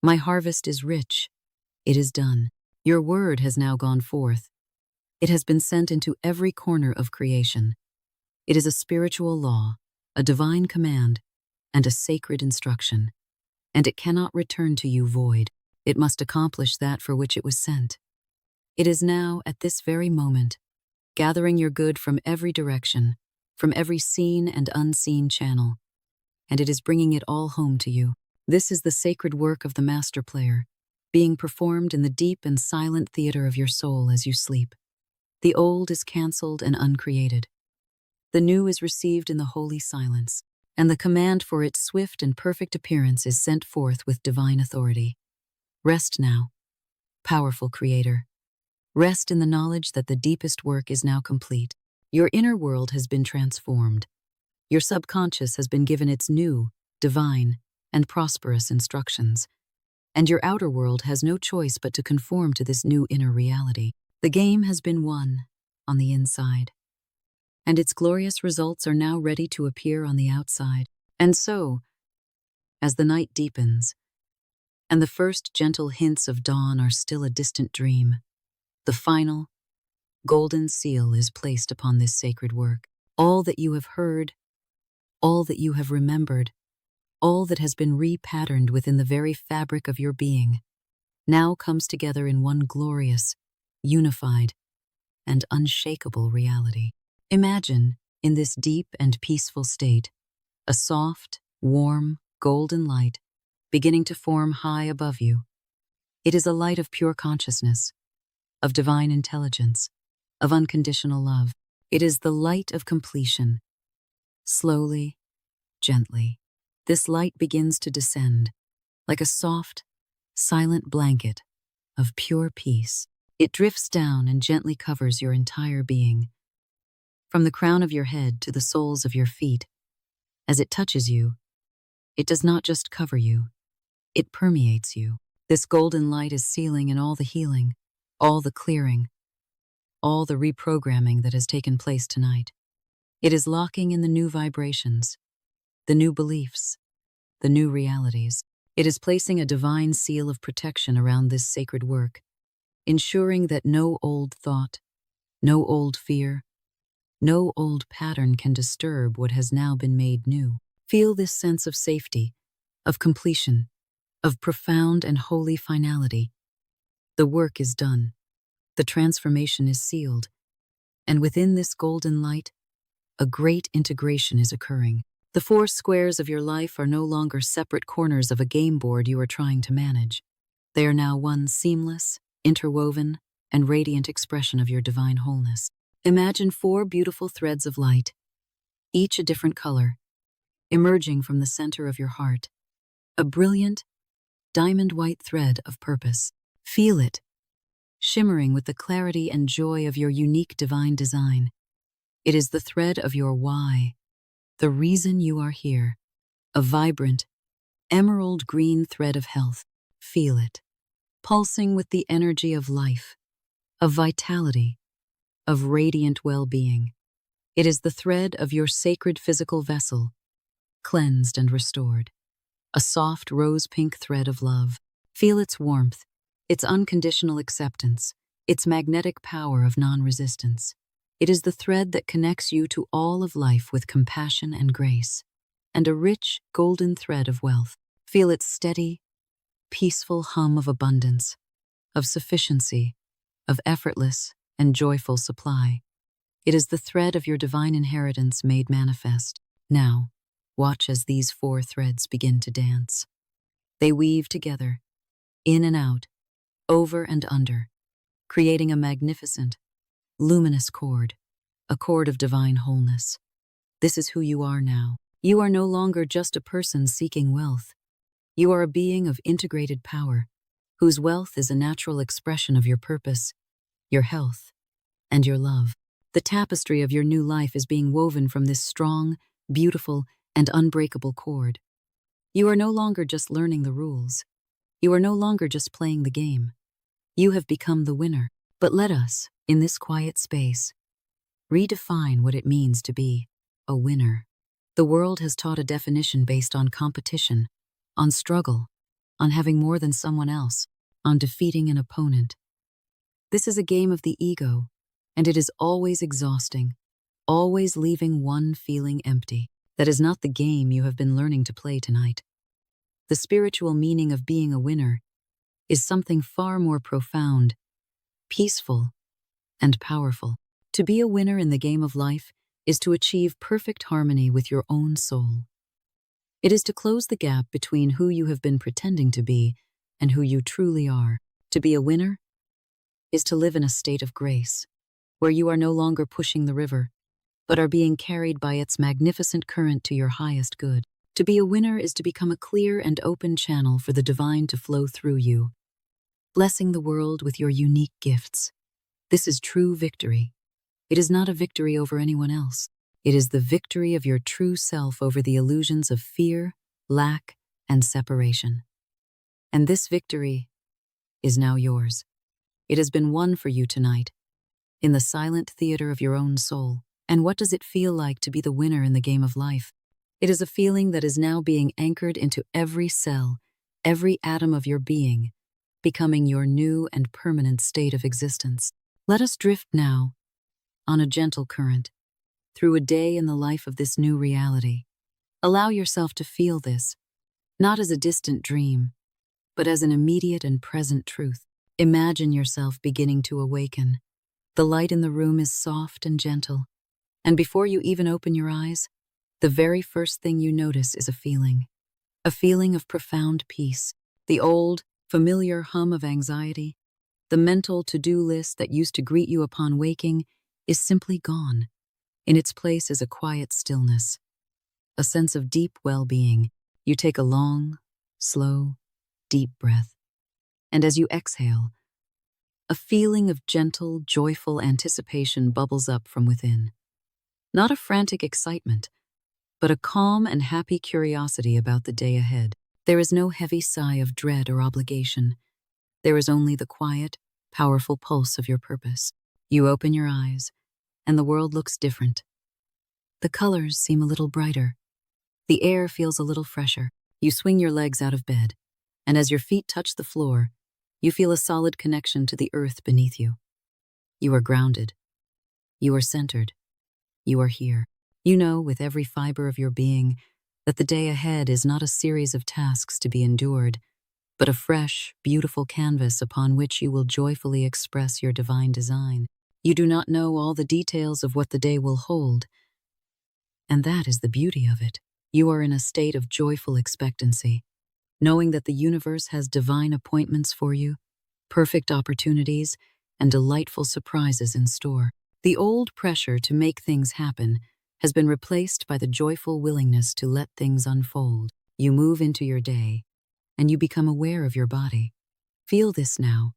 Speaker 1: My harvest is rich. It is done. Your word has now gone forth. It has been sent into every corner of creation. It is a spiritual law, a divine command, and a sacred instruction. And it cannot return to you void. It must accomplish that for which it was sent. It is now, at this very moment, gathering your good from every direction, from every seen and unseen channel, and it is bringing it all home to you. This is the sacred work of the master player, being performed in the deep and silent theater of your soul as you sleep. The old is cancelled and uncreated. The new is received in the holy silence, and the command for its swift and perfect appearance is sent forth with divine authority. Rest now, powerful Creator. Rest in the knowledge that the deepest work is now complete. Your inner world has been transformed. Your subconscious has been given its new, divine, and prosperous instructions. And your outer world has no choice but to conform to this new inner reality. The game has been won on the inside, and its glorious results are now ready to appear on the outside. And so, as the night deepens, and the first gentle hints of dawn are still a distant dream, the final, golden seal is placed upon this sacred work. All that you have heard, all that you have remembered, all that has been repatterned within the very fabric of your being, now comes together in one glorious, unified, and unshakable reality. Imagine, in this deep and peaceful state, a soft, warm, golden light beginning to form high above you. It is a light of pure consciousness, of divine intelligence, of unconditional love. It is the light of completion. Slowly, gently, this light begins to descend, like a soft, silent blanket of pure peace. It drifts down and gently covers your entire being, from the crown of your head to the soles of your feet. As it touches you, it does not just cover you, it permeates you. This golden light is sealing in all the healing, all the clearing, all the reprogramming that has taken place tonight. It is locking in the new vibrations, the new beliefs, the new realities. It is placing a divine seal of protection around this sacred work, ensuring that no old thought, no old fear, no old pattern can disturb what has now been made new. Feel this sense of safety, of completion, of profound and holy finality. The work is done. The transformation is sealed. And within this golden light, a great integration is occurring. The four squares of your life are no longer separate corners of a game board you are trying to manage. They are now one seamless, interwoven, and radiant expression of your divine wholeness. Imagine four beautiful threads of light, each a different color, emerging from the center of your heart. A brilliant, diamond-white thread of purpose. Feel it, shimmering with the clarity and joy of your unique divine design. It is the thread of your why, the reason you are here, a vibrant, emerald green thread of health. Feel it, pulsing with the energy of life, of vitality, of radiant well-being. It is the thread of your sacred physical vessel, cleansed and restored, a soft rose-pink thread of love. Feel its warmth, its unconditional acceptance, its magnetic power of non-resistance. It is the thread that connects you to all of life with compassion and grace, and a rich, golden thread of wealth. Feel its steady, peaceful hum of abundance, of sufficiency, of effortless and joyful supply. It is the thread of your divine inheritance made manifest. Now, watch as these 4 threads begin to dance. They weave together, in and out, over and under, creating a magnificent, luminous cord, a cord of divine wholeness. This is who you are now. You are no longer just a person seeking wealth. You are a being of integrated power, whose wealth is a natural expression of your purpose, your health, and your love. The tapestry of your new life is being woven from this strong, beautiful, and unbreakable cord. You are no longer just learning the rules. You are no longer just playing the game. You have become the winner. But let us, in this quiet space, redefine what it means to be a winner. The world has taught a definition based on competition, on struggle, on having more than someone else, on defeating an opponent. This is a game of the ego, and it is always exhausting, always leaving one feeling empty. That is not the game you have been learning to play tonight. The spiritual meaning of being a winner is something far more profound, peaceful, and powerful. To be a winner in the game of life is to achieve perfect harmony with your own soul. It is to close the gap between who you have been pretending to be and who you truly are. To be a winner is to live in a state of grace, where you are no longer pushing the river, but are being carried by its magnificent current to your highest good. To be a winner is to become a clear and open channel for the divine to flow through you, blessing the world with your unique gifts. This is true victory. It is not a victory over anyone else. It is the victory of your true self over the illusions of fear, lack, and separation. And this victory is now yours. It has been won for you tonight, in the silent theater of your own soul. And what does it feel like to be the winner in the game of life? It is a feeling that is now being anchored into every cell, every atom of your being, becoming your new and permanent state of existence. Let us drift now, on a gentle current, through a day in the life of this new reality. Allow yourself to feel this, not as a distant dream, but as an immediate and present truth. Imagine yourself beginning to awaken. The light in the room is soft and gentle, and before you even open your eyes, the very first thing you notice is a feeling of profound peace. The old, familiar hum of anxiety, the mental to-do list that used to greet you upon waking, is simply gone. In its place is a quiet stillness, a sense of deep well-being. You take a long, slow, deep breath, and as you exhale, a feeling of gentle, joyful anticipation bubbles up from within. Not a frantic excitement, but a calm and happy curiosity about the day ahead. There is no heavy sigh of dread or obligation. There is only the quiet, powerful pulse of your purpose. You open your eyes, and the world looks different. The colors seem a little brighter. The air feels a little fresher. You swing your legs out of bed, and as your feet touch the floor, you feel a solid connection to the earth beneath you. You are grounded. You are centered. You are here. You know with every fiber of your being that the day ahead is not a series of tasks to be endured, but a fresh, beautiful canvas upon which you will joyfully express your divine design. You do not know all the details of what the day will hold, and that is the beauty of it. You are in a state of joyful expectancy, knowing that the universe has divine appointments for you, perfect opportunities, and delightful surprises in store. The old pressure to make things happen has been replaced by the joyful willingness to let things unfold. You move into your day, and you become aware of your body. Feel this now,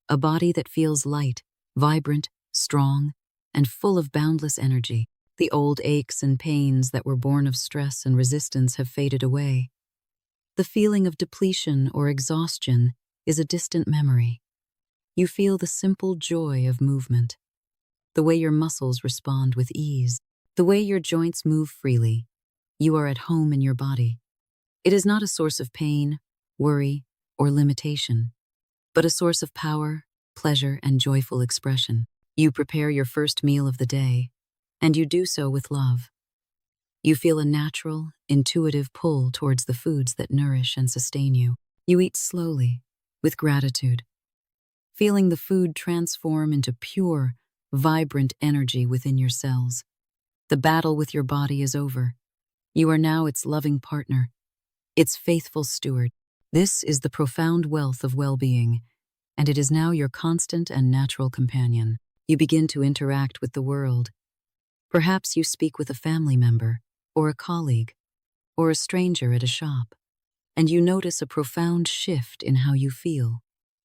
Speaker 1: a body that feels light, vibrant, strong, and full of boundless energy. The old aches and pains that were born of stress and resistance have faded away. The feeling of depletion or exhaustion is a distant memory. You feel the simple joy of movement, the way your muscles respond with ease, the way your joints move freely. You are at home in your body. It is not a source of pain, worry, or limitation, but a source of power, pleasure, and joyful expression. You prepare your first meal of the day, and you do so with love. You feel a natural, intuitive pull towards the foods that nourish and sustain you. You eat slowly, with gratitude, feeling the food transform into pure, vibrant energy within your cells. The battle with your body is over. You are now its loving partner, its faithful steward. This is the profound wealth of well-being, and it is now your constant and natural companion. You begin to interact with the world. Perhaps you speak with a family member, or a colleague, or a stranger at a shop, and you notice a profound shift in how you feel.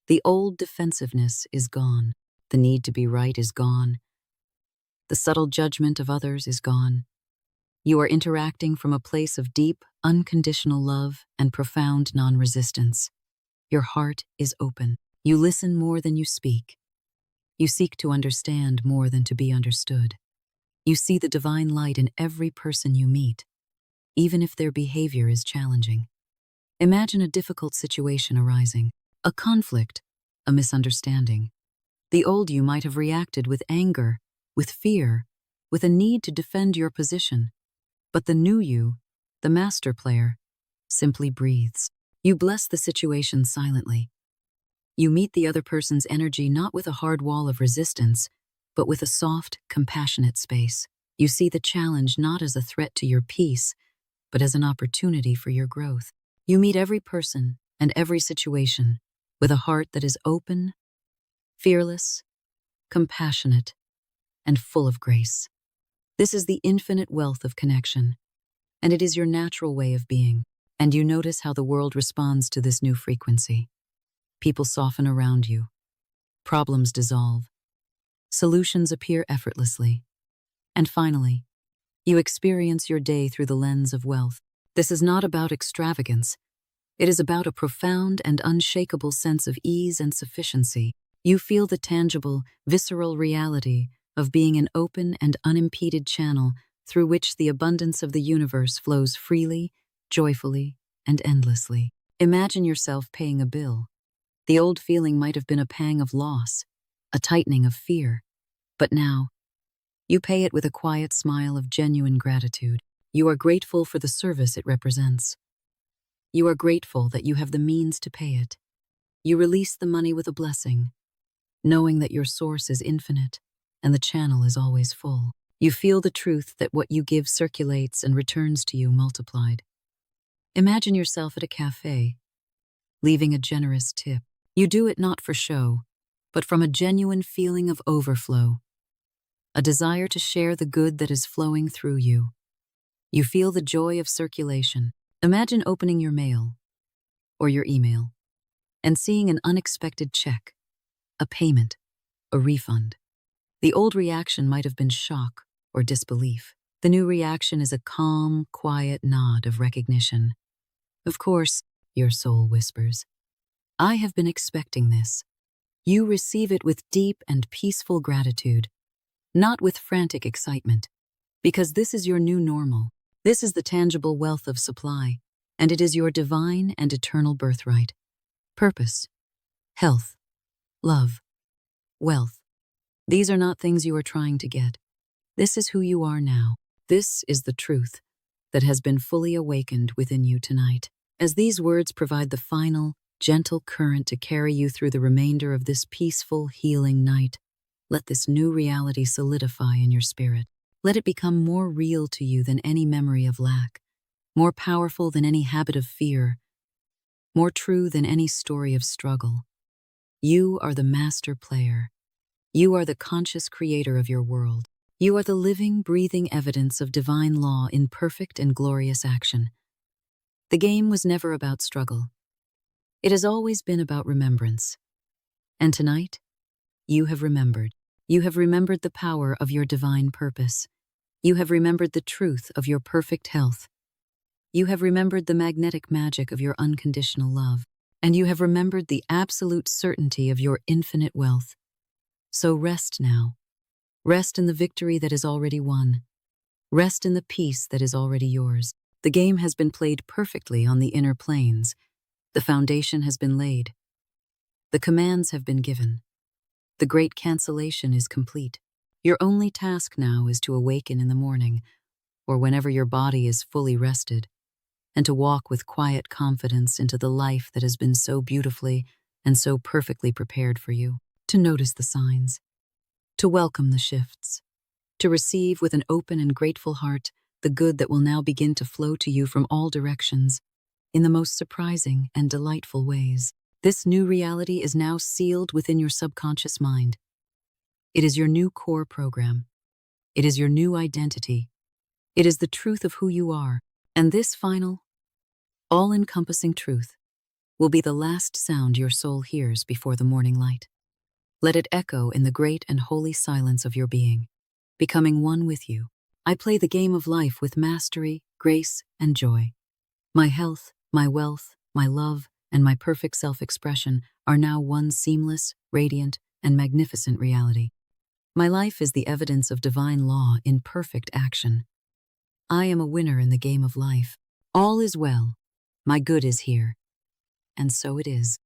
Speaker 1: The old defensiveness is gone. The need to be right is gone. The subtle judgment of others is gone. You are interacting from a place of deep, unconditional love and profound non-resistance. Your heart is open. You listen more than you speak. You seek to understand more than to be understood. You see the divine light in every person you meet, even if their behavior is challenging. Imagine a difficult situation arising, a conflict, a misunderstanding. The old you might have reacted with anger, with fear, with a need to defend your position. But the new you, the master player, simply breathes. You bless the situation silently. You meet the other person's energy not with a hard wall of resistance, but with a soft, compassionate space. You see the challenge not as a threat to your peace, but as an opportunity for your growth. You meet every person and every situation with a heart that is open, fearless, compassionate, and full of grace. This is the infinite wealth of connection, and it is your natural way of being. And you notice how the world responds to this new frequency. People soften around you. Problems dissolve. Solutions appear effortlessly. And finally, you experience your day through the lens of wealth. This is not about extravagance. It is about a profound and unshakable sense of ease and sufficiency. You feel the tangible, visceral reality of being an open and unimpeded channel through which the abundance of the universe flows freely, joyfully, and endlessly. Imagine yourself paying a bill. The old feeling might have been a pang of loss, a tightening of fear. But now, you pay it with a quiet smile of genuine gratitude. You are grateful for the service it represents. You are grateful that you have the means to pay it. You release the money with a blessing, knowing that your source is infinite and the channel is always full. You feel the truth that what you give circulates and returns to you multiplied. Imagine yourself at a cafe, leaving a generous tip. You do it not for show, but from a genuine feeling of overflow, a desire to share the good that is flowing through you. You feel the joy of circulation. Imagine opening your mail or your email and seeing an unexpected check, a payment, a refund. The old reaction might have been shock or disbelief. The new reaction is a calm, quiet nod of recognition. Of course, your soul whispers, I have been expecting this. You receive it with deep and peaceful gratitude, not with frantic excitement, because this is your new normal. This is the tangible wealth of supply, and it is your divine and eternal birthright. Purpose, health, love, wealth. These are not things you are trying to get. This is who you are now. This is the truth that has been fully awakened within you tonight. As these words provide the final, gentle current to carry you through the remainder of this peaceful, healing night, let this new reality solidify in your spirit. Let it become more real to you than any memory of lack, more powerful than any habit of fear, more true than any story of struggle. You are the master player. You are the conscious creator of your world. You are the living, breathing evidence of divine law in perfect and glorious action. The game was never about struggle. It has always been about remembrance. And tonight, you have remembered. You have remembered the power of your divine purpose. You have remembered the truth of your perfect health. You have remembered the magnetic magic of your unconditional love. And you have remembered the absolute certainty of your infinite wealth. So rest now. Rest in the victory that is already won. Rest in the peace that is already yours. The game has been played perfectly on the inner planes. The foundation has been laid. The commands have been given. The great cancellation is complete. Your only task now is to awaken in the morning, or whenever your body is fully rested, and to walk with quiet confidence into the life that has been so beautifully and so perfectly prepared for you. To notice the signs, to welcome the shifts, to receive with an open and grateful heart the good that will now begin to flow to you from all directions in the most surprising and delightful ways. This new reality is now sealed within your subconscious mind. It is your new core program. It is your new identity. It is the truth of who you are. And this final, all-encompassing truth will be the last sound your soul hears before the morning light. Let it echo in the great and holy silence of your being, becoming one with you. I play the game of life with mastery, grace, and joy. My health, my wealth, my love, and my perfect self-expression are now one seamless, radiant, and magnificent reality. My life is the evidence of divine law in perfect action. I am a winner in the game of life. All is well. My good is here. And so it is.